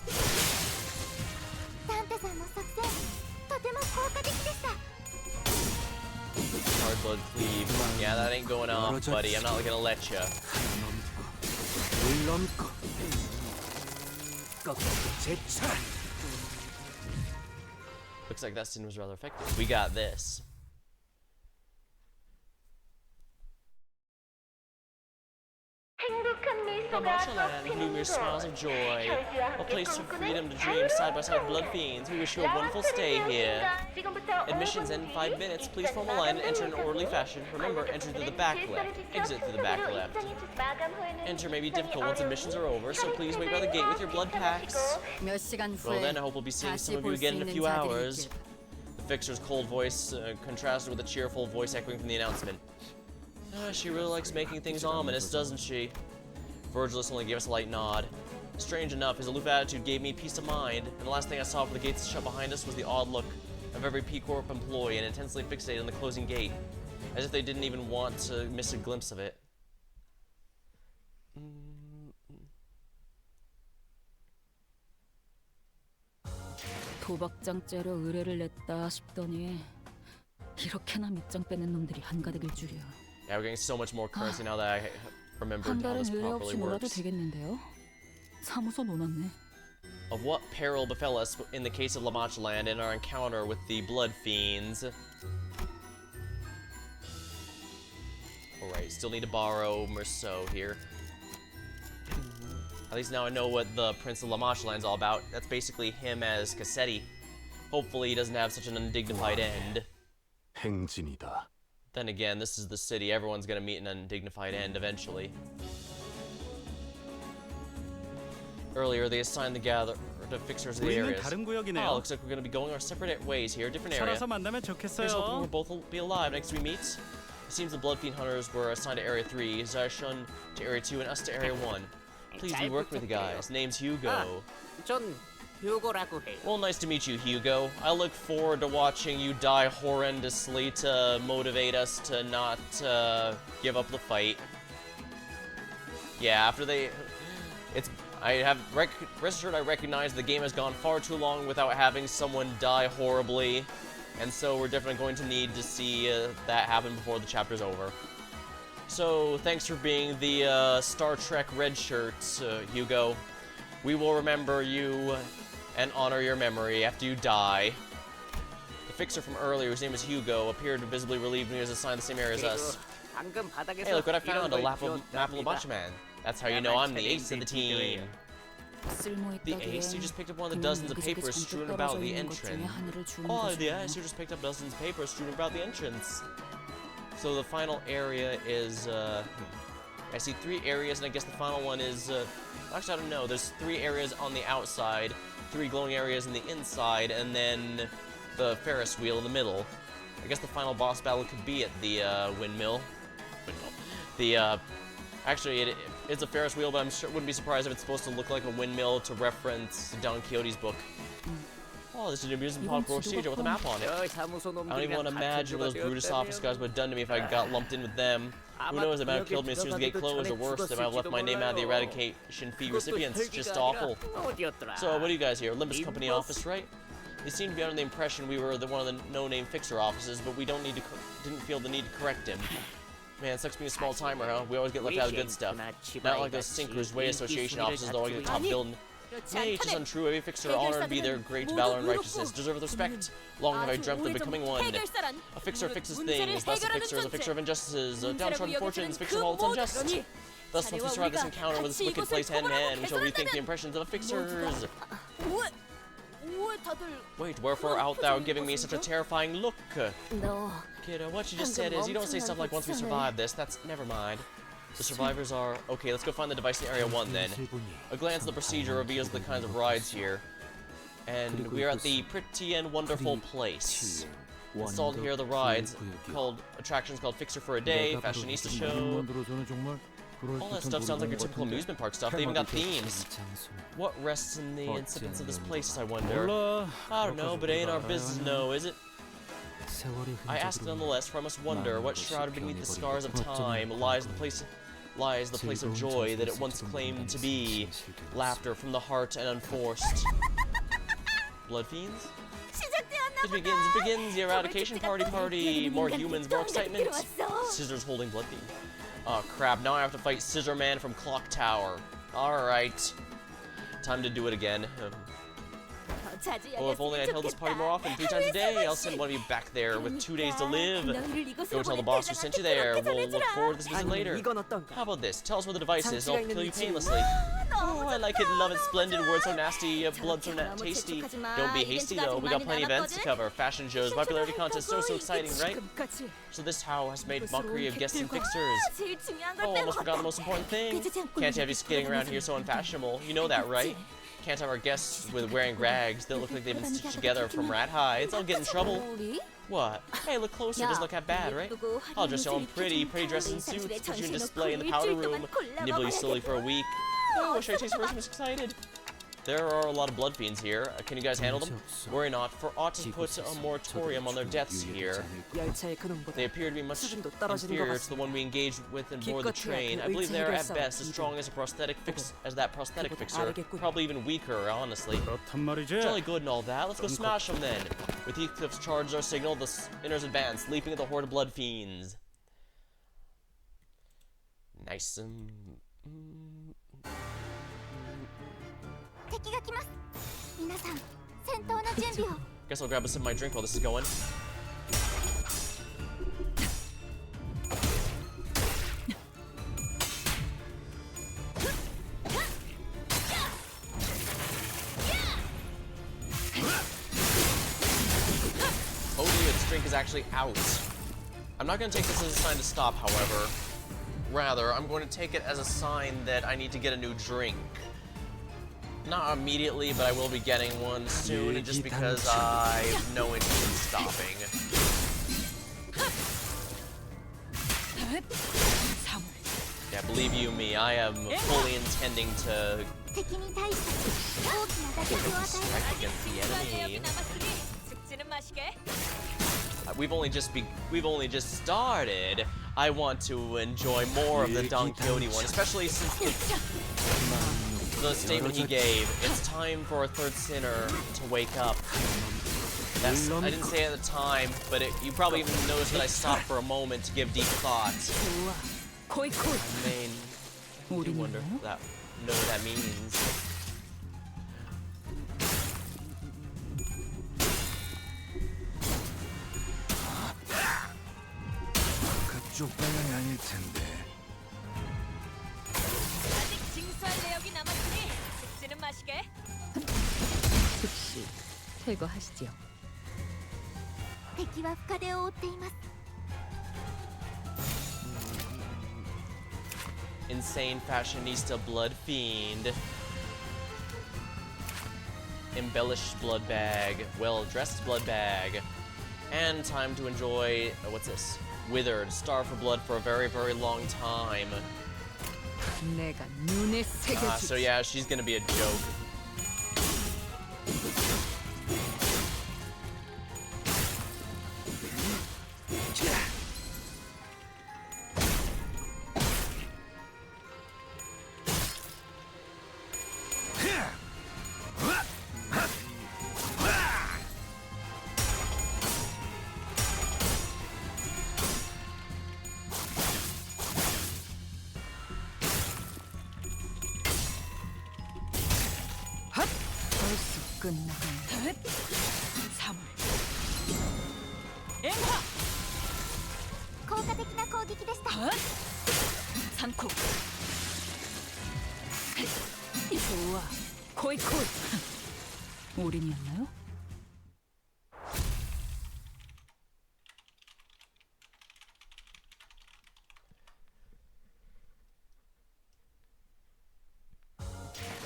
D: ダンテさんの作戦とても効果的でした
A: Hard blood cleave. Yeah, that ain't going off, buddy. I'm not gonna let ya.
C: 물 넘고. 꺾고 제철.
A: Looks like that scene was rather effective. We got this. Marshallland, bloom your smiles of joy. A place for freedom to dream side by side with blood fiends. We wish you a wonderful stay here. Admissions end in 5 minutes. Please form a line and enter in orderly fashion. Remember, enter through the back left. Exit through the back left. Enter may be difficult once admissions are over, so please wait by the gate with your blood packs.
H: 몇 시간
A: Well
H: 후에
A: then, I hope we'll be seeing
H: 다시
A: some of you
H: 볼 수
A: again in a
H: 있는
A: few
H: 자들이
A: hours.
H: 있길.
A: The fixer's cold voice contrasted with a cheerful voice echoing from the announcement. She really likes making things ominous, doesn't she? Virgilus only gave us a light nod. Strange enough, his aloof attitude gave me peace of mind, and the last thing I saw before the gates shut behind us was the odd look of every P Corp employee and intensely fixated on the closing gate, as if they didn't even want to miss a glimpse of it.
K: 도박장죄로 의뢰를 냈다 싶더니 이렇게나 밑장 빼는 놈들이 한가득일 줄이야.
A: Yeah, we're getting so much more currency now that I remembered
K: 한
A: how
K: 달은
A: this
K: 의뢰
A: properly
K: 없이 놀아도
A: works.
K: 되겠는데요? 사무소 놓았네.
A: of what peril befell us in the case of La Mancha Land and our encounter with the Blood Fiends. Alright, still need to borrow Merceau here. At least now I know what the Prince of La Mancha Land's all about. That's basically him as Cassetti. Hopefully he doesn't have such an undignified end.
C: 행진이다.
A: Then again, this is the city. Everyone's gonna meet an undignified end eventually. Earlier, they assigned the fixers of the areas. Oh, looks like we're gonna be going our separate ways here, different area. Here's hoping we'll both be alive next we meet. It seems the Blood Fiend Hunters were assigned to Area 3, Zaishun to Area 2, and us to Area 1. Please do work with the guys. Name's Hugo.
J: 전 휴고라고 해요.
A: Well, nice to meet you, Hugo. I look forward to watching you die horrendously to motivate us to not give up the fight. Yeah, after they... Rest assured I recognize the game has gone far too long without having someone die horribly. And so we're definitely going to need to see that happen before the chapter's over. So, thanks for being the Star Trek red shirt, Hugo. We will remember you and honor your memory after you die. The fixer from earlier, whose name is Hugo, appeared visibly relieved when he was assigned the same area as us.
J: 방금 바닥에서
A: Hey, look what I found, a
J: 이런
A: map
J: 걸
A: of La Mancha Man. That's how you know I'm the ace of the team. The ace? You just picked up one of the dozens of papers strewn about the entrance. Oh, the ace, you just picked up dozens of papers strewn about the entrance. So the final area is, I see 3 areas, and I guess the final one is, actually I don't know, there's 3 areas on the outside, 3 glowing areas in the inside, and then the Ferris wheel in the middle. I guess the final boss battle could be at the, windmill. Actually, it's a Ferris wheel, but I'm sure wouldn't be surprised if it's supposed to look like a windmill to reference Don Quixote's book. Oh, this is an amusement park procedure with a map on it. I don't even want to imagine what those Brutus office guys would have done to me if I got lumped in with them. Who knows, they might have killed me as soon as the gate closed, or worse, they might have left my name out of the eradication fee recipients. It's just awful. So, what do you guys here? Limbus Company office, right? They seem to be under the impression we were one of the no-name fixer offices, but we didn't feel the need to correct him. Man, it sucks being a small timer, huh? We always get left out of good stuff. Not like those Sinkers Way Association offices, though, I get the top building. Nay, it's just untrue. Every fixer honored to be their great valor and righteousness, deserve respect. Long have I dreamt of becoming one. A fixer fixes things, thus a fixer is a fixer of injustices, downtrodden fortunes, fixer of all that's unjust. Thus, once we survive this encounter with this wicked place hand-in-hand, we shall rethink the impressions of the fixers. Wait, wherefore art thou giving me such a terrifying look? Kiddo, what you just said is, you don't say stuff like once we survive this, that's, never mind. The survivors are... Okay, let's go find the device in Area 1 then. A glance at the procedure reveals the kinds of rides here. And we are at the pretty and wonderful place. Installed here are the rides, attractions called Fixer for a Day, Fashionista Show. All that stuff sounds like your typical amusement park stuff. They even got themes. What rests in the incipience of this place, I wonder? I don't know, but it ain't our business to know, is it? I ask nonetheless, for I must wonder, what shrouded beneath the scars of time lies the place of joy that it once claimed to be. Laughter from the heart and unforced. Blood fiends? It begins, the eradication party, more humans, more excitement. Scissors holding Blood Fiend. Oh crap, now I have to fight Scissor Man from Clock Tower. Alright. Time to do it again. Well, if only I'd held this party more often, 3 times a day, I'll send one of you back there with 2 days to live. Go tell the boss who sent you there. We'll look forward to this visit later. How about this? Tell us where the device is, and I'll kill you painlessly. Oh, I like it, love it, splendid, words so nasty, blood so tasty. Don't be hasty though, we got plenty of events to cover. Fashion shows, popularity contests, so exciting, right? So this how has made mockery of guests and fixers. Oh, almost forgot the most important thing. Can't have you skating around here so unfashionable. You know that, right? Can't have our guests wearing rags that look like they've been stitched together from rat hides. I'll get in trouble. What? Hey, look closer. It doesn't look that bad, right? I'll dress you all in pretty dresses and suits, put you in display in the powder room, nibble you slowly for a week. Oh, wish I taste first. I'm excited. There are a lot of blood fiends here. Can you guys handle them? Worry not, for ought to put a moratorium on their deaths here. They appear to be much inferior to the one we engaged with on board the train. I believe they are at best as strong as that prosthetic fixer. Probably even weaker, honestly. Jolly good and all that. Let's go smash them then. With Heathcliff's charge our signal, the inners advance, leaping at the horde of blood fiends. Nice.
D: 敵が来ます。皆さん戦闘の準備を。
A: Guess I'll grab a sip of my drink while this is going. Oh, its drink is actually out. I'm not going to take this as a sign to stop, however. Rather, I'm going to take it as a sign that I need to get a new drink. Not immediately, but I will be getting one soon, just because I have no interest in stopping. Yeah, believe you me, I am fully intending to
D: 敵に対して大きな打撃を与えます。
A: strike against the
B: 実は
A: enemy.
B: レオキナマスに 죽지는 마시게.
A: We've only just started. I want to enjoy more of the Don Quixote one, especially since the statement he gave. It's time for a third sinner to wake up. That's, I didn't say it at the time, but you probably even noticed that I stopped for a moment to give deep thought. I mean, I do wonder if that know what that means.
E: 그쪽 방향이 아닐 텐데.
B: 아직 징수할 내역이 남았으니 죽지는 마시게.
K: 즉시 퇴거하시지요.
D: 敵は深手を負っています。
A: Insane fashionista blood fiend. Embellished blood bag. Well-dressed blood bag. And time to enjoy, what's this? Withered. Starve for blood for a very, very long time.
K: 내가 눈에 새겨주지.
A: So yeah, she's gonna be a joke.
K: 벌써 끝나간. 3월. 엠하.
D: 効果的な攻撃でした。
K: 산코. 좋아. 코이코이. 올인이었나요?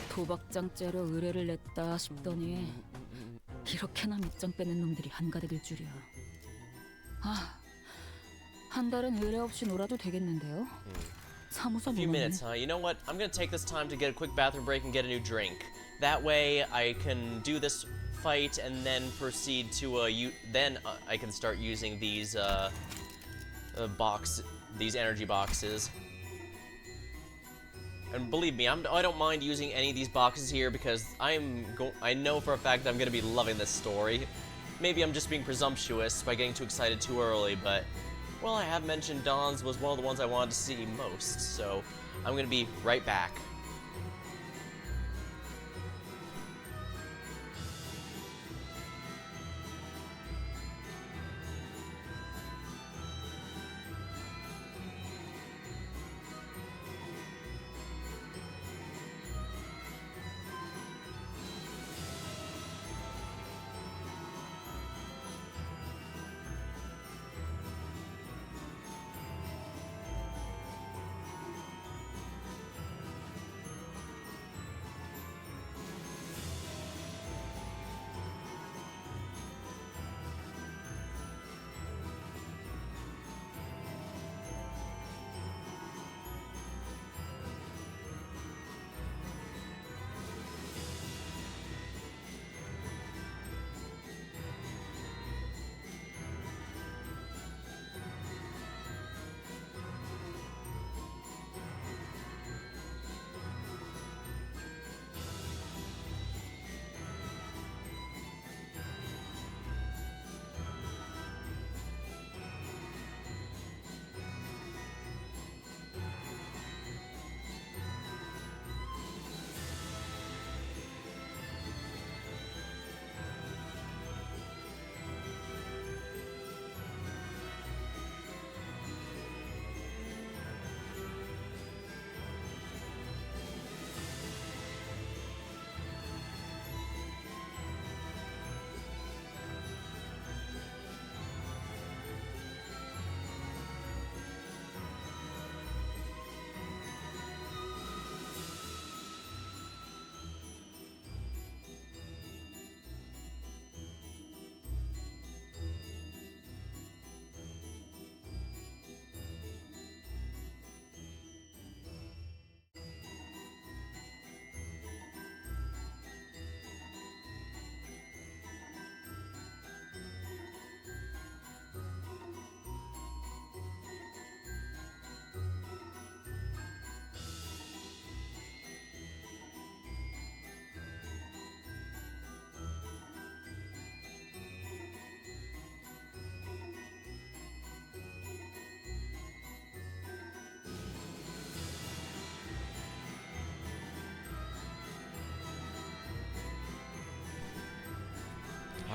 K: 도박장죄로 의뢰를 냈다 싶더니 이렇게나 밑장 빼는 놈들이 한가득일 줄이야. 아, 한 달은 의뢰 없이 놀아도 되겠는데요? 사무소
A: A few
K: 문화는
A: minutes, huh? You know what? I'm gonna take this time to get a quick bathroom break and get a new drink. That way, I can do this fight and then proceed to I can start using these these energy boxes. And believe me, I don't mind using any of these boxes here because I know for a fact that I'm gonna be loving this story. Maybe I'm just being presumptuous by getting too excited too early, but well, I have mentioned Dawn's was one of the ones I wanted to see most, so I'm gonna be right back.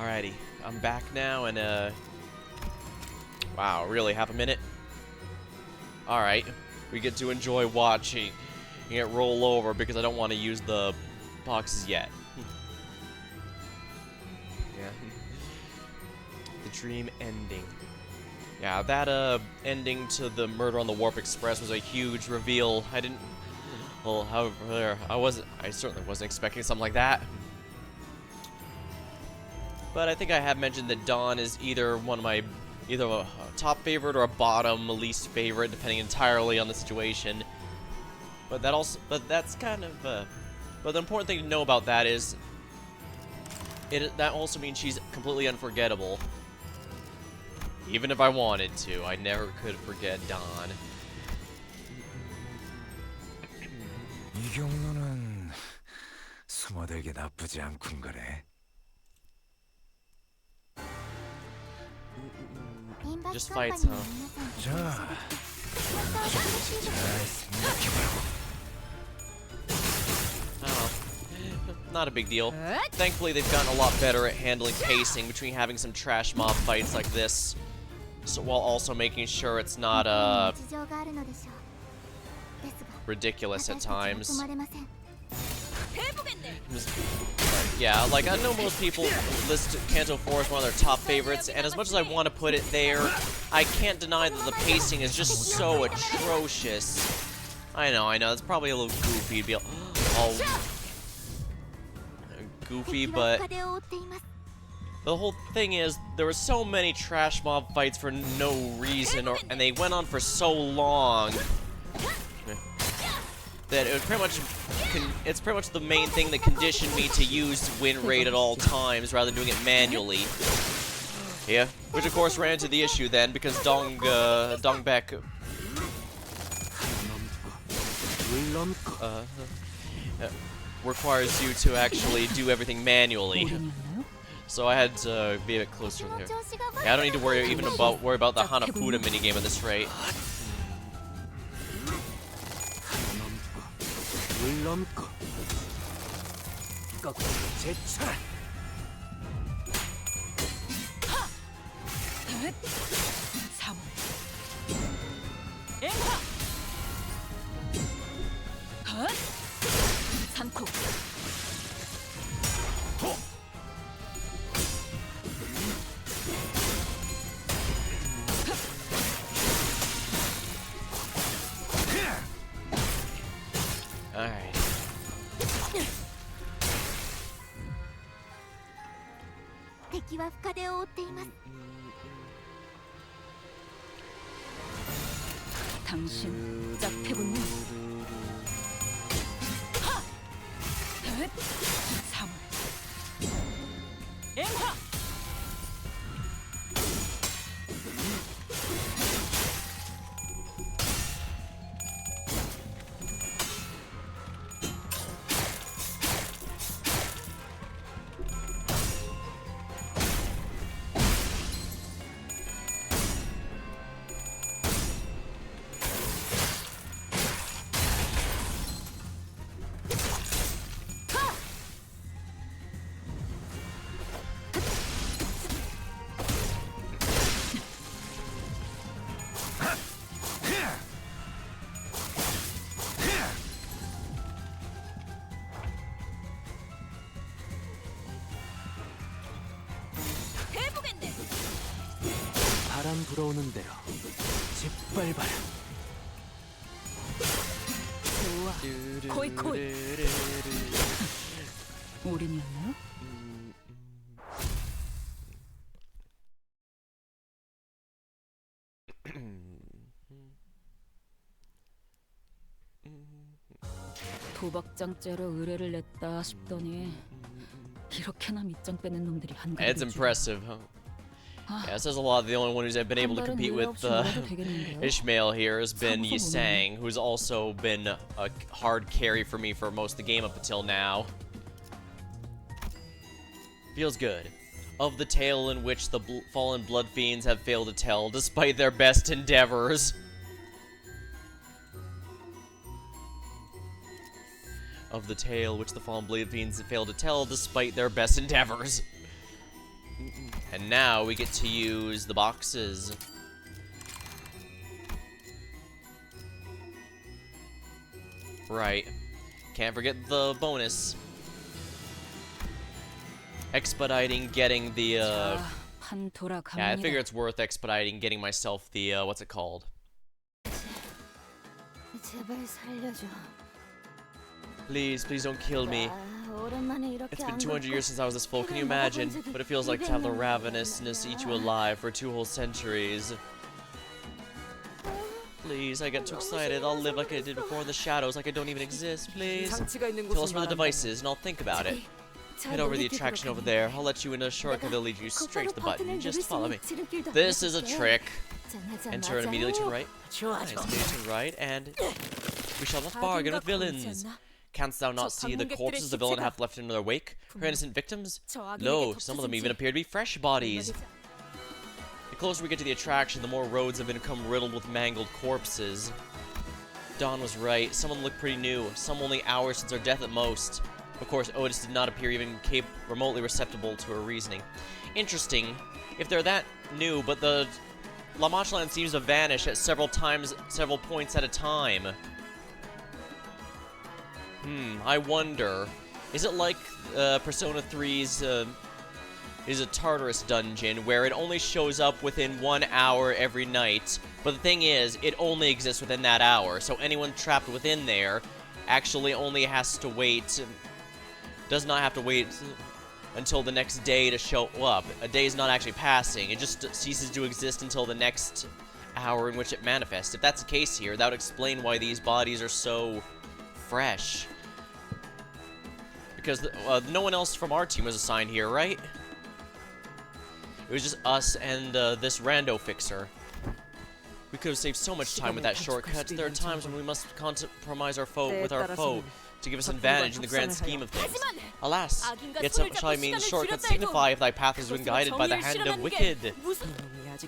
A: Alrighty, I'm back now, and wow, really, half a minute? Alright, we get to enjoy watching it roll over because I don't want to use the boxes yet. Yeah. The dream ending. Yeah, that ending to the murder on the Warp Express was a huge reveal. I didn't... Well, however, I certainly wasn't expecting something like that. But I think I have mentioned that Dawn is either a top favorite or a bottom least favorite, depending entirely on the situation. But that's kind of, but the important thing to know about that is, that also means she's completely unforgettable. Even if I wanted to, I never could forget Dawn.
E: 이 경로는 숨어들기 나쁘지 않군 거래.
A: Just fights, huh?
E: 자, 잘 생각해보라고.
A: Oh, not a big deal. Thankfully, they've gotten a lot better at handling pacing between having some trash mob fights like this, so while also making sure it's not ridiculous at times. Yeah, like I know most people list Canto 4 as one of their top favorites, and as much as I want to put it there, I can't deny that the pacing is just so atrocious. I know, it's probably a little goofy to be all goofy, but the whole thing is there were so many trash mob fights for no reason, and they went on for so long that it was it's pretty much the main thing that conditioned me to use win rate at all times rather than doing it manually. Yeah, which of course ran into the issue then because Dongbek requires you to actually do everything manually. So I had to be a bit closer here. Yeah, I don't need to worry about the Hanafuda minigame at this rate.
G: 물론고 거꾸로 제쳐라.
K: 삼 엠하 산코
A: Alright.
K: 당신 짝패군요. 삼 엠하
G: 바람 불어오는 대로 짓밟아라.
K: 좋아. 코이코이. 우린이었나요? 도박장죄로 의뢰를 냈다 싶더니 이렇게나 밑장 빼는 놈들이 한가득.
A: It's impressive, huh? Yeah, it says a lot. The only one who's been able to compete with Ishmael here has been Yisang, who's also been a hard carry for me for most of the game up until now. Feels good. Of the tale in which the fallen blood fiends have failed to tell, despite their best endeavors. Of the tale which the fallen blood fiends have failed to tell, despite their best endeavors. And now we get to use the boxes. Right. Can't forget the bonus. Expediting getting the,
K: 판 돌아갑니다.
A: Yeah, I figure it's worth expediting getting myself the, what's it called?
D: 제발 살려줘.
A: Please, please don't kill me.
D: 오랜만에 이렇게
A: It's been
D: 안
A: 200 years since I was this full, can you imagine? But it feels like to have the ravenousness eat you alive for 2 whole centuries. Please, I get too excited. I'll live like I did before in the shadows, like I don't even exist, please.
H: 장치가 있는
A: Tell us
H: 곳을
A: where the
H: 말한다.
A: device is, and I'll think about it. Head over the attraction over there. I'll let you in a shortcut that'll lead you straight to the button. Just follow me. This is a trick. Enter immediately to the right. Nice, immediately to the right, and we shall not bargain with villains. Canst thou not see the corpses the villain hath left in their wake? Her innocent victims? Lo, some of them even appear to be fresh bodies. The closer we get to the attraction, the more roads have become riddled with mangled corpses. Dawn was right. Some of them look pretty new. Some only hours since our death at most. Of course, Otis did not appear even remotely receptible to her reasoning. Interesting. If they're that new, but the La Manche Land seems to vanish at several points at a time. I wonder. Is it like Persona 3's is a Tartarus dungeon where it only shows up within 1 hour every night, but the thing is, it only exists within that hour, so anyone trapped within there actually only has to wait, does not have to wait until the next day to show up. A day is not actually passing, it just ceases to exist until the next hour in which it manifests. If that's the case here, that would explain why these bodies are so fresh. Because no one else from our team was assigned here, right? It was just us and this rando fixer. We could have saved so much time with that shortcut. There are times when we must compromise our foe with our foe to give us an advantage in the grand scheme of things. Alas, yet shall I mean shortcuts signify if thy path has been guided by the hand of wicked.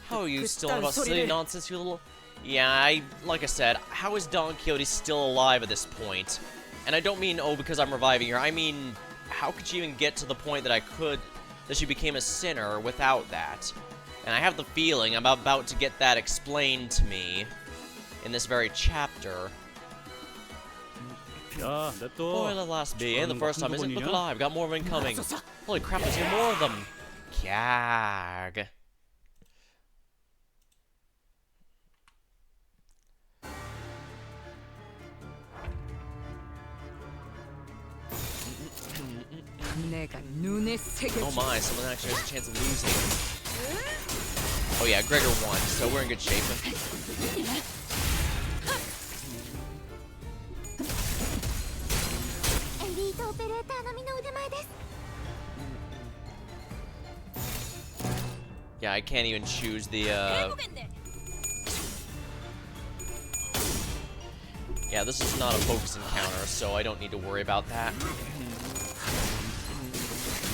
A: How are you still about silly nonsense, you little... Yeah, like I said, how is Don Quixote still alive at this point? And I don't mean, oh, because I'm reviving her. I mean, how could she even get to the point that that she became a sinner without that? And I have the feeling I'm about to get that explained to me in this very chapter.
F: 야, 냅둬.
A: Boy, the last be. And the first time, isn't it? Look alive. Got more of them incoming. Holy crap, there's even more of them. Kyag. Oh my, someone actually has a chance of losing. Oh yeah, Gregor won, so we're in good shape. Yeah, I can't even choose the, Yeah, this is not a focus encounter, so I don't need to worry about that.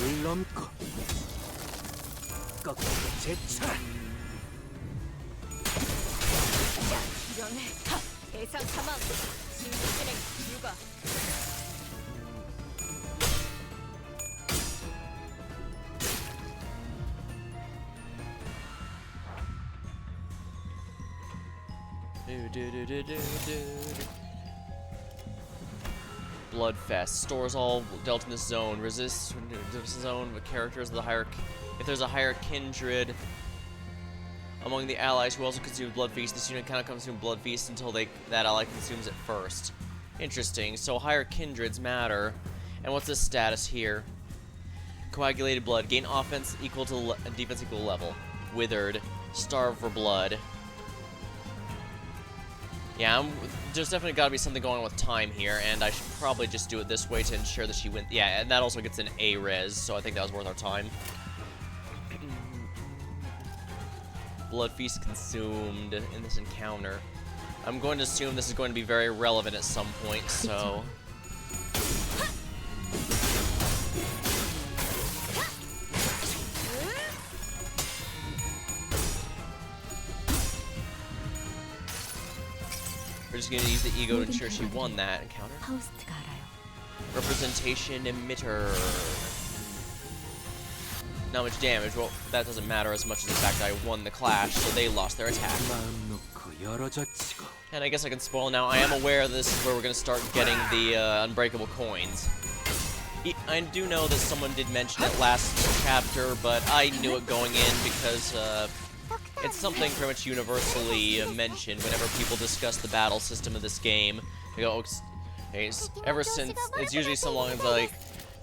G: 물 넘고 꺾고 제차
B: 이런 대상 사망 신분 진행 육아
A: Bloodfest. Stores all dealt in this zone. Resists this zone with characters of the higher... If there's a higher kindred among the allies who also consume Blood Feast, this unit cannot consume Blood Feast until that ally consumes it first. Interesting. So higher kindreds matter. And what's this status here? Coagulated blood. Gain offense equal to defense equal level. Withered. Starve for blood. Yeah, there's definitely got to be something going on with time here, and I should probably just do it this way to ensure that she wins. Yeah, and that also gets an A res, so I think that was worth our time. Blood Feast consumed in this encounter. I'm going to assume this is going to be very relevant at some point, so... We're just going to use the ego to ensure she won that encounter. Representation emitter. not much damage. Well, that doesn't matter as much as the fact that I won the clash, so they lost their attack.
C: 마음 놓고 열어젖히고.
A: And I guess I can spoil now. I am aware this is where we're going to start getting the unbreakable coins. I do know that someone did mention it last chapter, but I knew it going in because it's something pretty much universally mentioned whenever people discuss the battle system of this game. They go, ever since, it's usually so long as like,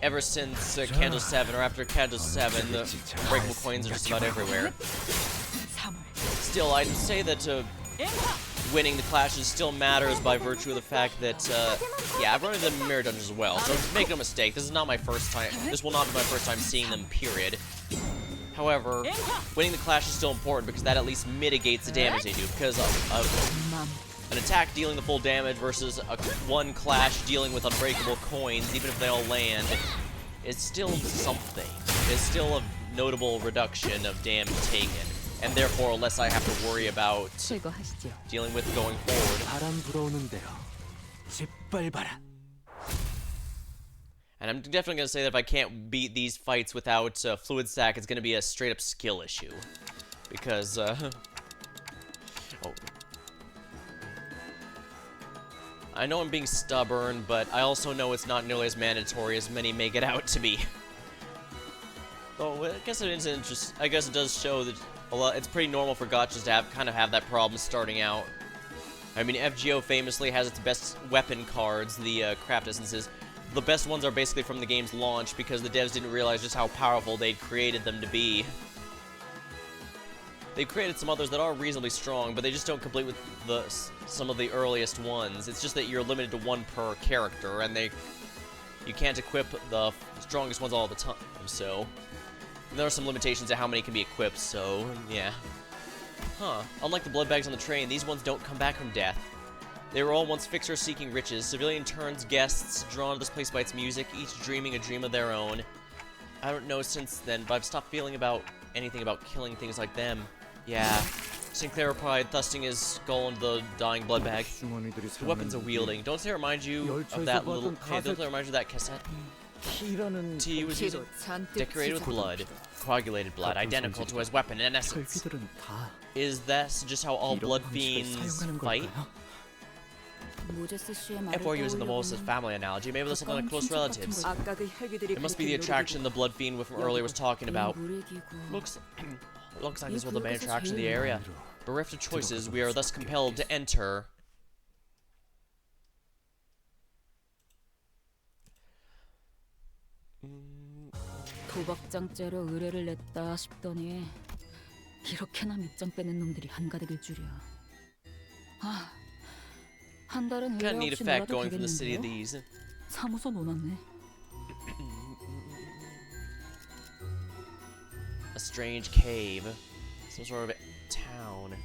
A: ever since Canto 7 or after Canto 7, the unbreakable coins are just about everywhere. Still, I'd say that winning the clashes still matters by virtue of the fact that, yeah, I've run into them in Mirror Dungeons as well, so make no mistake, this is not my first time, this will not be my first time seeing them, period. However, winning the clash is still important because that at least mitigates the damage they do, because an attack dealing the full damage versus one clash dealing with unbreakable coins, even if they all land, is still something. It's still a notable reduction of damage taken. And therefore, less I have to worry about dealing with going forward.
C: 바람 불어오는 대로 짓밟아라.
A: And I'm definitely going to say that if I can't beat these fights without Fluid Sac, it's going to be a straight-up skill issue. Because, oh. I know I'm being stubborn, but I also know it's not nearly as mandatory as many make it out to be. Oh, I guess it is interesting. I guess it does show that it's pretty normal for gachas to kind of have that problem starting out. I mean, FGO famously has its best weapon cards, the craft essences. The best ones are basically from the game's launch because the devs didn't realize just how powerful they'd created them to be. They've created some others that are reasonably strong, but they just don't complete with some of the earliest ones. It's just that you're limited to one per character, and you can't equip the strongest ones all the time, so there are some limitations to how many can be equipped, so yeah. Huh. Unlike the blood bags on the train, these ones don't come back from death. They were all once fixers seeking riches, civilian turns guests, drawn to this place by its music, each dreaming a dream of their own. I don't know since then, but I've stopped feeling about anything about killing things like them. Yeah. Sinclair replied, thrusting his skull into the dying blood bag. The weapons are wielding. Don't they remind you of that little... Hey, don't they remind you of that cassette? Tea was using, decorated with blood. Coagulated blood, identical to his weapon in essence. Is that just how all blood fiends fight? If we're using the Moses family analogy, maybe there's something like close relatives. It must be the attraction the blood fiend from earlier was talking about. Looks like this was the main attraction of the area. Bereft of choices, we are thus compelled to enter.
K: 도박장죄로 의뢰를 냈다 싶더니 이렇게나 밑장 빼는 놈들이 한가득일 줄이야. 아, 한 달은 의뢰 없이 놀아도 되겠는데요? 사무소 놓았네.
A: A strange cave, some sort of town.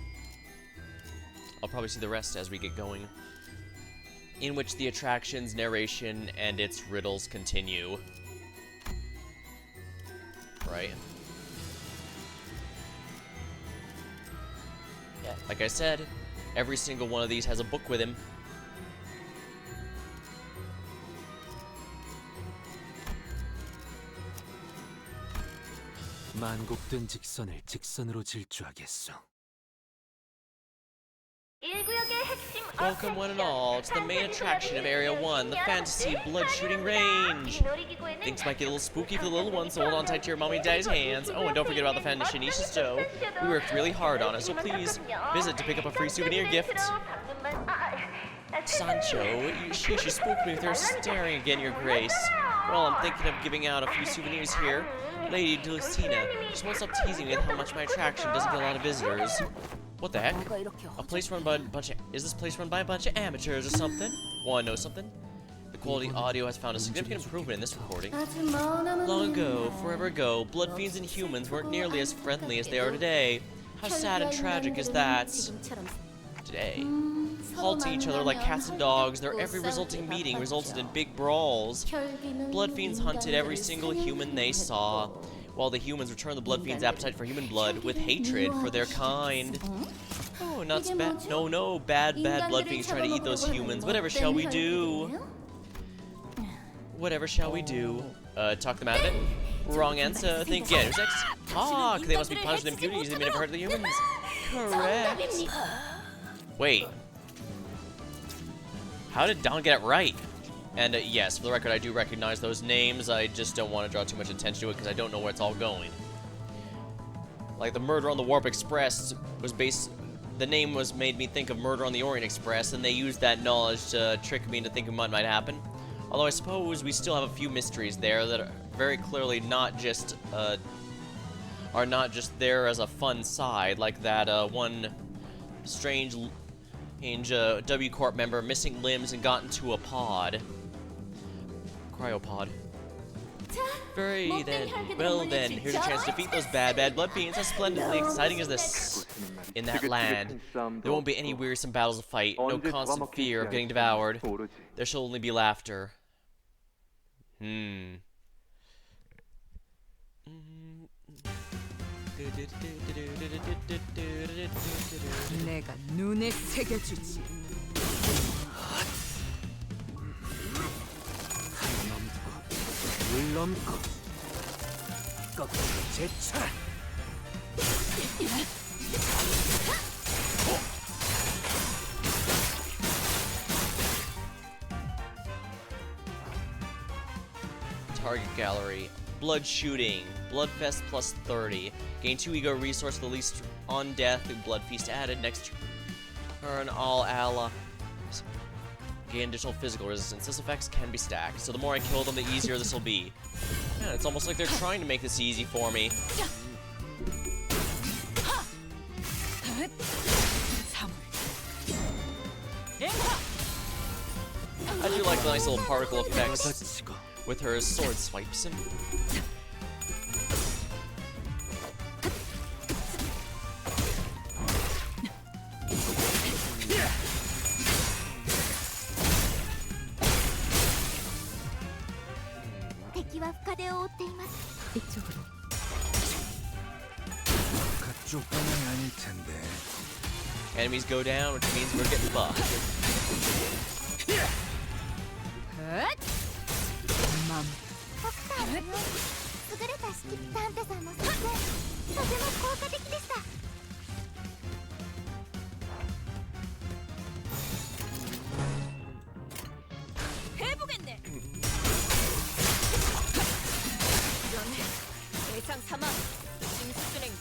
A: I'll probably see the rest as we get going. In which the attraction's narration and its riddles continue. Right? Yeah, like I said, every single one of these has a book with him.
C: 만곡된 직선을 직선으로 질주하겠소.
A: Welcome one and all to the main attraction of Area 1, the Fantasy Blood Shooting Range. Things might get a little spooky for the little ones, so hold on tight to your mommy and daddy's hands. Oh, and don't forget about the Fashionista stove. We worked really hard on it, so please visit to pick up a free souvenir gift. Sancho, she spooked me with her staring again, your grace. Well, I'm thinking of giving out a few souvenirs here. Lady Dulcina, just won't stop teasing me with how much my attraction doesn't get a lot of visitors. What the heck? A place run by a bunch of... Is this place run by a bunch of amateurs or something? Wanna know something? The quality audio has found a significant improvement in this recording. Long ago, forever ago, blood fiends and humans weren't nearly as friendly as they are today. How sad and tragic is that? Today, halting each other like cats and dogs, their every resulting meeting resulted in big brawls. Blood fiends hunted every single human they saw, while the humans returned the blood fiends' appetite for human blood with hatred for their kind. Oh, not bad. No, bad blood fiends trying to eat those humans. Whatever shall we do? Whatever shall we do? Talk them out of it? Wrong answer. Think again. Who's next? Ah, they must be punished with impunities. They may never hurt the humans. Correct. Wait. How did Don get it right? And yes, for the record, I do recognize those names. I just don't want to draw too much attention to it because I don't know where it's all going. Like the Murder on the Warp Express was based. The name was made me think of Murder on the Orient Express, and they used that knowledge to trick me into thinking what might happen. Although I suppose we still have a few mysteries there that are very clearly not just are not just there as a fun side, like that one strange W Corp member missing limbs and got into a pod. Cryopod. Very then. Well then, here's a chance to defeat those bad blood fiends. How splendidly exciting is this? In that land, there won't be any wearisome battles to fight, no constant fear of getting devoured. There shall only be laughter.
H: 내가 눈에 새겨주지.
G: 물 넘고 거꾸로 제차.
A: Target gallery. Blood shooting. Bloodfest plus 30. Gain 2 ego resource for the least on death. Blood feast added. Next turn, all allies gain additional physical resistance. This effects can be stacked, so the more I kill them, the easier this will be. Yeah, it's almost like they're trying to make this easy for me. I do like the nice little particle effects with her sword swipes.
H: 이쪽으로.
E: 그쪽 방향이 아닐 텐데.
A: Enemies go down, which means we're getting buffed.
H: 맘.
D: 優れた式サンタさんの作戦、とても効果的でした。
B: 해보겠네. 이런 대상 사망. 징수 진행.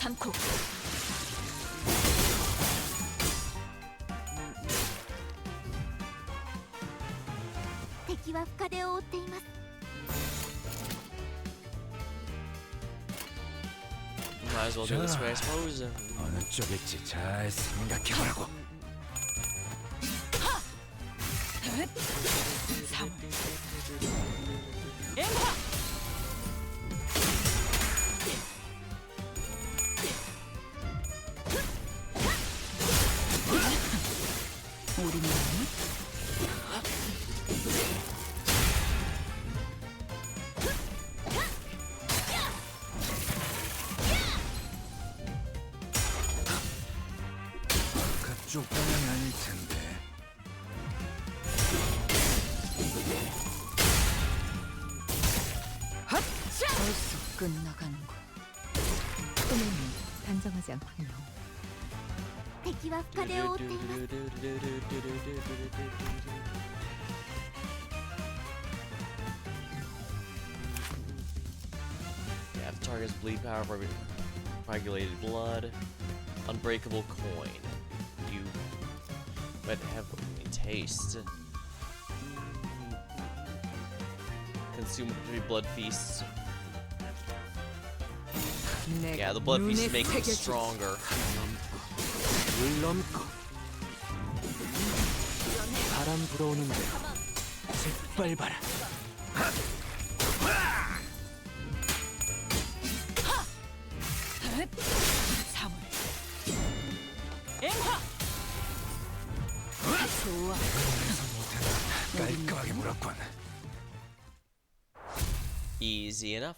B: 3코.
D: 敵は深手を負っています。
A: Might as well do it this way, I suppose.
E: 어느 쪽일지 잘 생각해보라고.
B: 3. 엠파.
K: 우리는
E: 그쪽 방향이 아닐 텐데.
H: 벌써 끝나가는군. 꿈에는 단정하지 않군요.
D: 敵は深手を負っています。
A: Yeah, the target's bleed power, coagulated blood, unbreakable coin. You but heavily taste. Consume 3 blood feasts. Yeah, the blood feasts make them stronger.
G: 물 넘고 바람 불어오는데 짓밟아라.
H: 좋아.
E: 깔끔하게 물었군.
A: Easy enough.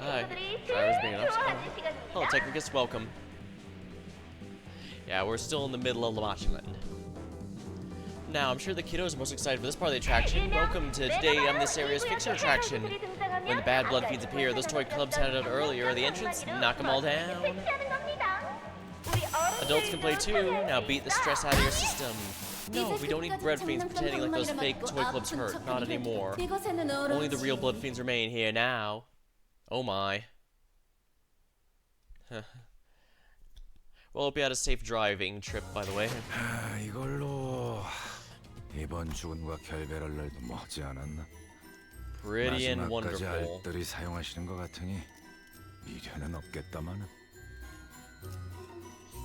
A: Hi, driver's being enough. Hello, Technicus, welcome. Yeah, we're still in the middle of Lamachland. Now, I'm sure the kiddos are most excited for this part of the attraction. Welcome to today on this area's fixture attraction. When the bad blood fiends appear, those toy clubs handed out earlier at the entrance, knock them all down. Adults can play too. Now beat the stress out of your system. No, we don't need blood fiends pretending like those fake toy clubs hurt. Not anymore. Only the real blood fiends remain here now. Oh my. Well, hope you had a safe driving trip, by the way.
E: 이걸로 이번 죽은과 결별할 날도 머지 않았나?
A: Pretty and
E: 마지막까지
A: wonderful.
E: 알뜰히 사용하시는 것 같으니 미련은 없겠다마는.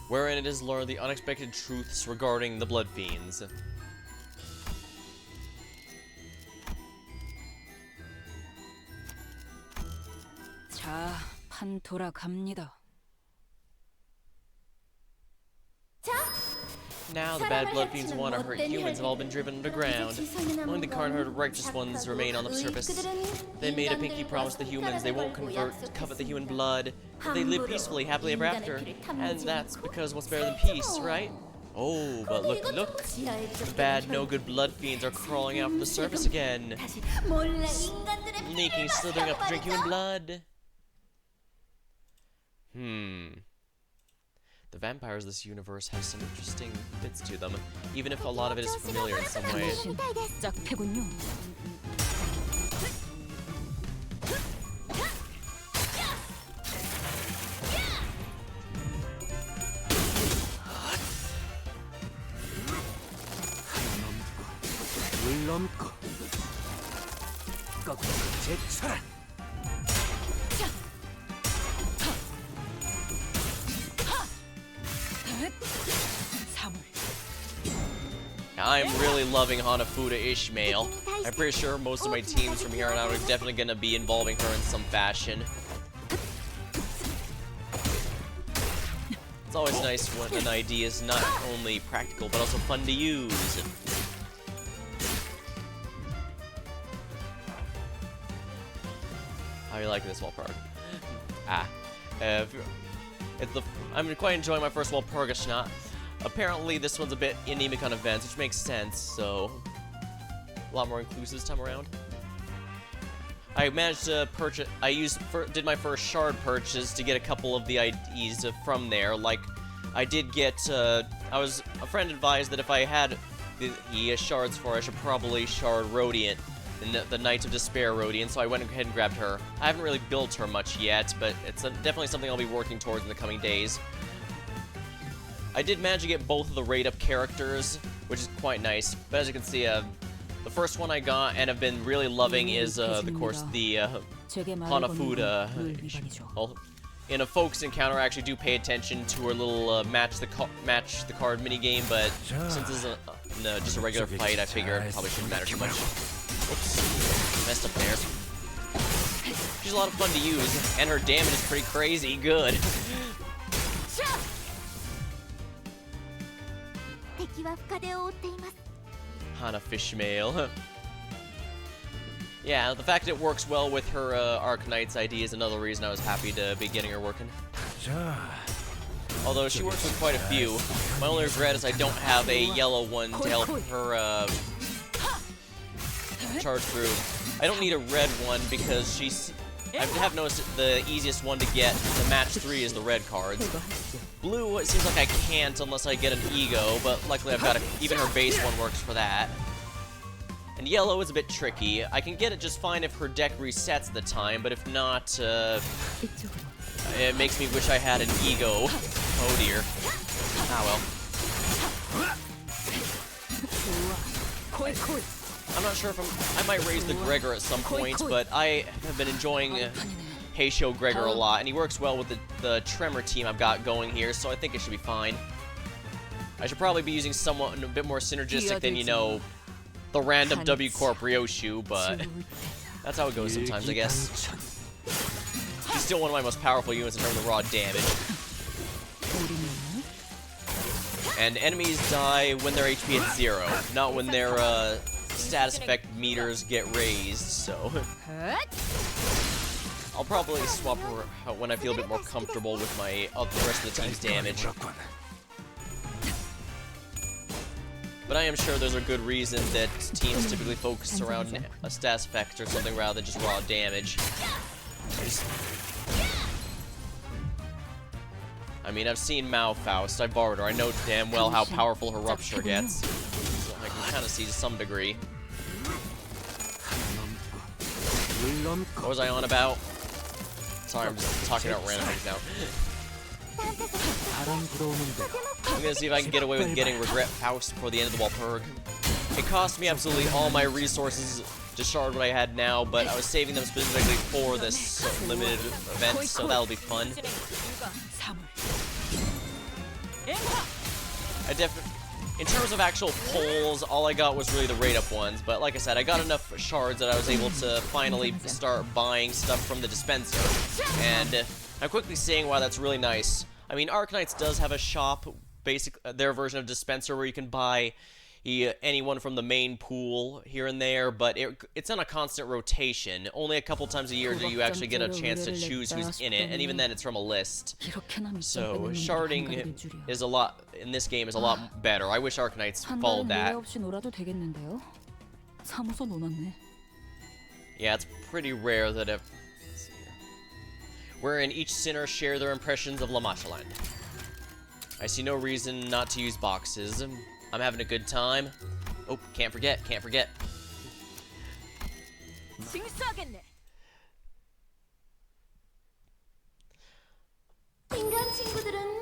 A: Wherein it is learned the unexpected truths regarding the blood fiends.
K: 자, 판 돌아갑니다.
A: Now the bad blood fiends who want to hurt humans have all been driven underground. Only the kind-hearted righteous ones remain on the surface. They made a pinky promise to the humans they won't convert, covet the human blood. They live peacefully, happily ever after. And that's because what's better than peace, right? Oh, but look. The bad, no-good blood fiends are crawling out from the surface again. Sneaking, slithering up to drink human blood. The vampires of this universe have some interesting bits to them, even if a lot of it is familiar in some way.
K: 짝패군요.
G: 물 넘고 꺾고 제쳐라.
A: I'm really loving Hanafuda Ishmael. I'm pretty sure most of my teams from here on out are definitely gonna be involving her in some fashion. It's always nice when an idea is not only practical but also fun to use. How are you liking this Walpurg? I'm quite enjoying my first Walpurgisnacht. Apparently this one's a bit anemic on events, which makes sense, so a lot more inclusive this time around. I managed to purchase, did my first shard purchase to get a couple of the IDs from there. Like, I did get, a friend advised that if I had the shards for, I should probably shard Radiant, the Knights of Despair Radiant, so I went ahead and grabbed her. I haven't really built her much yet, but it's definitely something I'll be working towards in the coming days. I did manage to get both of the rate-up characters, which is quite nice. But as you can see, the first one I got and have been really loving is, of course, the Hanafuda. Well, in a focus encounter, I actually do pay attention to her little match the card minigame, but since this is just a regular fight, I figure it probably shouldn't matter too much. Oops, messed up there. She's a lot of fun to use, and her damage is pretty crazy good. Hana Fishmail. Yeah, the fact that it works well with her Arcanite's ID is another reason I was happy to be getting her working. Although she works with quite a few. My only regret is I don't have a yellow one to help her charge through. I don't need a red one because I have noticed the easiest one to get to match 3 is the red cards. Blue, it seems like I can't unless I get an ego, but luckily I've got even her base one works for that. And yellow is a bit tricky. I can get it just fine if her deck resets at the time, but if not, it makes me wish I had an ego. Oh dear. Ah well. I'm not sure if I might raise the Gregor at some point, but I have been enjoying Heisho Gregor a lot, and he works well with the Tremor team I've got going here, so I think it should be fine. I should probably be using someone a bit more synergistic than, you know, the random W Corp Ryoshu, but that's how it goes sometimes, I guess. He's still one of my most powerful units in terms of raw damage. And enemies die when their HP hits 0, not when their status effect meters get raised, so I'll probably swap her out when I feel a bit more comfortable with my the rest of the team's damage. But I am sure there's a good reason that teams typically focus around a stat effect or something rather than just raw damage. I mean, I've seen Mao Faust, I've borrowed her, I know damn well how powerful her rupture gets. So I can kind of see to some degree. What was I on about? Sorry, I'm just talking about random things now. I'm gonna see if I can get away with getting Regret Faust before the end of the Walpurg. It cost me absolutely all my resources to shard what I had now, but I was saving them specifically for this limited event, so that'll be fun. In terms of actual pulls, all I got was really the rate-up ones, but like I said, I got enough shards that I was able to finally start buying stuff from the dispenser, and I'm quickly seeing why that's really nice. I mean, Arknights does have a shop, their version of dispenser, where you can buy anyone from the main pool here and there, but it's on a constant rotation. Only a couple times a year do you actually get a chance to choose who's in it, and even then it's from a list. So sharding is in this game is a lot better. I wish Arknights followed that. Yeah, it's pretty rare that let's see here. Wherein each sinner share their impressions of La Mancha. I see no reason not to use boxes. I'm having a good time. Oh, can't forget.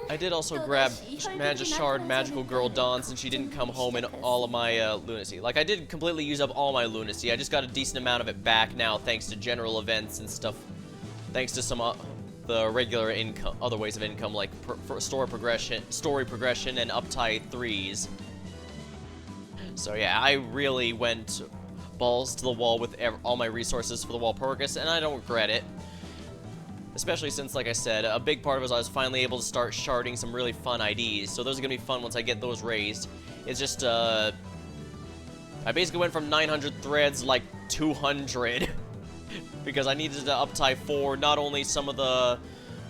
A: I did also manage a shard Magical Girl Dawn since she didn't come home in all of my lunacy. Like, I did completely use up all my lunacy. I just got a decent amount of it back now thanks to general events and stuff. Thanks to some the regular income, other ways of income like story progression, and uptie 3s. So yeah, I really went balls to the wall with all my resources for the Walpurgis, and I don't regret it. Especially since, like I said, a big part of it was I was finally able to start sharding some really fun IDs, so those are going to be fun once I get those raised. It's just, I basically went from 900 threads, like 200, because I needed to uptie 4, not only some of the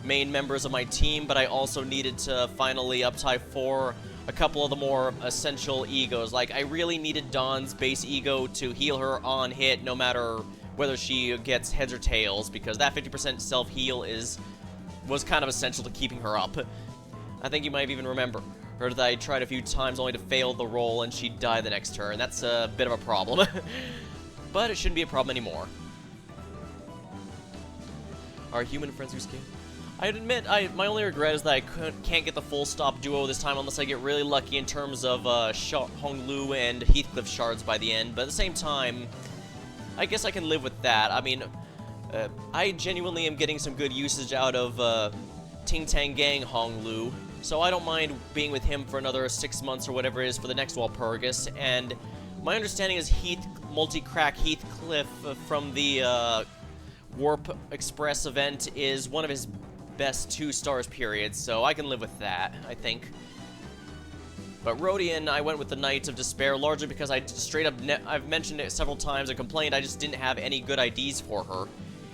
A: main members of my team, but I also needed to finally uptie 4 a couple of the more essential egos. Like, I really needed Dawn's base ego to heal her on hit, no matter whether she gets heads or tails, because that 50% self-heal was kind of essential to keeping her up. I think you might even remember her that I tried a few times only to fail the roll and she'd die the next turn. That's a bit of a problem. But it shouldn't be a problem anymore. Our human friends who scale. I'd admit, my only regret is that I can't get the full stop duo this time unless I get really lucky in terms of Honglu and Heathcliff shards by the end, but at the same time, I guess I can live with that. I mean, I genuinely am getting some good usage out of Ting Tang Gang Honglu, so I don't mind being with him for another 6 months or whatever it is for the next Walpurgis, and my understanding is multi-crack Heathcliff from the Warp Express event is one of his best 2 stars period, so I can live with that, I think. But Rodian, I went with the Knight of Despair, largely because I straight up, I've mentioned it several times and complained I just didn't have any good IDs for her.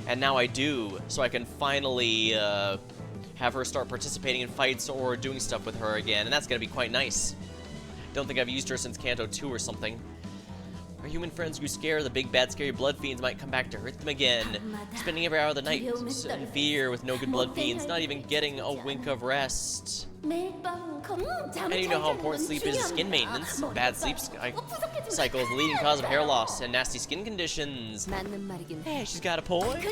A: And now I do, so I can finally have her start participating in fights or doing stuff with her again, and that's gonna be quite nice. Don't think I've used her since Canto 2 or something. Our human friends grew scared the big bad scary blood fiends might come back to hurt them again. Spending every hour of the night in fear with no good blood fiends, not even getting a wink of rest. And you know how important sleep is to skin maintenance. Bad sleep cycle is the leading cause of hair loss and nasty skin conditions. Hey, she's got a point.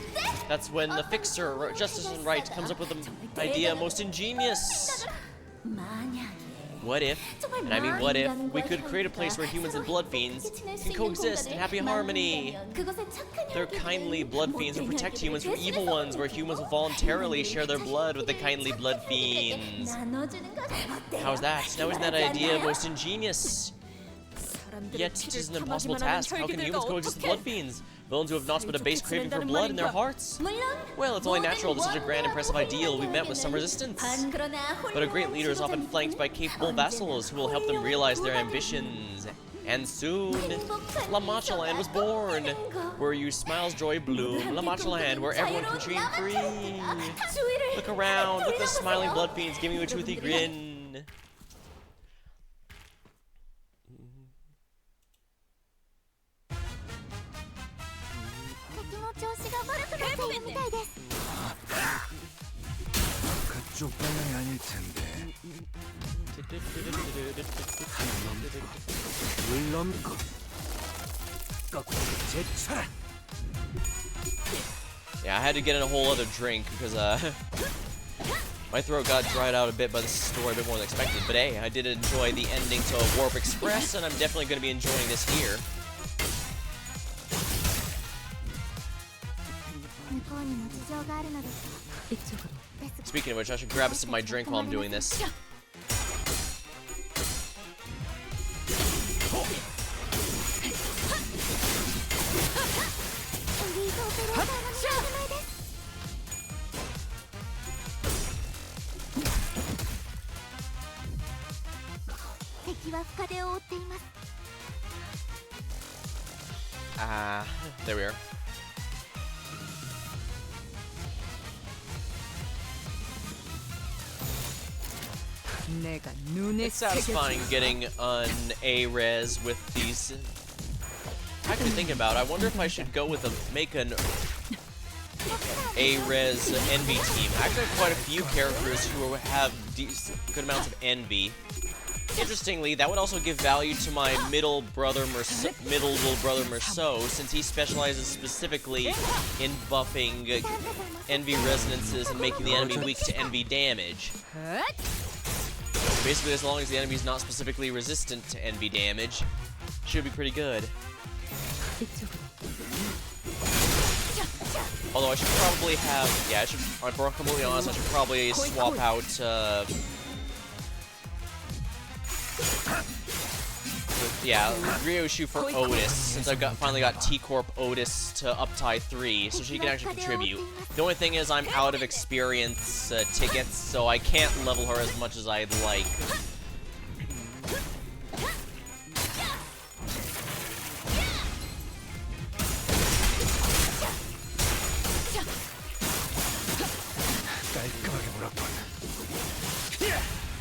A: That's when the fixer, Justice and Right, comes up with the idea most ingenious. What if, and I mean what if, we could create a place where humans and blood fiends can coexist in happy harmony. They're kindly blood fiends who protect humans from evil ones, where humans will voluntarily share their blood with the kindly blood fiends. How's that? Now isn't that idea most ingenious? Yet it is an impossible task. How can humans coexist with blood fiends? Villains who have naught but a base craving for blood in their hearts? Well, it's only natural that such a grand, impressive ideal will be met with some resistance. But a great leader is often flanked by capable vassals who will help them realize their ambitions. And soon, La Mancha Land was born, where you smiles joy bloom. La Mancha Land, where everyone can dream free. Look around, look at the smiling blood fiends giving you a toothy grin.
D: いるみたいです。
E: 그쪽 방향이 아닐 텐데.
G: 물 넘고 거꾸로 제쳐라.
A: Yeah, I had to get in a whole other drink because my throat got dried out a bit by the story a bit more than expected. But hey, I did enjoy the ending to Warp Express, and I'm definitely going to be enjoying this here.
D: 向こうにも事情があるのですが、
H: 이쪽으로.
A: Speaking of which, I should grab a sip of my drink while I'm doing this. There we are.
H: 내가 눈에
A: It's satisfying
H: 새겨주지.
A: getting an A-res with these. Actually thinking about it, I wonder if I should go with make an A-res envy team. I actually have quite a few characters who have good amounts of envy. Interestingly, that would also give value to my middle little brother Merceau, since he specializes specifically in buffing envy resonances and making the enemy weak to envy damage. Basically, as long as the enemy's not specifically resistant to envy damage, should be pretty good. Although I should probably have, yeah, if I'm completely honest, I should probably swap out, Ryoshu for Otis, since I've finally got T-Corp Otis to Uptie 3, so she can actually contribute. The only thing is I'm out of experience tickets, so I can't level her as much as I'd like.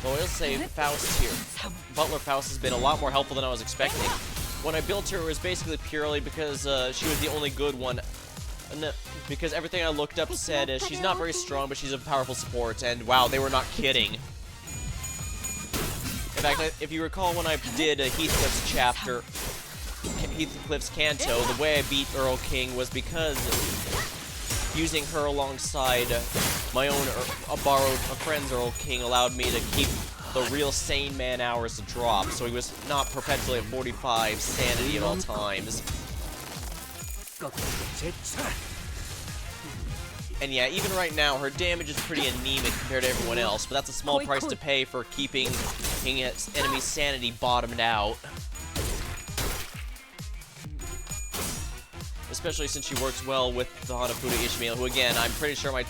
A: Well, I'll say Faust here. Butler Faust has been a lot more helpful than I was expecting. When I built her, it was basically purely because she was the only good one. Because everything I looked up said she's not very strong, but she's a powerful support, and wow, they were not kidding. In fact, if you recall when I did Heathcliff's chapter, Heathcliff's Canto, the way I beat Earl King was because using her alongside my own a friend's Earl King allowed me to keep the real sane man hours to drop, so he was not perpetually at 45 sanity at all times. And yeah, even right now, her damage is pretty anemic compared to everyone else, but that's a small price to pay for keeping enemy's sanity bottomed out. Especially since she works well with the Hanafuda Ishmael, who again, I'm pretty sure my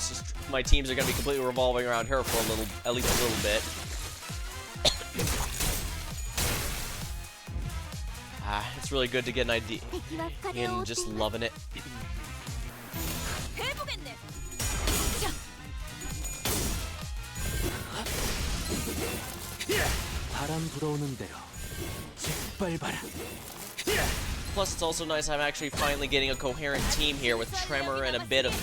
A: teams are going to be completely revolving around her for at least a little bit. It's really good to get an idea in just loving it.
G: 바람 불어오는 대로 짓밟아라.
A: Plus, it's also nice I'm actually finally getting a coherent team here with Tremor and a bit of,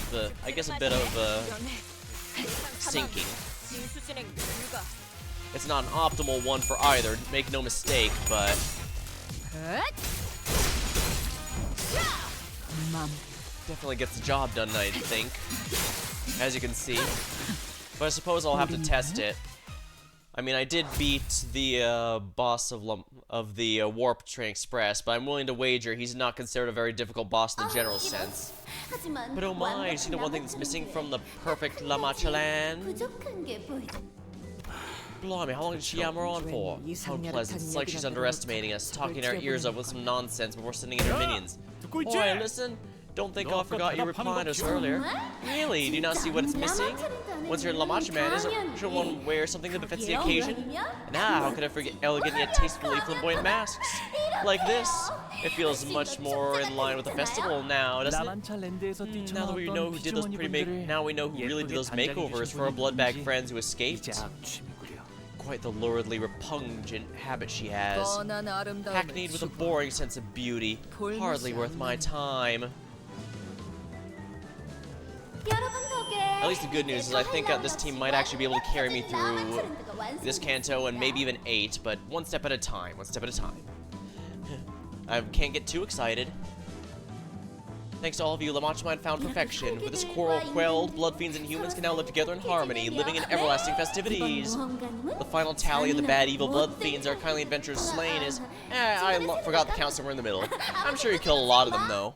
A: sinking. It's not an optimal one for either, make no mistake, but definitely gets the job done, I think, as you can see. But I suppose I'll have to test it. I mean, I did beat the boss of the Warp Train Express, but I'm willing to wager he's not considered a very difficult boss in the general sense. But oh my, you know one thing that's missing from the perfect Lamachalan? Blimey, how long did she yammer on for? How unpleasant. It's like she's underestimating us, talking our ears up with some nonsense before sending in her minions. Oi, listen! Don't think I forgot you replied to us earlier. Really? Do you not see what it's missing? Once you're in Lamachaman, should one wear something that befits the occasion? And how could I forget elegant yet tastefully flamboyant masks? Like this. It feels much more in line with the festival now, doesn't it? Now that we know who did those now we know who really did those makeovers for our bloodbag friends who escaped. Quite the luridly repugnant habit she has. Hackneyed with a boring sense of beauty. Hardly worth my time. At least the good news is I think this team might actually be able to carry me through this Canto and maybe even 8, but one step at a time, one step at a time. I can't get too excited. Thanks to all of you, La Mancha Man found perfection. With this quarrel quelled, blood fiends and humans can now live together in harmony, living in everlasting festivities. The final tally of the bad evil blood fiends our kindly adventurers slain is... I forgot to count somewhere in the middle. I'm sure you killed a lot of them, though.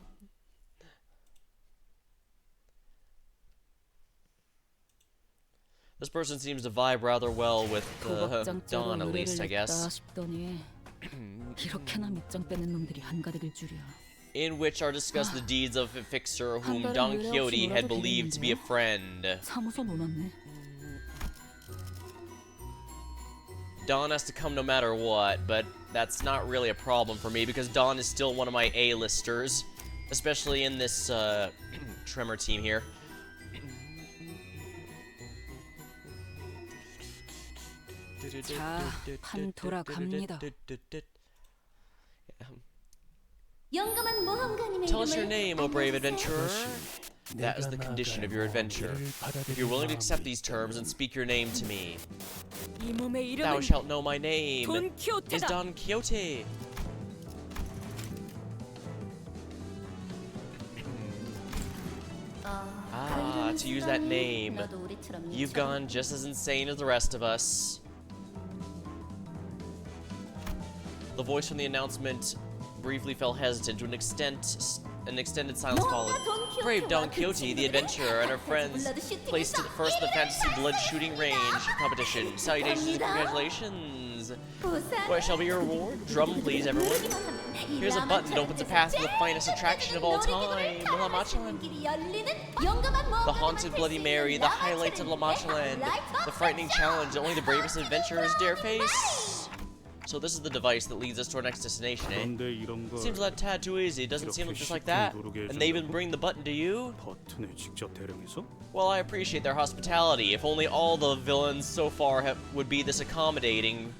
A: This person seems to vibe rather well with Dawn, at least, I guess. In which are discussed the deeds of a fixer whom Don Quixote had believed to be a friend. Don has to come no matter what, but that's not really a problem for me because Don is still one of my A-listers, especially in this Tremor team here. Tell us your name, O brave adventurer. That is the condition of your adventure. If you're willing to accept these terms and speak your name to me, thou shalt know my name is Don Quixote. To use that name, you've gone just as insane as the rest of us. The voice from the announcement briefly fell hesitant to an extended silence followed. Brave Don Quixote, the adventurer, and her friends placed first in the fantasy blood shooting range competition. Salutations and congratulations. What shall be your reward? Drum, please, everyone. Here's a button that opens a path to the finest attraction of all time, La Mancha Land. The haunted Bloody Mary, the highlights of La Mancha Land, the frightening challenge that only the bravest adventurers dare face. So this is the device that leads us to our next destination, eh? Seems a tad too easy, doesn't seem just like that. And they even bring the button to you? Well, I appreciate their hospitality. If only all the villains so far would be this accommodating.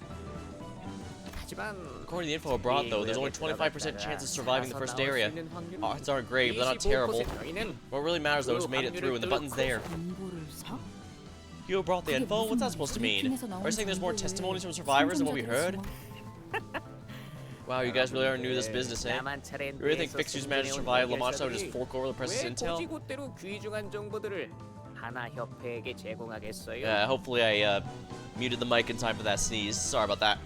A: According to the info abroad, though, there's only 25% chance of surviving the first area. Odds aren't great, but they're not terrible. What really matters, though, is made it through, and the button's there. You brought the info? What's that supposed to mean? Are you saying there's more testimonies from survivors than what we heard? Wow, you guys really are new to this business, eh? You really think fixers managed to survive La Mancha would just fork over the press's intel? Hopefully I muted the mic in time for that sneeze. Sorry about that.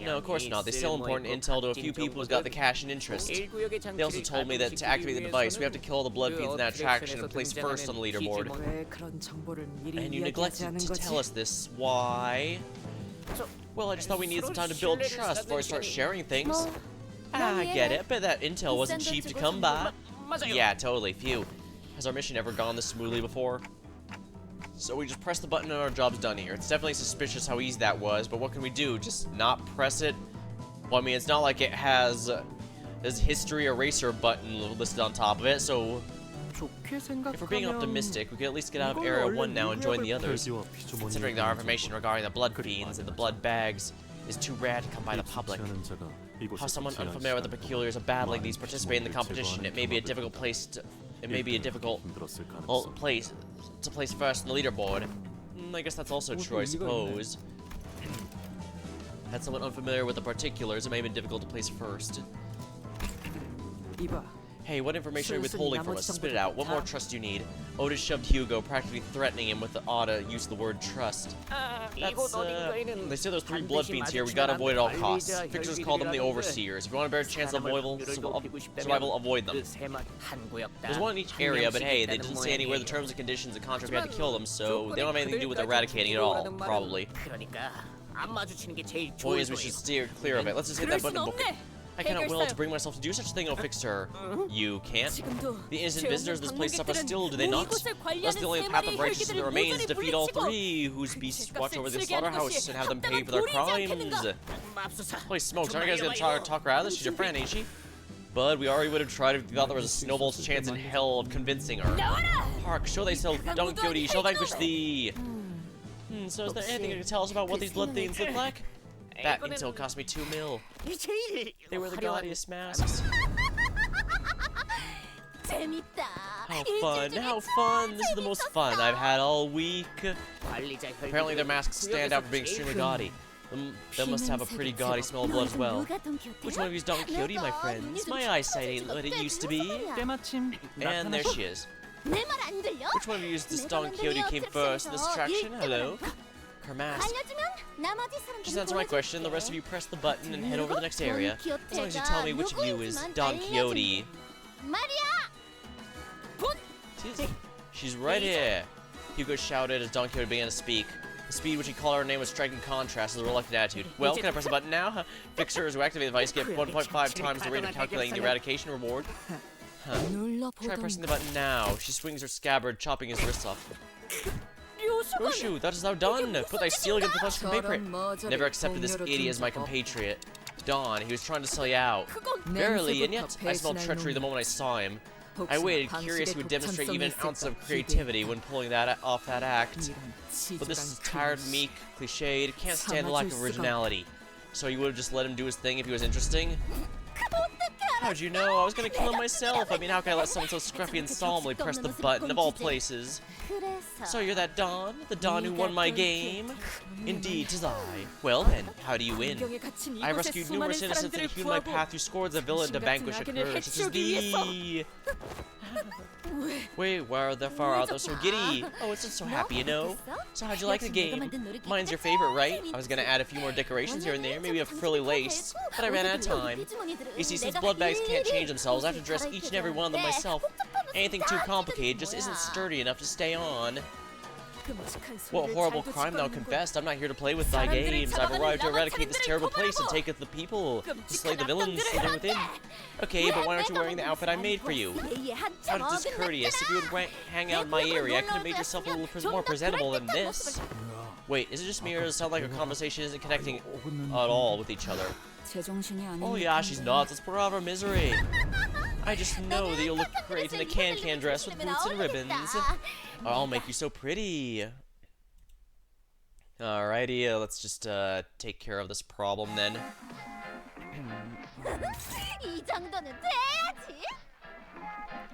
A: No, of course not. They sell important intel to a few people who's got the cash and interest. They also told me that to activate the device, we have to kill all the blood fiends in that attraction and place first on the leaderboard. And you neglected to tell us this. Why? Well, I just thought we needed some time to build trust before I start sharing things. I get it. I bet that intel wasn't cheap to come by. Yeah, totally. Phew. Has our mission ever gone this smoothly before? So we just press the button and our job's done here. It's definitely suspicious how easy that was, but what can we do? Just not press it? Well, I mean, it's not like it has this history eraser button listed on top of it, so if we're being optimistic, we could at least get out of Area 1 now and join the others. Considering our information regarding the blood fiends and the blood bags is too rare to come by the public. How someone unfamiliar with the peculiars of battling these participate in the competition, it may be a difficult place to place first on the leaderboard. I guess that's also true, I suppose. Had someone unfamiliar with the particulars, it may have been difficult to place first. Hey, what information are you withholding from us? Spit it out. What more trust do you need? Otis shoved Hugo, practically threatening him with the odd use of the word trust. That's, they say there's 3 blood fiends here. We gotta avoid at all costs. Fixers call them the Overseers. If you want a better chance of survival, avoid them. There's one in each area, but hey, they didn't say anywhere the terms and conditions and contract we had to kill them, so they don't have anything to do with eradicating it at all, probably. Point is, we should steer clear of it. Let's just hit that button and book it. I cannot will to bring myself to do such a thing, O Fixer. You can't? The innocent visitors of this place suffer still, do they not? Thus the only path of righteousness that remains is to defeat all 3, whose beasts watch over the slaughterhouse and have them pay for their crimes. Holy smokes, aren't you guys gonna try to talk her out of this? She's your friend, ain't she? But we already would have tried if we thought there was a snowball's chance in hell of convincing her. Hark, show thyself, Don Quixote, shall vanquish thee! So is there anything you can tell us about what these blood fiends look like? That intel cost me 2 mil. They were the gaudiest masks.
D: 재밌다.
A: How fun, how fun. This is the most fun I've had all week.
J: 관리자 혈기로
A: Apparently their masks stand out for being extremely gaudy. They must have a pretty gaudy smell of blood as well. Which one of you's Don Quixote, my friends? My eyesight ain't what it used to be.
I: 때마침
A: And there she is.
D: 내 말 안 들려?
A: Which one of you is this Don Quixote came first in this attraction? Hello? Her mask.
D: 알려주면 나머지 사람들은
A: Just answer my question, the rest of you press the button and head over to the next area. As long as you tell me which of you is Don Quixote.
D: 말이야.
A: She's right here. Hugo shouted as Don Quixote began to speak. The speed which he called her name was striking contrast with the reluctant attitude. Well, can I press the button now? Fixers who activate the device get 1.5 times the rate of calculating the eradication reward. Huh. Try pressing the button now. She swings her scabbard, chopping his wrists off. Roshu, that is thou done! Put thy steel against the flesh from paper. Never accepted this idiot as my compatriot. Don, he was trying to sell you out. Verily, and yet I smelled treachery the moment I saw him. I waited, curious he would demonstrate even an ounce of creativity when pulling that off that act. But this is tired, meek, cliched, can't stand the lack of originality. So you would have just let him do his thing if he was interesting? How'd you know? I was gonna kill him myself. I mean, how can I let someone so scruffy and solemnly press the button of all places? So you're that Don? The Don who won my game? Indeed, 'tis I. Well then, how do you win? I rescued numerous innocents and hewn my path through scores of villain to vanquish a curse, such as thee. Wait, why are they far out though so giddy? Oh, it's not so happy, you know. So how'd you like the game? Mine's your favorite, right? I was gonna add a few more decorations here and there, maybe a frilly lace, but I ran out of time. You see, since blood bags can't change themselves, I have to dress each and every one of them myself. Anything too complicated just isn't sturdy enough to stay on. What horrible crime thou confessed? I'm not here to play with thy games. I've arrived to eradicate this terrible place and take it the people, to slay the villains sitting within. Okay, but why aren't you wearing the outfit I made for you? How discourteous. If you would hang out in my area, I could have made yourself a little more presentable than this. Wait, is it just me or does it sound like our conversation isn't connecting at all with each other? Oh yeah, she's nuts. Let's put her out of her misery. I just know that you'll look great in a can-can dress with boots and ribbons. I'll make you so pretty. Alrighty, let's just take care of this problem then.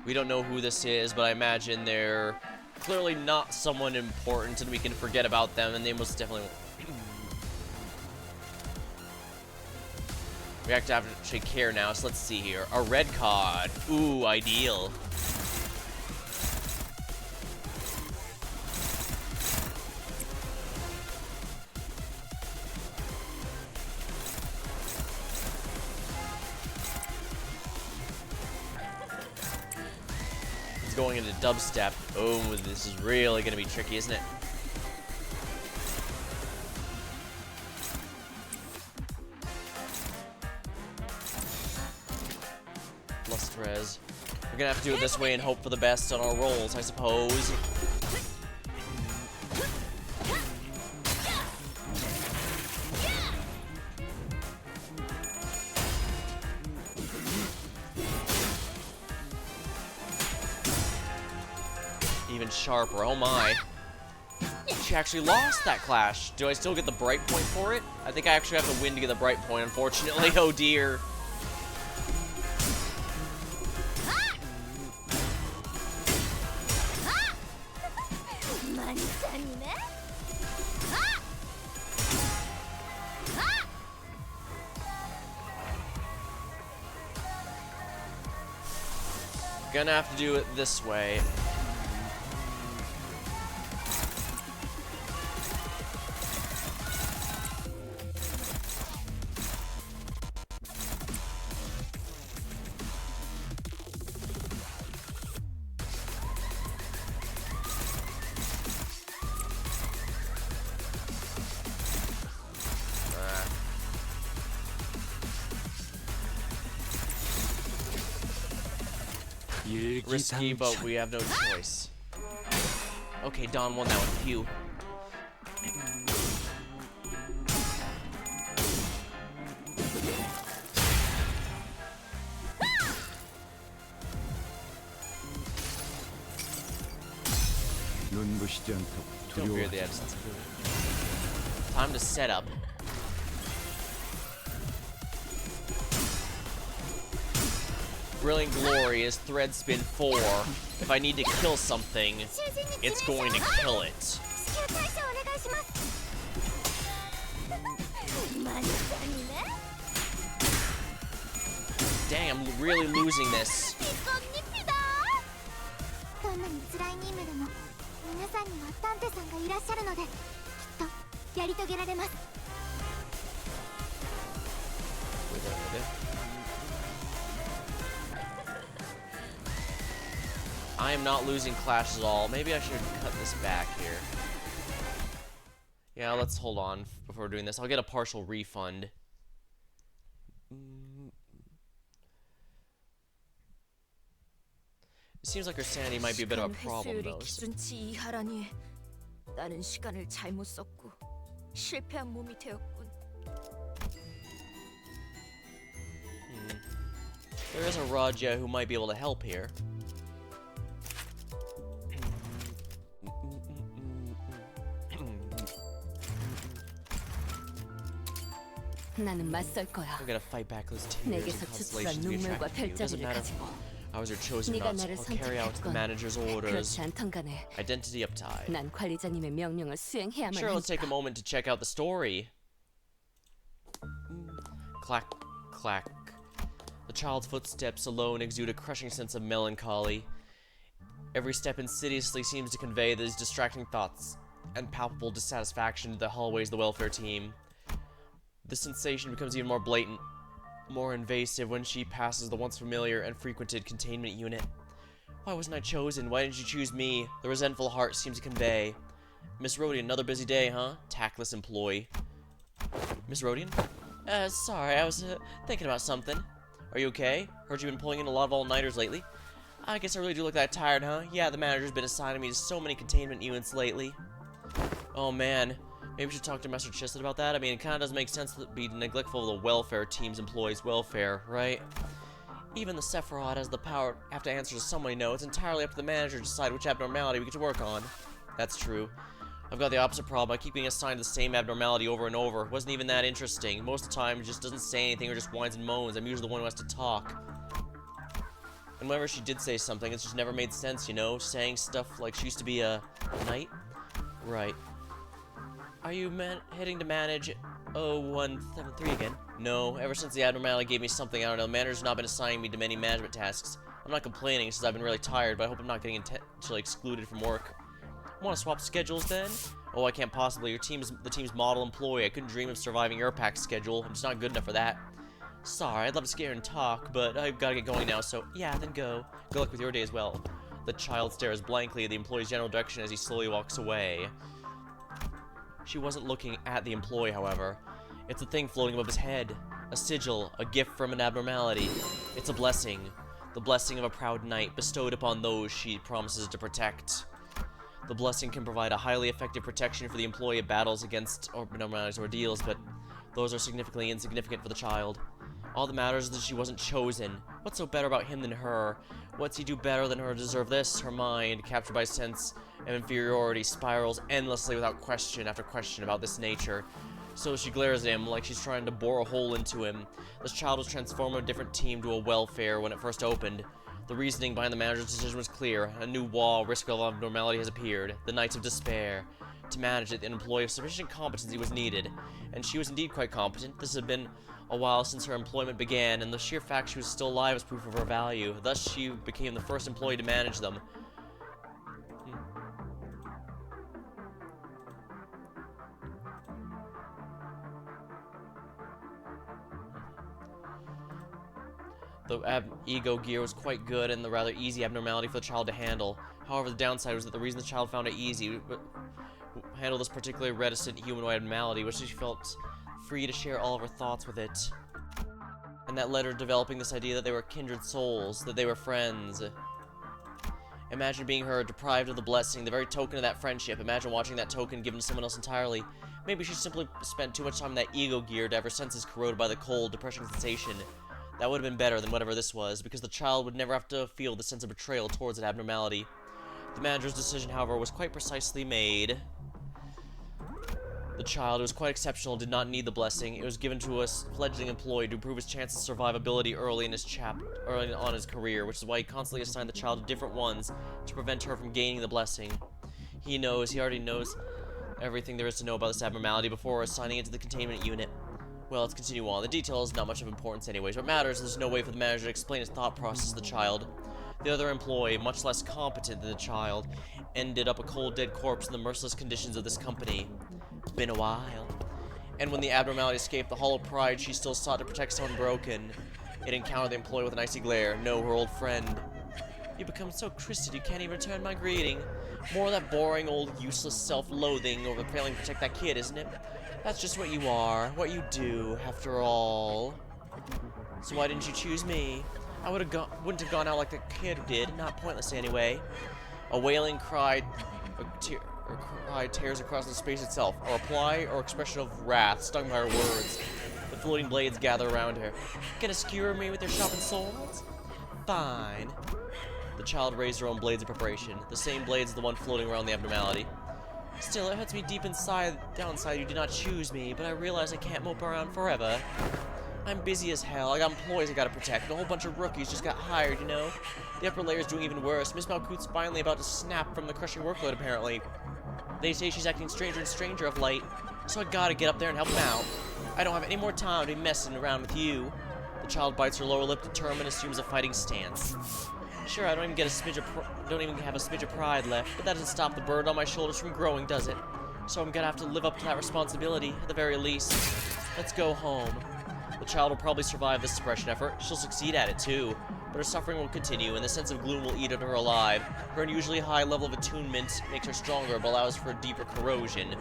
A: We don't know who this is, but I imagine they're clearly not someone important and we can forget about them, and they most definitely... We have to actually care now, so let's see here. A red card. Ooh, ideal. It's going into dubstep. Oh, this is really gonna be tricky, isn't it? Res. We're gonna have to do it this way and hope for the best on our rolls, I suppose. Even sharper, oh my. She actually lost that clash. Do I still get the bright point for it? I think I actually have to win to get the bright point, unfortunately. Oh dear. Gonna have to do it this way. Risky, but we have no choice. Okay, Don won that one. Phew. Don't fear the absence of food. Time to set up. Brilliant Glory is thread spin 4. If I need to kill something, it's going to kill it.
D: 至急対処お願いしますまさにね
A: Dang, I'm really losing this.
D: どんなに辛い任務でも皆さんにはタンテさんがいらっしゃるのできっとやり遂げられます
A: I am not losing Clash at all. Maybe I should cut this back here. Yeah, let's hold on before doing this. I'll get a partial refund. It seems like her sanity might be a bit of a problem, though.
B: 기준치 이하라니 나는 시간을 잘못 썼고 실패한 몸이 되었군.
A: There is a Raja who might be able to help here.
K: 나는 맞설 거야.
A: We're gonna fight back those tears and
K: 내게서 추출한
A: constellations we
K: 눈물과
A: attract you. It doesn't
K: 별자리를
A: matter
K: 가지고
A: I was your chosen
K: 네가
A: not.
K: 나를
A: I'll carry out the
K: 선택했건
A: manager's orders.
K: 그렇지 않던 간에
A: Identity uptied.
K: 난 관리자님의 명령을 수행해야만
A: Sure, let's take a
K: 하니까.
A: moment to check out the story. Clack, clack. The child's footsteps alone exude a crushing sense of melancholy. Every step insidiously seems to convey these distracting thoughts and palpable dissatisfaction to the hallways of the welfare team. The sensation becomes even more blatant, more invasive when she passes the once familiar and frequented containment unit. Why wasn't I chosen? Why didn't you choose me? The resentful heart seems to convey. Miss Rodian, another busy day, huh? Tactless employee. Miss Rodian? Sorry, I was thinking about something. Are you okay? Heard you've been pulling in a lot of all-nighters lately. I guess I really do look that tired, huh? Yeah, the manager's been assigning me to so many containment units lately. Oh man, maybe we should talk to Master Chislett about that. I mean, it kind of doesn't make sense to be neglectful of the welfare team's employees' welfare, right? Even the Sephiroth has the power to have to answer to someone he knows. It's entirely up to the manager to decide which abnormality we get to work on. That's true. I've got the opposite problem. I keep being assigned the same abnormality over and over. It wasn't even that interesting. Most of the time, it just doesn't say anything or just whines and moans. I'm usually the one who has to talk. And whenever she did say something, it's just never made sense, you know? Saying stuff like she used to be a knight? Right. Are you heading to manage 0173 again? No, ever since the abnormality gave me something, I don't know, the manager's not been assigning me to many management tasks. I'm not complaining since I've been really tired, but I hope I'm not getting intentionally excluded from work. Want to swap schedules then? Oh, I can't possibly. The team's model employee. I couldn't dream of surviving your pack schedule. I'm just not good enough for that. Sorry, I'd love to sit here and talk, but I've got to get going now, so yeah, then go. Good luck with your day as well. The child stares blankly at the employee's general direction as he slowly walks away. She wasn't looking at the employee, however. It's a thing floating above his head. A sigil, a gift from an abnormality. It's a blessing. The blessing of a proud knight bestowed upon those she promises to protect. The blessing can provide a highly effective protection for the employee at battles against abnormalities or ordeals, but those are significantly insignificant for the child. All that matters is that she wasn't chosen. What's so better about him than her? What's he do better than her to deserve this? Her mind, captured by a sense of inferiority, spirals endlessly without question after question about this nature. So she glares at him like she's trying to bore a hole into him. This child was transformed from a different team to a welfare when it first opened. The reasoning behind the manager's decision was clear. A new wall, risk of abnormality has appeared. The Knights of Despair. To manage it, an employee of sufficient competency was needed. And she was indeed quite competent. This had been a while since her employment began, and the sheer fact she was still alive was proof of her value. Thus, she became the first employee to manage them. The ego gear was quite good and the rather easy abnormality for the child to handle. However, the downside was that the reason the child found it easy to handle this particularly reticent humanoid abnormality was she felt free to share all of her thoughts with it. And that led her to developing this idea that they were kindred souls, that they were friends. Imagine being her deprived of the blessing, the very token of that friendship. Imagine watching that token given to someone else entirely. Maybe she simply spent too much time in that ego gear to have her senses corroded by the cold, depressing sensation. That would have been better than whatever this was, because the child would never have to feel the sense of betrayal towards an abnormality. The manager's decision, however, was quite precisely made. The child, who was quite exceptional, did not need the blessing. It was given to a fledgling employee to improve his chances of survivability early on his career, which is why he constantly assigned the child to different ones to prevent her from gaining the blessing. He already knows everything there is to know about this abnormality before assigning it to the containment unit. Well, let's continue on. The details, not much of importance anyways. What matters is there's no way for the manager to explain his thought process to the child. The other employee, much less competent than the child, ended up a cold dead corpse in the merciless conditions of this company. Been a while. And when the abnormality escaped the hollow pride she still sought to protect someone broken, it encountered the employee with an icy glare. No, her old friend. You become so crusted you can't even return my greeting. More of that boring old useless self-loathing over failing to protect that kid, isn't it? That's just what you are, what you do, after all. So why didn't you choose me? I wouldn't have gone out like the kid did, not pointlessly anyway. A wailing cry tears across the space itself. A reply or expression of wrath stung by her words. The floating blades gather around her. Gonna skewer me with your sharpened swords? Fine. The child raised her own blades in preparation. The same blades as the one floating around the abnormality. Still, it hurts me deep down inside you did not choose me, but I realize I can't mope around forever. I'm busy as hell. I got employees I gotta protect, and a whole bunch of rookies just got hired, you know? The upper layer's doing even worse. Miss Malkuth's finally about to snap from the crushing workload, apparently. They say she's acting stranger and stranger of late, so I gotta get up there and help them out. I don't have any more time to be messing around with you. The child bites her lower lip, determined, and assumes a fighting stance. Sure, I don't even have a smidge of pride left, but that doesn't stop the burden on my shoulders from growing, does it? So I'm gonna have to live up to that responsibility, at the very least. Let's go home. The child will probably survive this suppression effort. She'll succeed at it, too. But her suffering will continue, and the sense of gloom will eat at her alive. Her unusually high level of attunement makes her stronger, but allows for a deeper corrosion.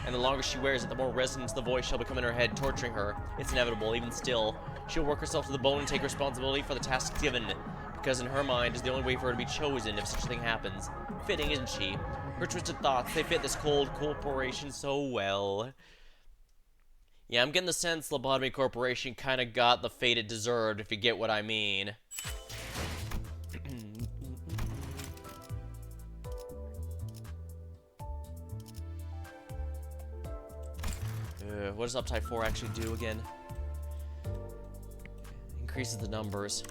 A: And the longer she wears it, the more resonance the voice shall become in her head, torturing her. It's inevitable, even still. She'll work herself to the bone and take responsibility for the tasks given. Because in her mind is the only way for her to be chosen if such a thing happens. Fitting, isn't she? Her twisted thoughts, they fit this cold corporation so well. Yeah, I'm getting the sense Lobotomy Corporation kind of got the fate it deserved, if you get what I mean. What does Uptype 4 actually do again? Increases the numbers.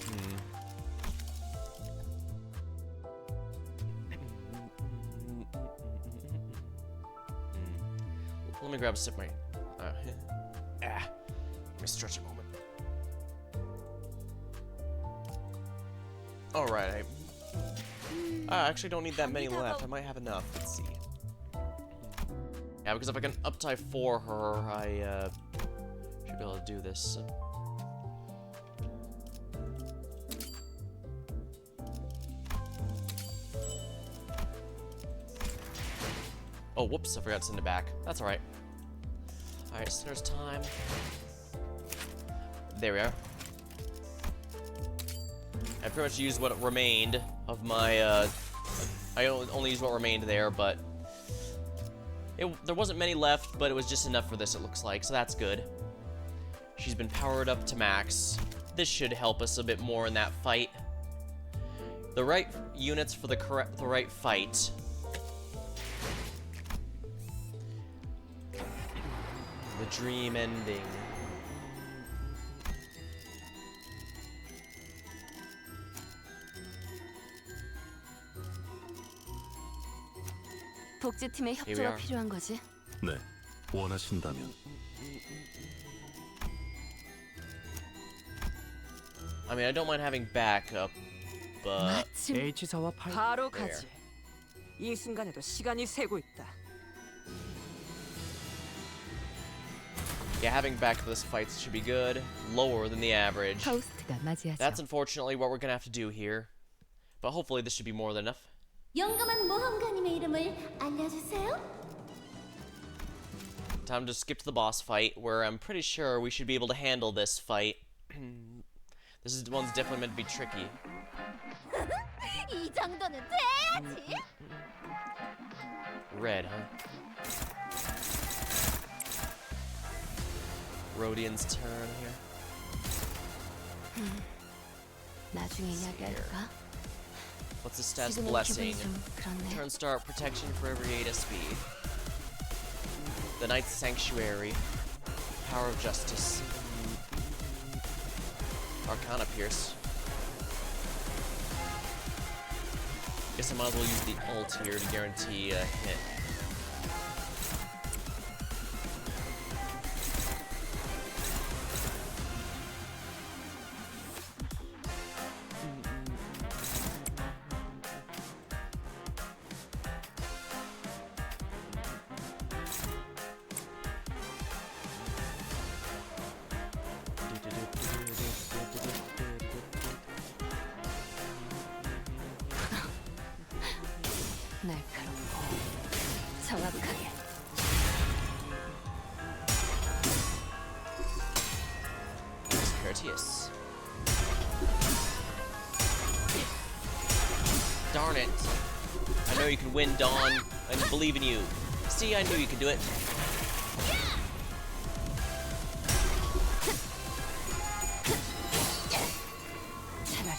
A: Let me grab a sip of my... let me stretch a moment. Alright, I actually don't need that many left. I might have enough. Let's see. Yeah, because if I can Uptype 4 her, I should be able to do this. Oh, whoops, I forgot to send it back. That's alright. Alright, so there's time. There we are. I pretty much used what remained of my, I only used what remained there, but... there wasn't many left, but it was just enough for this, it looks like, so that's good. She's been powered up to max. This should help us a bit more in that fight. The right units for the right fight. The dream ending.
B: 복제팀의 협조가 필요한 거지?
F: 네, 원하신다면.
A: I mean, I don't mind having backup, but...
H: H사와 바로 가지. 이 순간에도 시간이 새고 있다.
A: Yeah, having backup for this fight should be good. Lower than the average. That's unfortunately what we're gonna have to do here. But hopefully this should be more than enough.
D: 용감한 모험가님의 이름을 알려주세요.
A: Time to skip to the boss fight, where I'm pretty sure we should be able to handle this fight. This one's definitely meant to be tricky.
D: 이 정도는 돼야지.
A: Red, huh? Rodian's turn here.
B: 나중에 이야기할까?
A: What's the stats blessing? Turn start protection for every 8 SP. The Knight's Sanctuary. Power of Justice. Arcana Pierce. Guess I might as well use the ult here to guarantee a hit.
K: 날카롭고 정확하게.
A: Courteous. Darn it. I know you can win, Dawn. I believe in you. See, I knew you could do it.
K: 차라리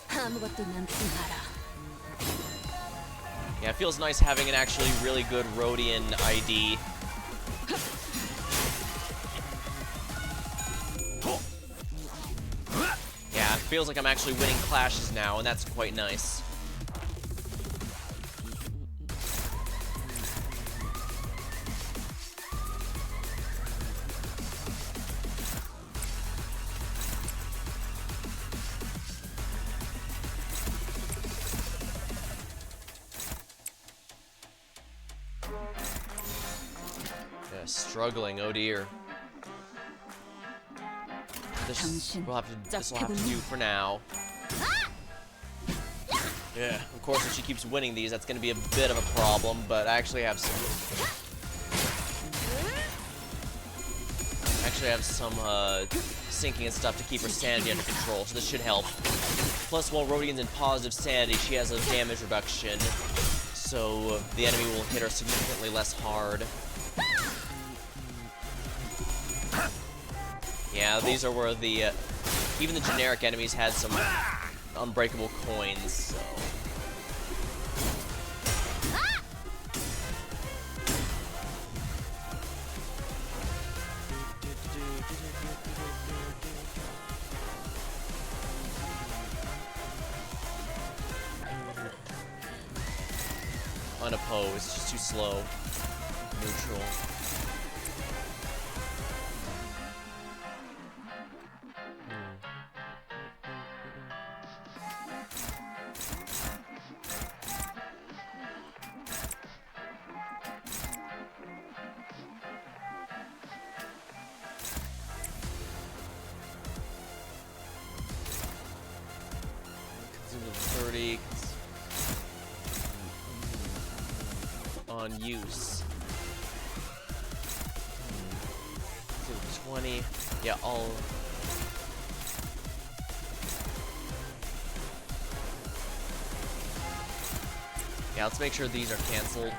K: 아무것도 남지 마라.
A: Yeah, it feels nice having an actually really good Rhodian ID. Yeah, it feels like I'm actually winning clashes now, and that's quite nice. Yeah, struggling, oh dear. This will have to do for now. Yeah, of course, if she keeps winning these, that's going to be a bit of a problem, but I actually have some... sinking and stuff to keep her sanity under control, so this should help. Plus, while Rhodian's in positive sanity, she has a damage reduction, so the enemy will hit her significantly less hard. Yeah, these are where the, even the generic enemies had some unbreakable coins, so... Unopposed, it's just too slow. Neutral. Consume 30 on use. 20. Yeah, all. Yeah, let's make sure these are canceled.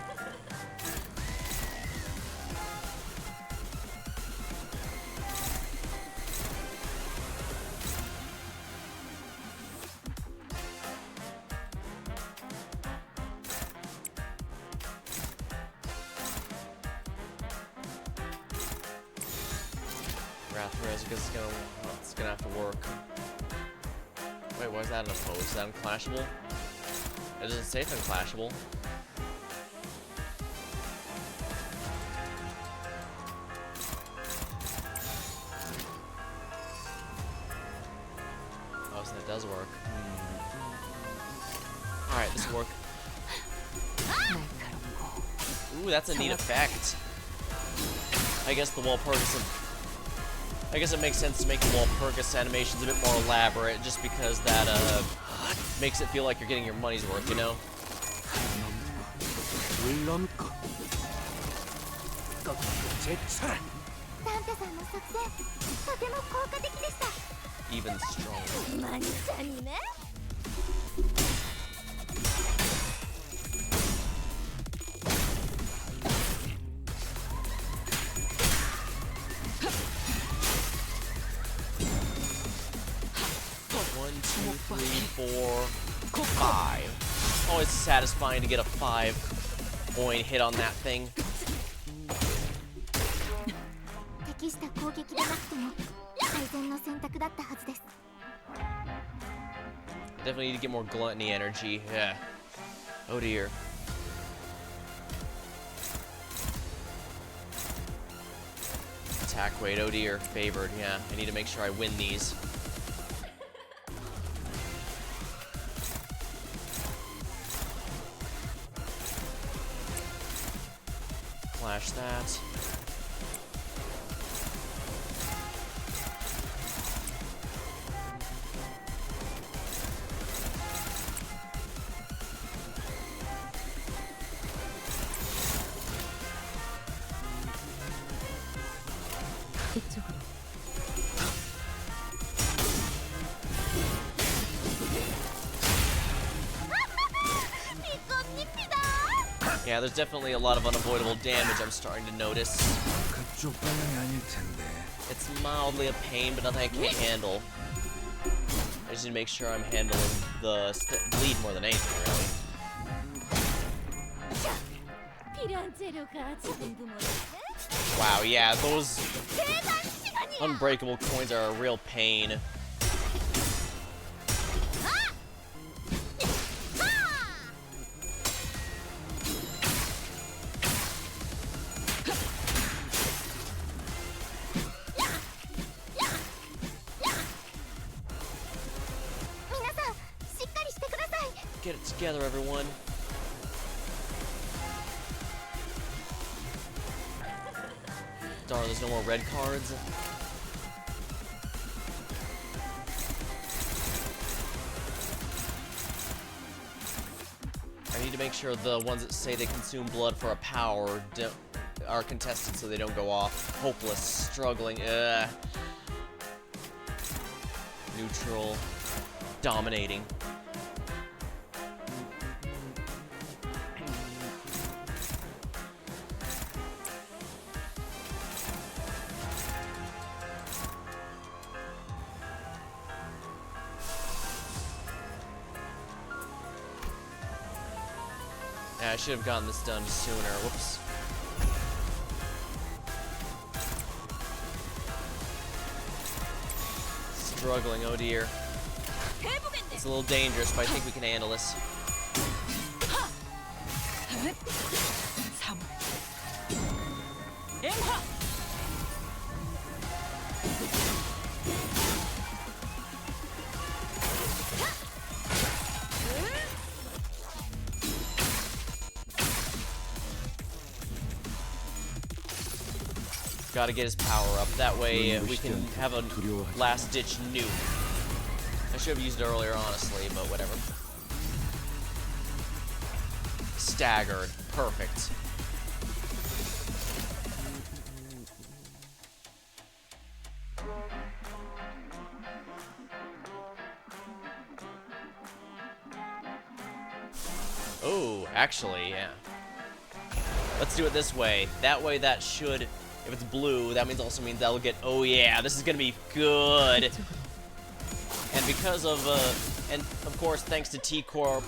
A: It's gonna have to work. Wait, why is that unopposed? Is that unclashable? It doesn't say it's unclashable. Oh, so that does work. Alright, this will work. Ooh, that's a neat effect. I guess the I guess it makes sense to make the Walpurgis animations a bit more elaborate, just because that makes it feel like you're getting your money's worth, you know? Even stronger. Four, five. Always satisfying to get a 5-point hit on that thing.
D: 適した攻撃でなくても最善の選択だったはずです。
A: Definitely need to get more gluttony energy. Yeah. Oh dear. Attack weight, oh dear. Favored, yeah. I need to make sure I win these. Flash that.
K: 이쪽으로.
A: Yeah, there's definitely a lot of unavoidable damage I'm starting to notice.
E: 그쪽 방향이 아닐 텐데.
A: It's mildly a pain, but nothing I can't handle. I just need to make sure I'm handling the bleed more than anything, really.
D: 필요한 재료가 지금도 모자란데?
A: Wow, yeah, those unbreakable coins are a real pain. Get it together, everyone. Darn, there's no more red cards. I need to make sure the ones that say they consume blood for a power are contested so they don't go off. Hopeless, struggling, neutral, dominating. Yeah, I should have gotten this done sooner. Whoops. Struggling, oh dear. It's a little dangerous, but I think we can handle this. Gotta get his power up. That way we can have a last-ditch nuke. I should have used it earlier, honestly, but whatever. Staggered. Perfect. Oh, actually, yeah. Let's do it this way. That way that should... If it's blue, that also means that'll get... Oh yeah, this is gonna be good. And because of... and of course, thanks to T-Corp,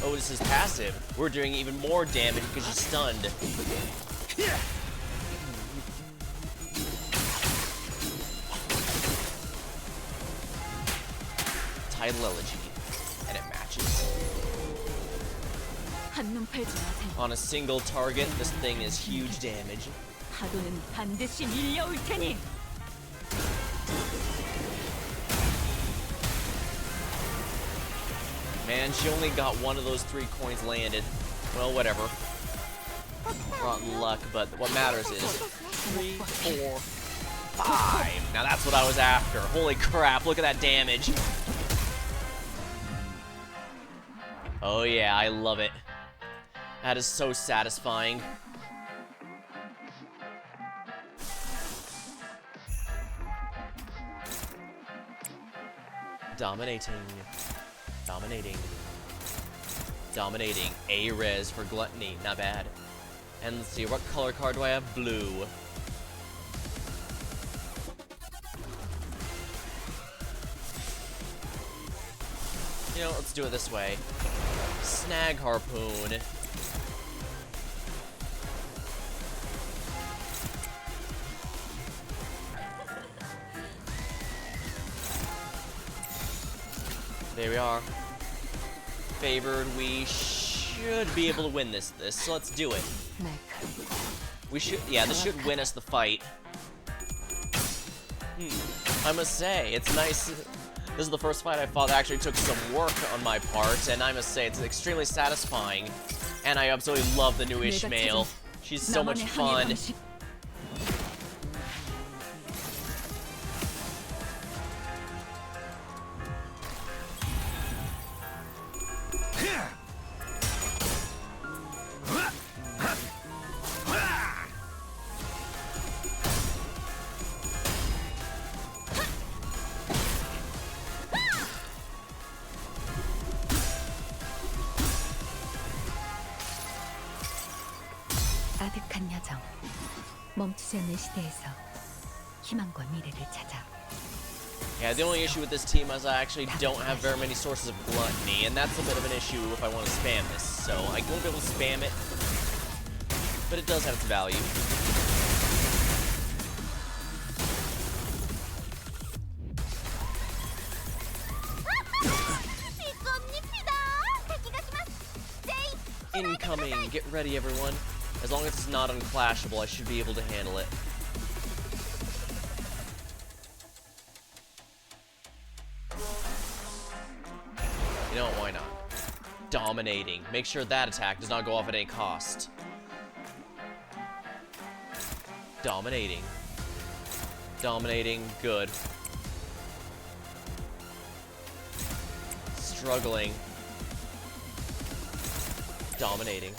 A: Otis's passive, we're doing even more damage because she's stunned. Title Elegy. And it matches. On a single target, this thing is huge damage.
K: 파도는 반드시 밀려올 테니.
A: Man, she only got one of those 3 coins landed. Well, whatever. Rotten luck, but what matters is 3, 4, 5. Now that's what I was after. Holy crap, look at that damage. Oh yeah, I love it. That is so satisfying. Dominating. Dominating. Dominating. A-res for Gluttony. Not bad. And let's see, what color card do I have? Blue. You know, let's do it this way. Snag Harpoon. There we are. Favored. We should be able to win this. So let's do it. We should. Yeah, this should win us the fight. I must say, it's nice. This is the first fight I fought that actually took some work on my part, and I must say, it's extremely satisfying. And I absolutely love the new Ishmael. She's so much fun.
B: 아득한 여정, 멈추지 않는 시대에서 희망과 미래를 찾아.
A: Yeah, the only issue with this team is I actually don't have very many sources of gluttony, and that's a bit of an issue if I want to spam this. So I won't be able to spam it, but it does have its value. Incoming! Get ready, everyone. As long as it's not unclashable, I should be able to handle it. You know what, why not? Dominating. Make sure that attack does not go off at any cost. Dominating. Dominating, good. Struggling. Dominating.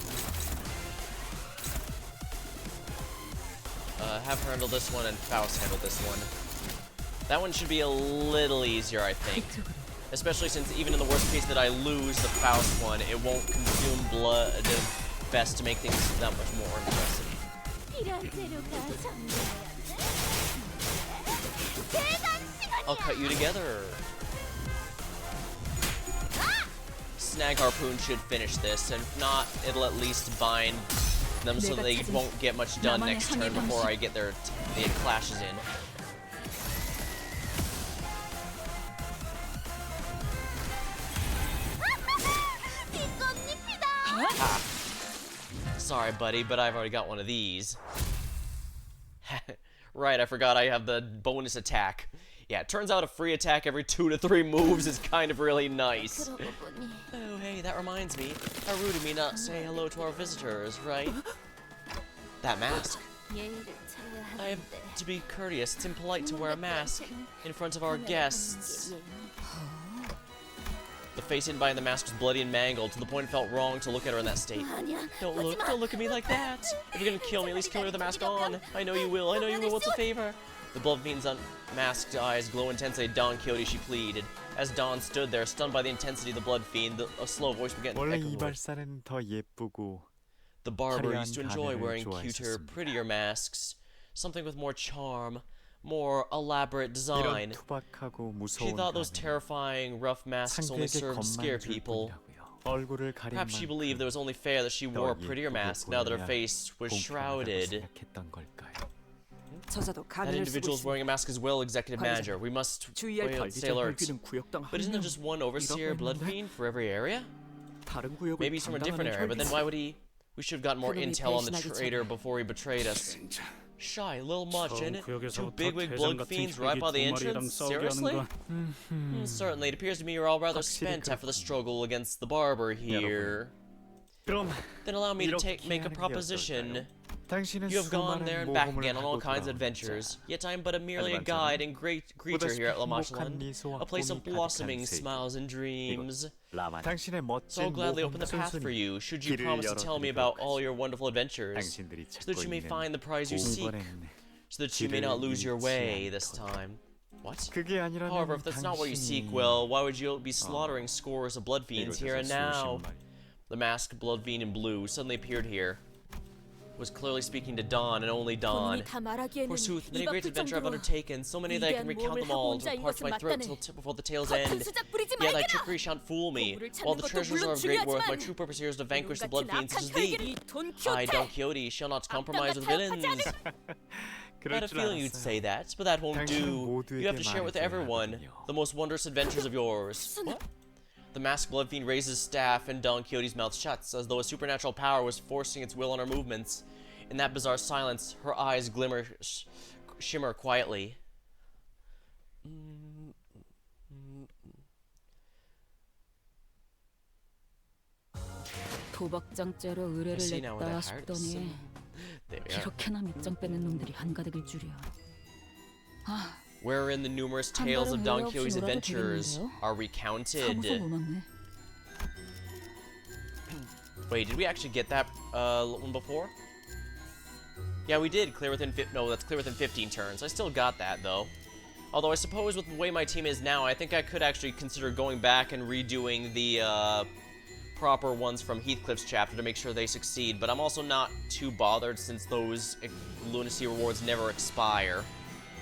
A: Have her handle this one and Faust handle this one. That one should be a little easier, I think. Especially since even in the worst case that I lose the Faust one, it won't consume blood best to make things that much more impressive. I'll cut you together. Snag Harpoon should finish this, and if not, it'll at least bind them so they won't get much done next turn before I get the clashes in. Ah. Sorry, buddy, but I've already got one of these. Right, I forgot I have the bonus attack. Yeah, it turns out a free attack every 2 to 3 moves is kind of really nice. Oh, hey, that reminds me. How rude of me not to say hello to our visitors, right? That mask. I have to be courteous. It's impolite to wear a mask in front of our guests. The face hidden behind the mask was bloody and mangled, to the point it felt wrong to look at her in that state. Don't look at me like that. If you're gonna kill me, at least kill me with the mask on. I know you will, what's a favor? The blood fiend's unmasked eyes glow intensely at Don Quixote, she pleaded. As Don stood there, stunned by the intensity of the blood fiend, a slow voice began to echo. The barber used to enjoy wearing cuter, prettier masks. Something with more charm, more elaborate design. She thought those terrifying, rough masks only served to scare people. Perhaps she believed it was only fair that she wore a prettier mask now that her face was shrouded. That individual's wearing a mask as well, Executive Manager. We must stay alert. But isn't there just one Overseer Blood Fiend for every area? Maybe he's from a different area, but then why would he... We should have gotten more intel on the traitor before he betrayed us. Shy, a little much, isn't it? 2 bigwig blood fiends right by the entrance? Seriously? Certainly, it appears to me you're all rather spent after the struggle against the barber here. Then allow me to make a proposition. You have gone there and back again on all kinds of adventures, yet I am but merely a guide and great creature here at La Marcheland, a place of blossoming smiles and dreams. So I'll gladly open the path for you, should you promise to tell me about all your wonderful adventures, so that you may find the prize you seek, so that you may not lose your way this time. What? However, if that's not what you seek, well, why would you be slaughtering scores of blood fiends here and now? The masked blood fiend in blue suddenly appeared here. Was clearly speaking to Dawn and only Dawn. Forsooth, many great adventures I've undertaken, so many that I can recount them all until it parts my throat before the tale's end. Yet thy trickery shan't fool me. While the treasures are of great worth, my true purpose here is to vanquish the blood fiends such as thee. I, Don Quixote, shall not compromise with villains. I had a feeling you'd say that, but that won't do. You have to share with everyone the most wondrous adventures of yours. What? The masked blood fiend raises his staff and Don Quixote's mouth shuts, as though a supernatural power was forcing its will on her movements. In that bizarre silence, her eyes shimmer quietly.
K: 도박장죄로 의뢰를
A: See now with
K: 냈다
A: that heart.
K: 싶더니
A: There we are.
K: 이렇게나 밑장 빼는 놈들이 한가득일 줄이야. 아,
A: Wherein the numerous
K: 한
A: tales
K: 달은
A: of Don
K: 의뢰 없이
A: Quixote's
K: 놀아도
A: adventures
K: 되겠는데요?
A: are recounted.
K: 사무소 고맙네.
A: Wait, did we actually get that one before? Yeah, we did. Clear within no, that's clear within 15 turns. I still got that though. Although I suppose with the way my team is now, I think I could actually consider going back and redoing the proper ones from Heathcliff's chapter to make sure they succeed. But I'm also not too bothered since those lunacy rewards never expire.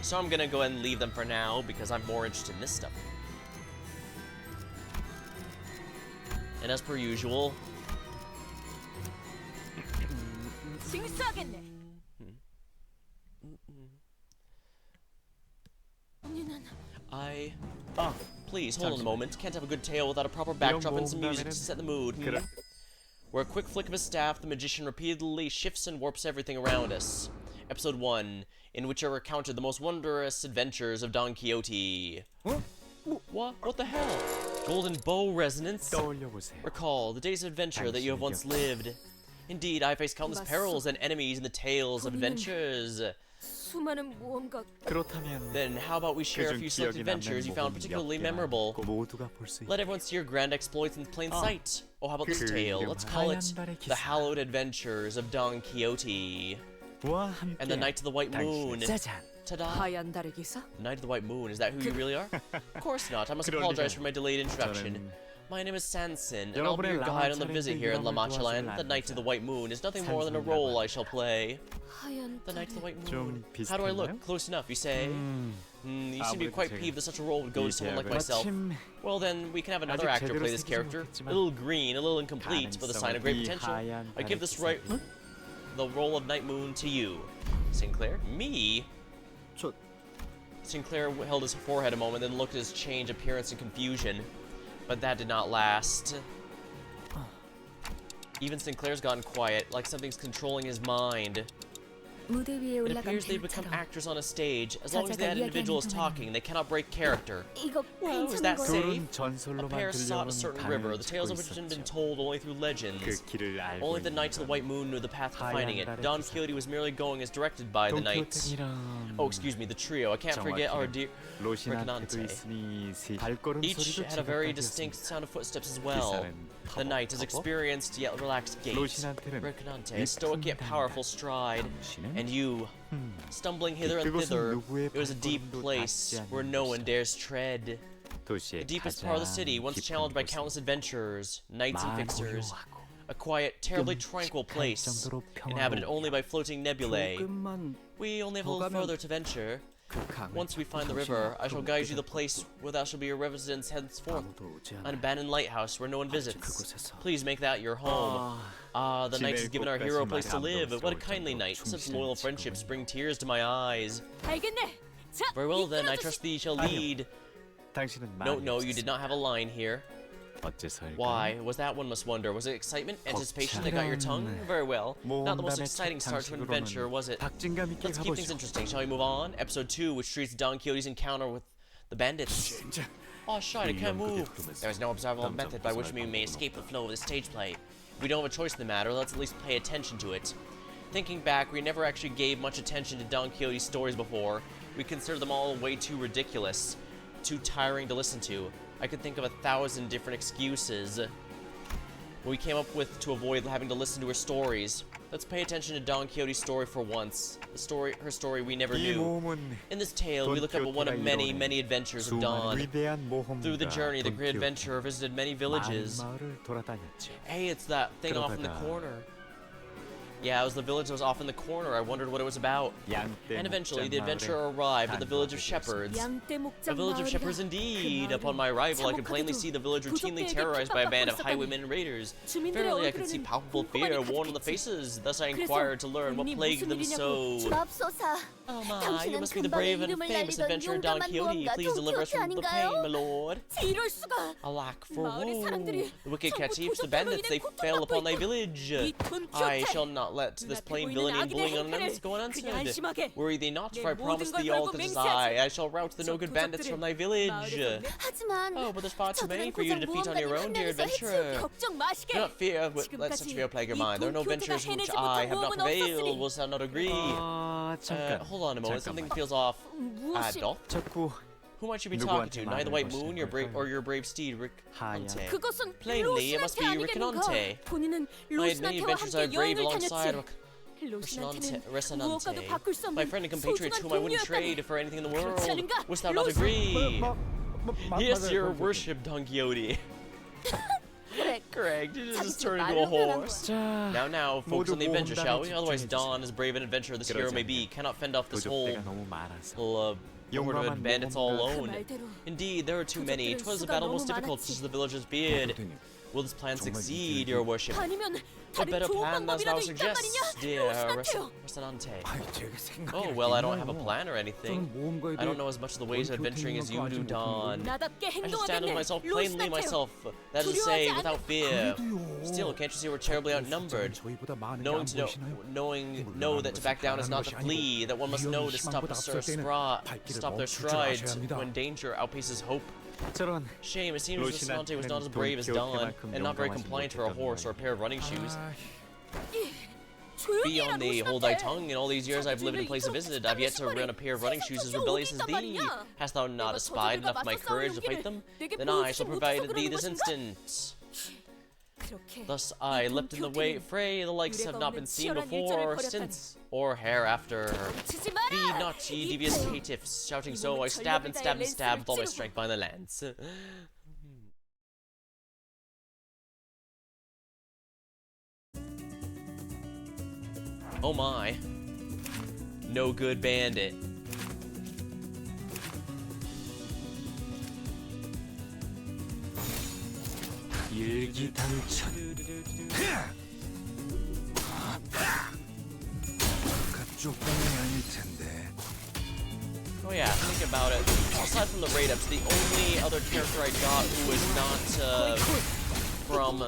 A: So I'm gonna go ahead and leave them for now because I'm more interested in this stuff. And as per usual,
B: 징수하겠네.
A: Please, hold on a moment. Can't have a good tale without a proper backdrop and some music to set the mood. Where a quick flick of his staff, the magician repeatedly shifts and warps everything around us. Episode 1, in which are recounted the most wondrous adventures of Don Quixote. What? What the hell? Golden bow resonance? Recall the days of adventure that you have once lived. Indeed, I faced countless perils and enemies in the tales of adventures.
B: 수많은 모험가.
A: Then how about we share a few select adventures you found particularly memorable? Let everyone see your grand exploits in plain sight. Oh, how about this tale? Let's call it The Hallowed Adventures of Don Quixote. And the Night of the White Moon. Ta-da!
H: 하얀 달의 기사?
A: Night of the White Moon, is that who you really are? Of course not, I must apologize for my delayed introduction. My name is Sanson, and I'll be your guide on the visit here in La Mancha Land. The Night of the White Moon is nothing more than a role I shall play.
B: 하얀
A: The Night of the
B: 달의.
A: White Moon. How do I look? Close enough, you say? You seem to be quite peeved that such a role would go to someone like myself. Well then, we can have another actor play this character. A little green, a little incomplete, but a sign of great potential. I give this the role of Night Moon to you. Sinclair? Me? Sinclair held his forehead a moment, then looked at his changed appearance in confusion. But that did not last. Even Sinclair's gotten quiet, like something's controlling his mind.
B: 무대 위에
A: It
B: 올라간
A: appears they've become
B: 배우처럼.
A: actors on a stage. As long as that
B: 자자가
A: individual is
B: 이야기하는
A: talking, they cannot break character.
B: 이거
A: Well, is
B: 괜찮은
A: that
B: 거야?
A: safe? A pair sought a certain river, the tales of which had been told only through legends. Only the Knights of the White Moon knew the path to finding it. Don Quixote was merely going as directed by the knights. Oh, excuse me, the trio. I can't forget our dear Rocinante. Each had a very distinct sound of footsteps as well. The knight has experienced yet relaxed gait. Rocinante, a stoic yet powerful stride. And you, stumbling hither and thither, it was a deep place where no one dares tread. The deepest part of the city, once challenged by countless adventurers, knights and fixers. A quiet, terribly tranquil place, inhabited only by floating nebulae. We only have a little further to venture. Once we find the river, I shall guide you to the place where thou shall be your residence henceforth. An abandoned lighthouse where no one visits. Please make that your home. Ah, the knight has given our hero a place to live. What a kindly knight. Such loyal friendships bring tears to my eyes.
B: 알겠네. 자,
A: Very well then, I
B: 이끌어주시-
A: trust thee shall lead. No, you did not have a line here. Why? Was that, one must wonder? Was it excitement, anticipation that got your tongue? Very well. Not the most exciting start to an adventure, was it? Let's keep things interesting. Shall we move on? Episode 2, which treats Don Quixote's encounter with the bandits. Oh, shite, I can't move. There is no observable method by which we may escape the flow of the stage play. If we don't have a choice in the matter, let's at least pay attention to it. Thinking back, we never actually gave much attention to Don Quixote's stories before. We considered them all way too ridiculous, too tiring to listen to. I could think of 1,000 different excuses we came up with to avoid having to listen to her stories. Let's pay attention to Don Quixote's story for once. Her story we never knew. In this tale, we look up at one of many, many adventures of Don. Through the journey, the great adventurer visited many villages. Hey, it's that thing off in the corner. Yeah, it was the village that was off in the corner. I wondered what it was about. And eventually, the adventurer arrived at the village of shepherds. A village of shepherds indeed. Upon my arrival, I could plainly see the village routinely terrorized by a band of highwaymen and raiders. Verily, I could see palpable fear worn on the faces. Thus, I inquired to learn what plagued them so.
D: 맙소사.
A: Oh my, you must be the brave and famous adventurer Don Quixote. Please deliver us from the pain, my lord.
B: 이럴 수가.
A: Alack for woe. The wicked caciques, the bandits, they fell upon thy village. I shall not let this plain villainy and bullying on enemies go unanswered. Worry thee not, for I promise thee all that is I shall rout the no-good bandits from thy village. Oh, but there's far too many for you to defeat on your own, dear adventurer. Do not fear, let such fear plague your mind. There are no ventures which I have not prevailed. Will thou not agree? Hold on a moment, something feels off. Adolf? Who might you be talking to? Neither White Moon, your brave steed, Riconte. Plainly, it must be Riconte. I had many adventures I would brave alongside Resonante, my friend and compatriot whom I wouldn't trade for anything in the world. Wouldst thou not agree? Yes, your worship, Don Quixote. Correct, you just turned into a horse. Now, focus on the adventure, shall we? Otherwise, Don, as brave an adventurer this hero may be, cannot fend off this whole horde of bandits all alone. Indeed, there are too many. 'Twas a battle most difficult, says the villager's beard. Will this plan succeed, your worship? What better plan does thou suggest, dear Resonante? Oh, well, I don't have a plan or anything. I don't know as much of the ways of adventuring as you do, Don. I shall stand with myself plainly myself, that is to say, without fear. Still, can't you see we're terribly outnumbered? Know that to back down is not to flee, that one must know to stop their strides when danger outpaces hope. Shame, it seems Resonante was not as brave as Don, and not very compliant for a horse or a pair of running shoes. Be on thee, hold thy tongue. In all these years I've lived in a place of visit, I've yet to run a pair of running shoes as rebellious as thee. Hast thou not espied enough of my courage to fight them? Then I shall provide thee this instant. Thus I leapt in the fray, the likes have not been seen before or since, or hereafter. Be not ye devious caitiffs, shouting so, I stabbed and stabbed and stabbed with all my strength by the lance. Oh my. No good bandit.
C: 일기당천.
A: Oh yeah, think about it. Aside from the raid ups, the only other character I got who was not from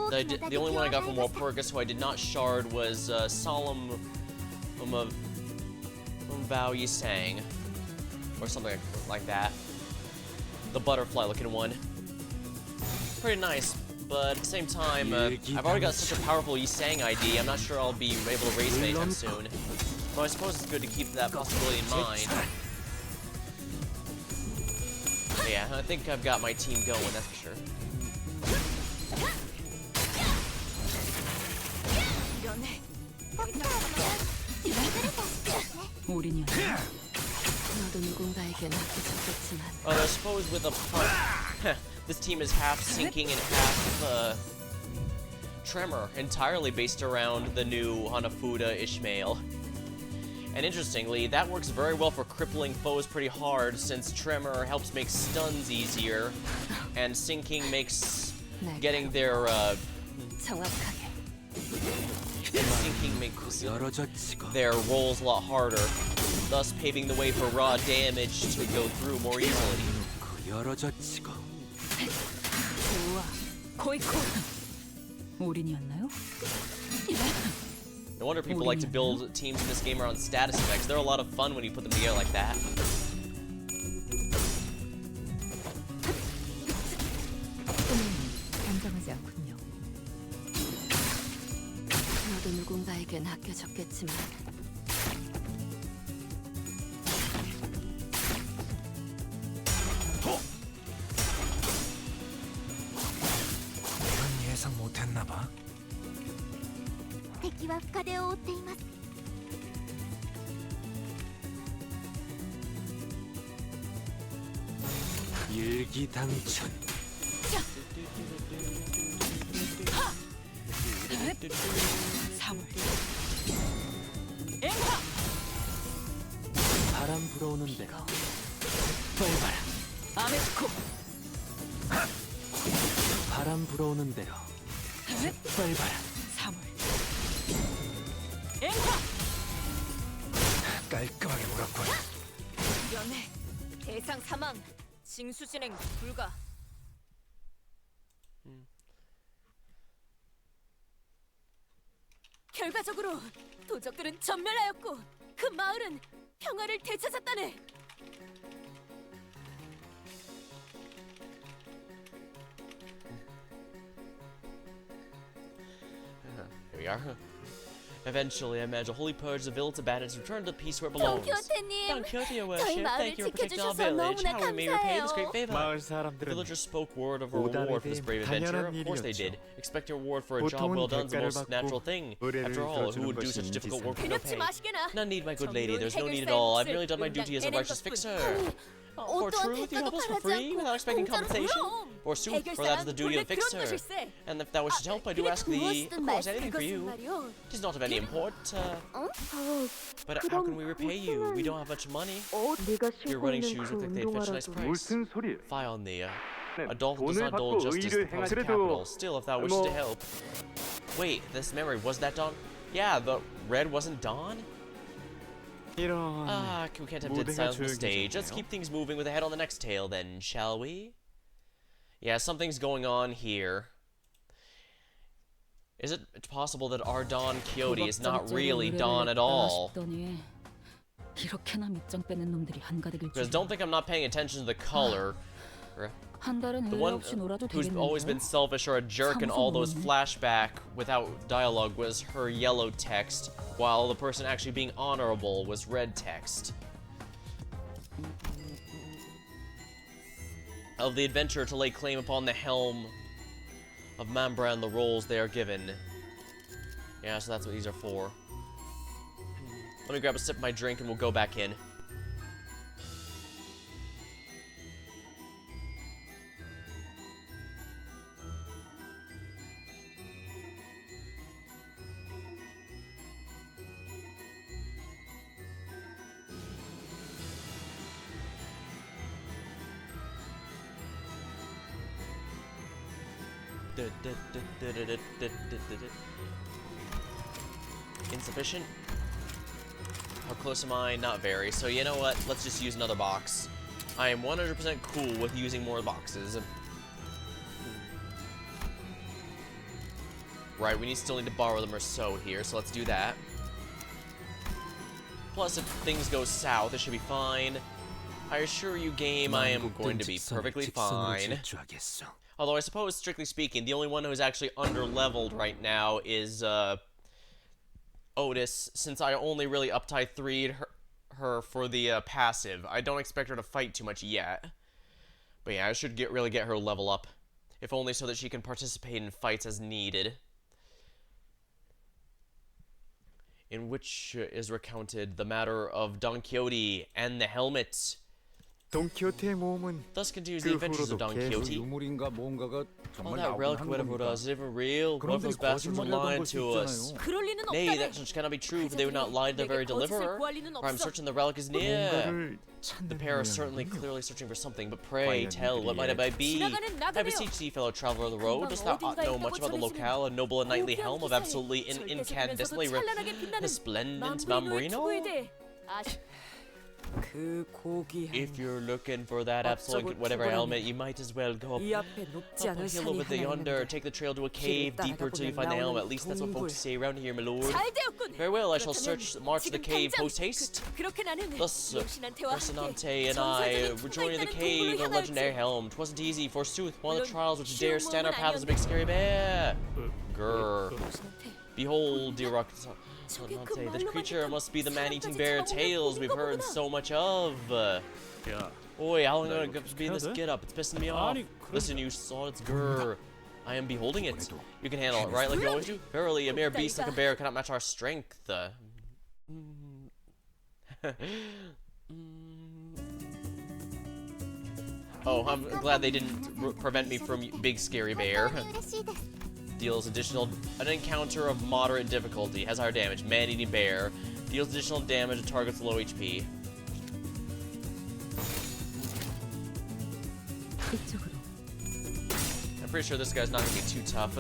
A: the only one I got from Walpurgis who I did not shard was Solemn Vow Yisang, or something like that. The butterfly looking one. Pretty nice, but at the same time, I've already got such a powerful Yisang ID, I'm not sure I'll be able to raise it anytime soon. But I suppose it's good to keep that possibility in mind. But yeah, I think I've got my team going, that's for sure. I suppose with a punch, this team is half sinking and half tremor, entirely based around the new Hanafuda Ishmael. And interestingly, that works very well for crippling foes pretty hard, since tremor helps make stuns easier, and sinking makes getting their sinking makes their rolls a lot harder, thus paving the way for raw damage to go through more easily. No wonder people like to build teams in this game around status effects. They're a lot of fun when you put them together like that.
E: 예상 못했나 봐.
D: 敵は深手を負っています。
C: 일기당천.
H: 사물. 앵하.
G: 바람 불어오는 대로 짓밟아라.
H: 아메스코.
G: 바람 불어오는 대로 짓밟아라.
H: 사물. 앵하.
G: 깔끔하게 몰았군.
B: 연애 대상 사망 징수 진행 불가. 결과적으로 도적들은 전멸하였고 그 마을은 평화를 되찾았다네.
A: Here we are. Eventually, I managed to wholly purge the village of bandits and return to peace where it belongs. Don Quixote, your worship, thank you for protecting our village. How we may repay this great favor? The villagers spoke word of a reward for this brave adventure. Of course they did. Expecting a reward for a job well done is the most natural thing. After all, who would do such difficult work for no pay? None need, my good lady. There's no need at all. I've merely done my duty as a righteous fixer. For truth, you help us for free without expecting compensation? Or sooth, for that is the duty of the fixer. And if thou wishes help, I do ask thee, of course, anything for you. It is not of any import. But how can we repay you? We don't have much money. Your running shoes look like they'd fetch a nice price. Fie on thee. A doll does not dole justice the powers of capital. Still, if thou wishes to help. Wait, this memory, was that Dawn? Yeah, the red wasn't Dawn? We can't have dead silence on the stage. Let's keep things moving with a head on the next tale then, shall we? Yeah, something's going on here. Is it possible that our Don Quixote is not really Don at all? Because don't think I'm not paying attention to the color. The one who's always been selfish or a jerk in all those flashback without dialogue was her yellow text, while the person actually being honorable was red text. Of the adventurer to lay claim upon the helm of Mambra and the roles they are given. Yeah, so that's what these are for. Let me grab a sip of my drink and we'll go back in. Insufficient? How close am I? Not very. So you know what? Let's just use another box. I am 100% cool with using more boxes. Right, we still need to borrow them or so here, so let's do that. Plus, if things go south, it should be fine. I assure you, game, I am going to be perfectly fine. Although I suppose, strictly speaking, the only one who's actually under-leveled right now is, Otis, since I only really up-tie 3'd her for the, passive. I don't expect her to fight too much yet. But yeah, I should really get her level up. If only so that she can participate in fights as needed. In which is recounted the matter of Don Quixote and the helmet. Thus continues the adventures of Don Quixote. All that relic, whatever it was, is it even real? What if those bastards were lying to us? Nay, that such cannot be true, for they would not lie to their very deliverer. For I'm certain the relic is near. The pair are certainly clearly searching for something, but pray tell, what might it might be? I beseech thee, fellow traveler of the road, dost thou know much about the locale, a noble and knightly helm of absolutely incandescently resplendent Mambrino? If you're looking for that absolute whatever helmet, you might as well go up a hill over there yonder, take the trail to a cave deeper till you find the helmet. At least that's what folks say around here, my lord. Very well, I shall march to the cave post-haste. Thus, Rocinante and I rejoined the cave of legendary helm. 'Twasn't easy, forsooth, one of the trials which dare stand our path is a big scary bear. Grr. Behold, dear Rocinante, this creature must be the man-eating bear tales we've heard so much of. Oi, how long am I going to be in this get-up? It's pissing me off. Listen, you saw its grr. I am beholding it. You can handle it, right, like you always do? Verily, a mere beast like a bear cannot match our strength. Oh, I'm glad they didn't prevent me from big scary bear. Deals an encounter of moderate difficulty. Has higher damage. Man-eating bear. Deals additional damage to targets low HP.
K: 이쪽으로.
A: I'm pretty sure this guy's not gonna be too tough.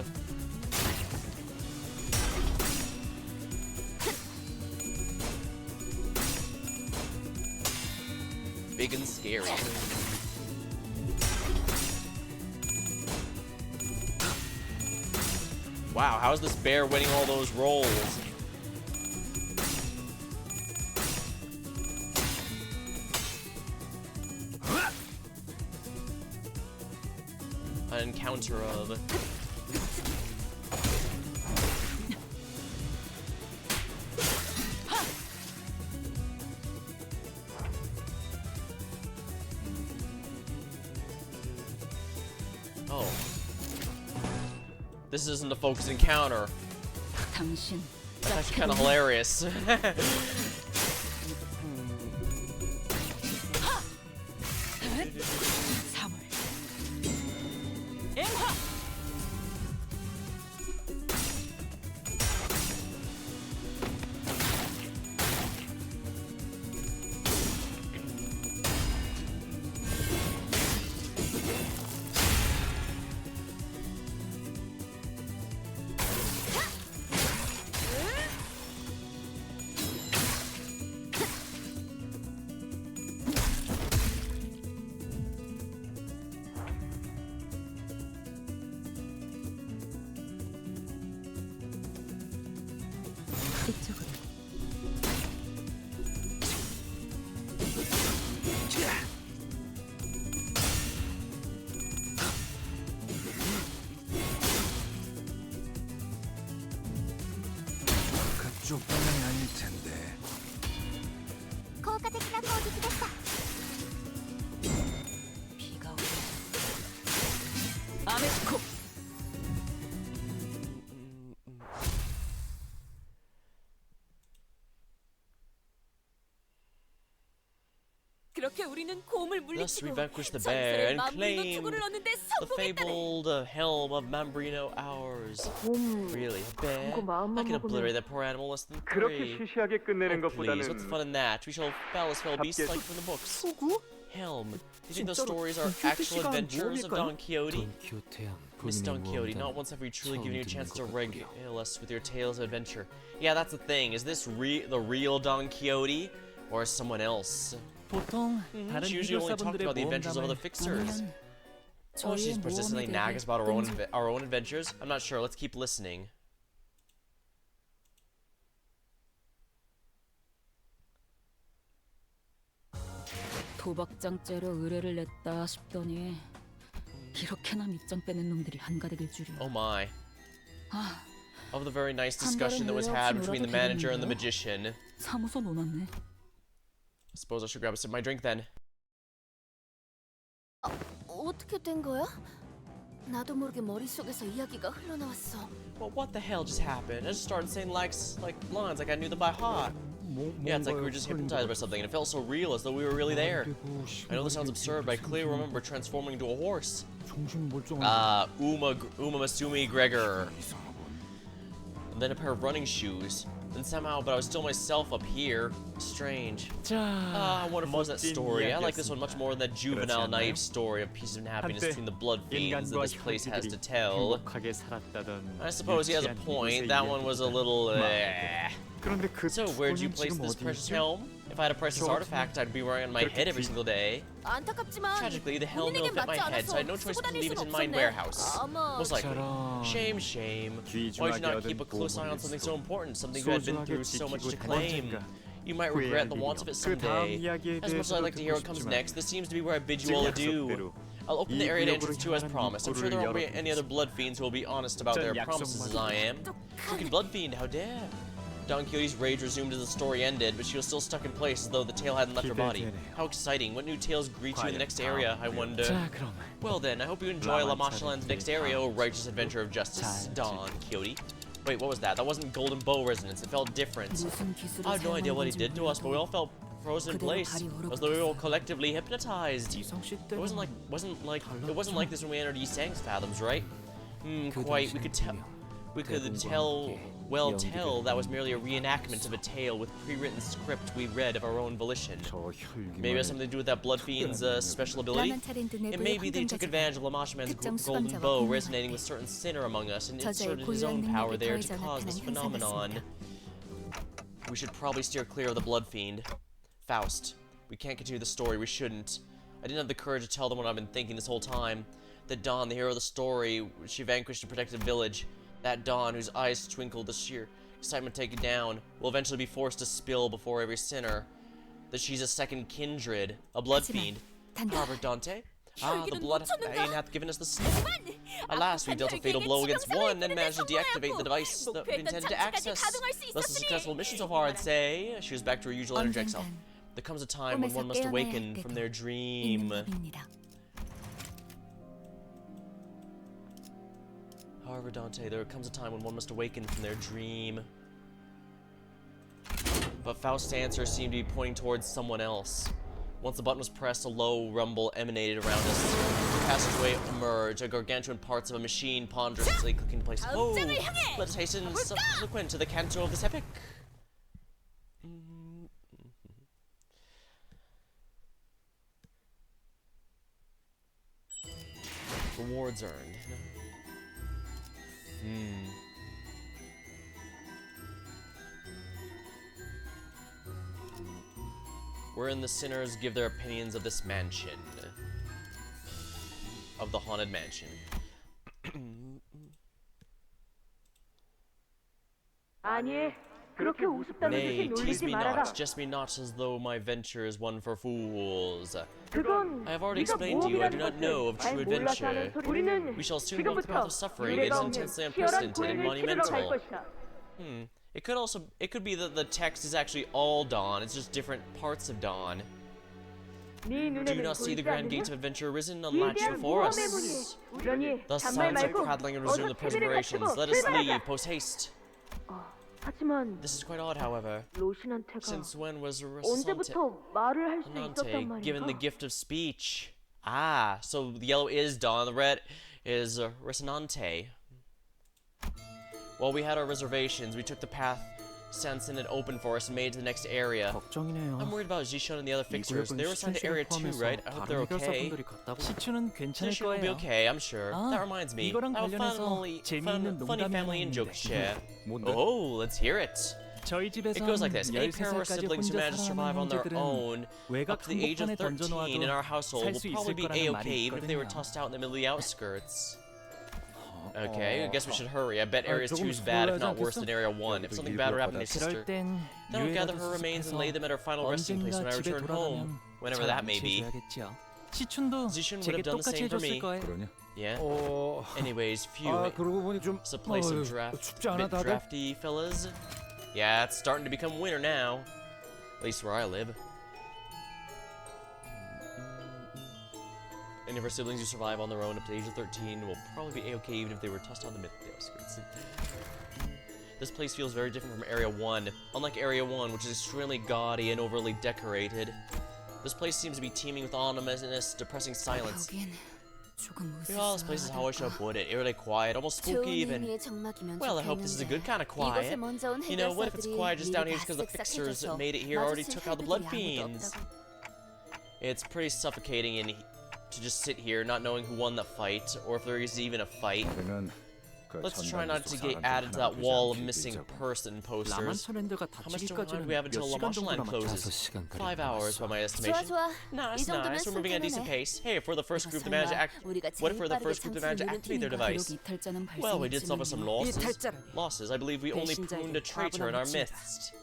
A: Big and scary. Wow, how's this bear winning all those rolls? An encounter of... Oh. This isn't a focused encounter.
K: 당신.
A: It's actually kind of hilarious.
K: 3월. 앵화. 이쪽으로.
E: 그쪽 방향이 아닐 텐데.
D: 効果的な攻撃でした。
K: 비가 오네. 아메스코. 그렇게 우리는 곰을
A: Thus we
K: 물리치고
A: vanquish the bear and
K: 전설의
A: claim
K: 맘브리노 투구를 얻는데
A: the
K: 성공했다네.
A: fabled helm of Mambrino ours. Really, a bear? I can obliterate that poor animal less than
L: 그렇게
A: three.
L: 시시하게 끝내는
A: Oh, please, what's the
L: 것보다는
A: fun in that? We shall fellas fell beasts like from the books. Helm. Do you think those stories are actual adventures of Don Quixote? Miss Don Quixote, not once have we truly given you a chance to regale us with your tales of adventure. Yeah, that's the thing. Is this the real Don Quixote, or someone else?
I: 보통 다른
A: She usually only talked
I: 기술사분들의
A: about the adventures of other
I: 모험담을
A: fixers. Oh, she's persistently nag us about our own adventures? I'm not sure. Let's keep listening.
K: 도박장죄로 의뢰를 냈다 싶더니 이렇게나 밑장 빼는 놈들이 한가득일 줄이야.
A: Oh my.
K: 아,
A: Of the very nice discussion that was had between the manager and the magician.
K: 사무소 놓았네.
A: I suppose I should grab a sip of my drink then.
B: 어떻게 된 거야? 나도 모르게 머릿속에서 이야기가 흘러나왔어.
A: Well, what the hell just happened? I just started saying lines like I knew them by heart. Yeah, it's like we were just hypnotized by something, and it felt so real, as though we were really there. I know this sounds absurd, but I clearly remember transforming into a horse. Uma Masumi Gregor. And then a pair of running shoes. Then somehow, but I was still myself up here. Strange. I wonder if it was that story. I like this one much more than that juvenile, naive story of peace and happiness between the blood fiends that this place has to tell. I suppose he has a point. That one was a little. So, where'd you place this precious helm? If I had a priceless artifact, I'd be wearing it on my head every single day.
B: 안타깝지만
A: Tragically, the helm don't fit my head, so I had no choice but to leave it in my warehouse. Most likely. Shame, shame. Why would you not keep a close eye on something so important, something you had been through so much to claim? You might regret the want of it someday. As much as I'd like to hear what comes next, this seems to be where I bid you all adieu. I'll open the area to entrance too as promised. I'm sure there won't be any other blood fiends who will be honest about their promises as I am. Freaking blood fiend, how dare! Don Quixote's rage resumed as the story ended, but she was still stuck in place as though the tail hadn't left her body. How exciting. What new tales greet you in the next area, I wonder? Well then, I hope you enjoy La Machelin's next area, O righteous adventure of justice, Don Quixote. Wait, what was that? That wasn't Golden Bow resonance. It felt different. I have no idea what he did to us, but we all felt frozen in place, as though we were all collectively hypnotized. It wasn't like this when we entered Yi Sang's fathoms, right? Quite. We could tell. We could tell that was merely a reenactment of a tale with pre-written script we read of our own volition. Maybe it has something to do with that Blood Fiend's special ability? It may be that he took advantage of Lamashman's golden bow resonating with certain sinner among us and inserted his own power there to cause this phenomenon. We should probably steer clear of the Blood Fiend. Faust. We can't continue the story, we shouldn't. I didn't have the courage to tell them what I've been thinking this whole time. That Dawn, the hero of the story, she vanquished and protected the village. That Dawn, whose eyes twinkled the sheer excitement taken down, will eventually be forced to spill before every sinner. That she's a second kindred, a blood fiend. However, Dante, the blood fiend hath given us the slip. Alas, we dealt a fatal blow against one and managed to deactivate the device that we intended to access. Thus a successful mission so far, I'd say. She was back to her usual energetic self. There comes a time when one must awaken from their dream. However, Dante, there comes a time when one must awaken from their dream. But Faust's answer seemed to be pointing towards someone else. Once the button was pressed, a low rumble emanated around us. The passageway emerged, a gargantuan parts of a machine ponderously clicking into place. Oh, let us hasten subsequent to the Canto of this epic. Rewards earned. Wherein the sinners give their opinions of this mansion. Of the haunted mansion. Nay, tease me not, jest me not as though my venture is one for fools. I have already explained to you I do not know of true adventure. We shall soon walk the path of suffering. It is intensely unprecedented and monumental. It could be that the text is actually all Dawn, it's just different parts of Dawn. Do you not see the grand gates of adventure arisen, unlatched before us? Thus silence our prattling and resume the preparations. Let us leave, post haste. This is quite odd, however. Since when was Rocinante given the gift of speech? Ah, so the yellow is Dawn, the red is Rocinante. While we had our reservations, we took the path Sanson had opened for us and made it to the next area. I'm worried about Zishun and the other fixers. They were assigned to Area 2, right? I hope they're okay. Zishun will be okay, I'm sure. That reminds me. I have a funny family and joke to share. Oh, let's hear it. It goes like this. Any pair of our siblings who manage to survive on their own up to the age of 13 in our household will probably be A-okay even if they were tossed out in the middle of the outskirts. Okay, I guess we should hurry. I bet Area 2 is bad, if not worse than Area 1. If something bad would happen to your sister, then I'll gather her remains and lay them at her final resting place when I return home, whenever that may be. Zishun would have done the same for me. Yeah? Anyways, phew. It's a place of bit drafty, fellas. Yeah, it's starting to become winter now. At least where I live. Any of our siblings who survive on their own up to the age of 13 will probably be A-okay even if they were tossed on the outskirts. This place feels very different from Area 1. Unlike Area 1, which is extremely gaudy and overly decorated, this place seems to be teeming with ominous, depressing silence. Yeah, this place is how I should put it. Eerily quiet, almost spooky even. Well, I hope this is a good kind of quiet. You know, what if it's quiet just down here just because the fixers that made it here already took out the blood fiends? It's pretty suffocating and to just sit here not knowing who won the fight, or if there is even a fight. Let's try not to get added to that wall of missing person posters. How much time do we have until La Mancheland closes? 5 hours by my estimation. Nice, nice. We're moving at a decent pace. Hey, if we're the first group to manage to activate their device? Well, we did suffer some losses. I believe we only pruned a traitor in our midst.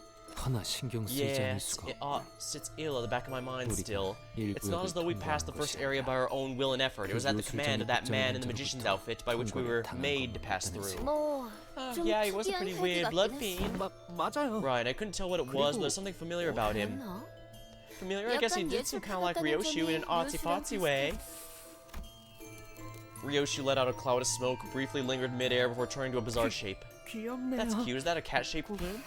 A: Yes, it sits ill at the back of my mind still. It's not as though we passed the first area by our own will and effort. It was at the command of that man in the magician's outfit by which we were made to pass through. Yeah, he was a pretty weird blood fiend. Right, I couldn't tell what it was, but there's something familiar about him. Familiar? I guess he did seem kind of like Ryoshu in an artsy-fartsy way. Ryoshu let out a cloud of smoke, briefly lingered mid-air before turning to a bizarre shape. That's cute. Is that a cat-shaped plume?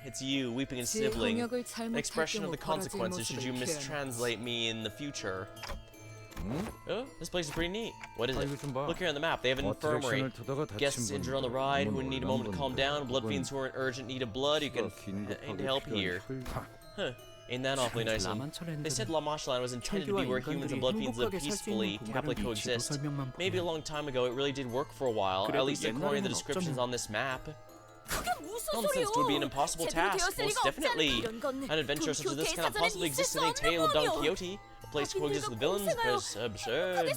A: It's you, weeping and sniveling. An expression of the consequences should you mistranslate me in the future. Oh, this place is pretty neat. What is
E: 아,
A: it?
E: 이거 좀 봐.
A: Look here on the map. They have an infirmary.
E: 어트랙션을 타다가 다친
A: Guests injured on the ride who need a moment to calm down. Blood fiends who are in urgent need of blood. You can find help here. Huh. Ain't that awfully nice of them? They said La Manche was intended to be where humans and blood fiends live peacefully, happily coexist. Maybe a long time ago it really did work for a while, at least according to the descriptions on this map. Nonsense, it would be an impossible task. Most definitely. An adventure such as this cannot possibly exist in a tale of Don Quixote. A place to coexist with villains is absurd.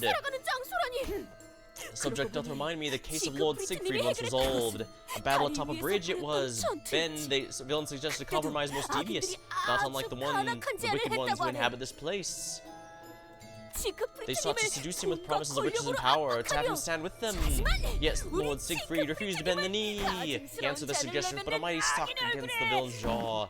A: The subject doth remind me of the case of Lord Siegfried once resolved. A battle atop a bridge it was. Then the villain suggested a compromise most devious, not unlike the wicked ones who inhabit this place. They sought to seduce him with promises of riches and power, to have him stand with them. Yes, Lord Siegfried refused to bend the knee. He answered their suggestions, but a mighty sock against the villain's jaw.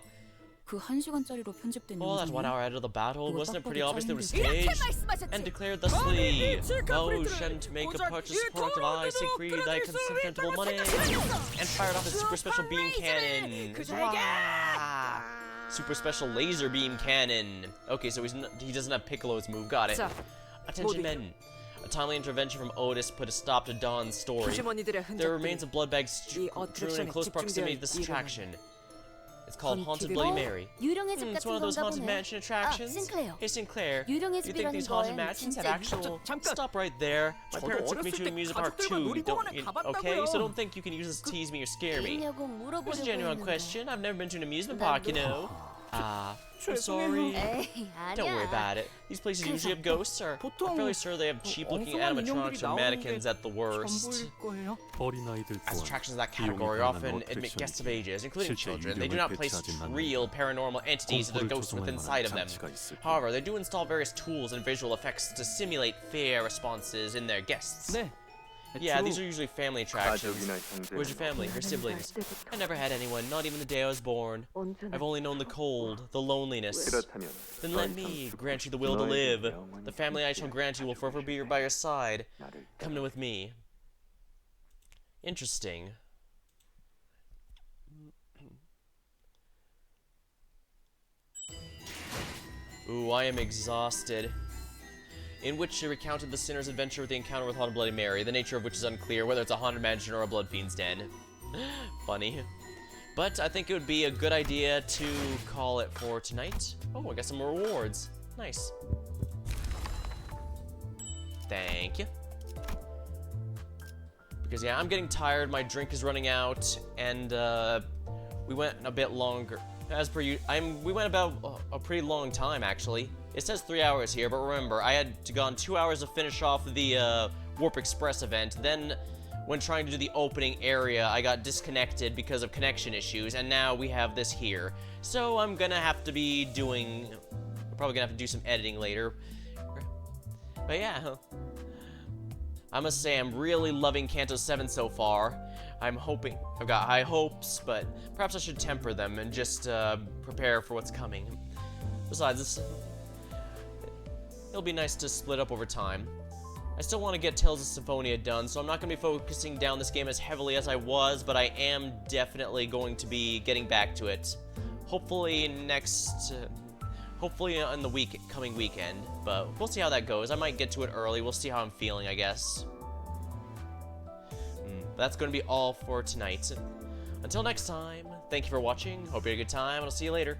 K: 그 1시간짜리로 편집된
A: Oh, that's 1 hour out of the battle. Wasn't it pretty obvious they were
B: 이렇게
A: staged?
B: 말씀하셨지.
A: And declared thusly, thou shalt make a purchase product of I, Siegfried, thy contemptible money. And fired off his super special beam cannon. Wah! Super special laser beam cannon. Okay, so he doesn't have Piccolo's move. Got it. Attention, men. A timely intervention from Otis put a stop to Don's story. There remains of blood bags strewn in close proximity to this attraction. It's called Haunted Bloody Mary. It's one of those haunted mansion attractions. Hey Sinclair, you think these haunted mansions have actual... Stop right there. My parents took me to an amusement park too. Okay, so don't think you can use this to tease me or scare me. It's a genuine question. I've never been to an amusement park, you know. I'm sorry. Don't worry about it. These places usually have ghosts, or I'm fairly sure they have cheap-looking animatronics or mannequins at the worst. As attractions of that category often admit guests of ages, including children. They do not place real paranormal entities or the ghosts within inside of them. However, they do install various tools and visual effects to simulate fear responses in their guests. Yeah, these are usually family attractions. Where's your family? Your siblings? I never had anyone, not even the day I was born. I've only known the cold, the loneliness. Then let me grant you the will to live. The family I shall grant you will forever be by your side. Come with me. Interesting. Ooh, I am exhausted. In which she recounted the sinner's adventure with the encounter with Haunted Bloody Mary, the nature of which is unclear, whether it's a haunted mansion or a blood fiend's den. Funny. But I think it would be a good idea to call it for tonight. Oh, I got some rewards. Nice. Thank you. Because yeah, I'm getting tired, my drink is running out, and we went a bit longer. As per you, we went about a pretty long time, actually. It says 3 hours here, but remember, I had gone 2 hours to finish off the Warp Express event. Then, when trying to do the opening area, I got disconnected because of connection issues, and now we have this here. So I'm gonna have to be doing... probably gonna have to do some editing later. But yeah, I must say I'm really loving Canto 7 so far. I'm hoping, I've got high hopes, but perhaps I should temper them and just prepare for what's coming. Besides, it'll be nice to split up over time. I still want to get Tales of Symphonia done, so I'm not going to be focusing down this game as heavily as I was, but I am definitely going to be getting back to it. Hopefully hopefully on the coming weekend, but we'll see how that goes. I might get to it early. We'll see how I'm feeling, I guess. That's going to be all for tonight. Until next time, thank you for watching. Hope you had a good time, and I'll see you later.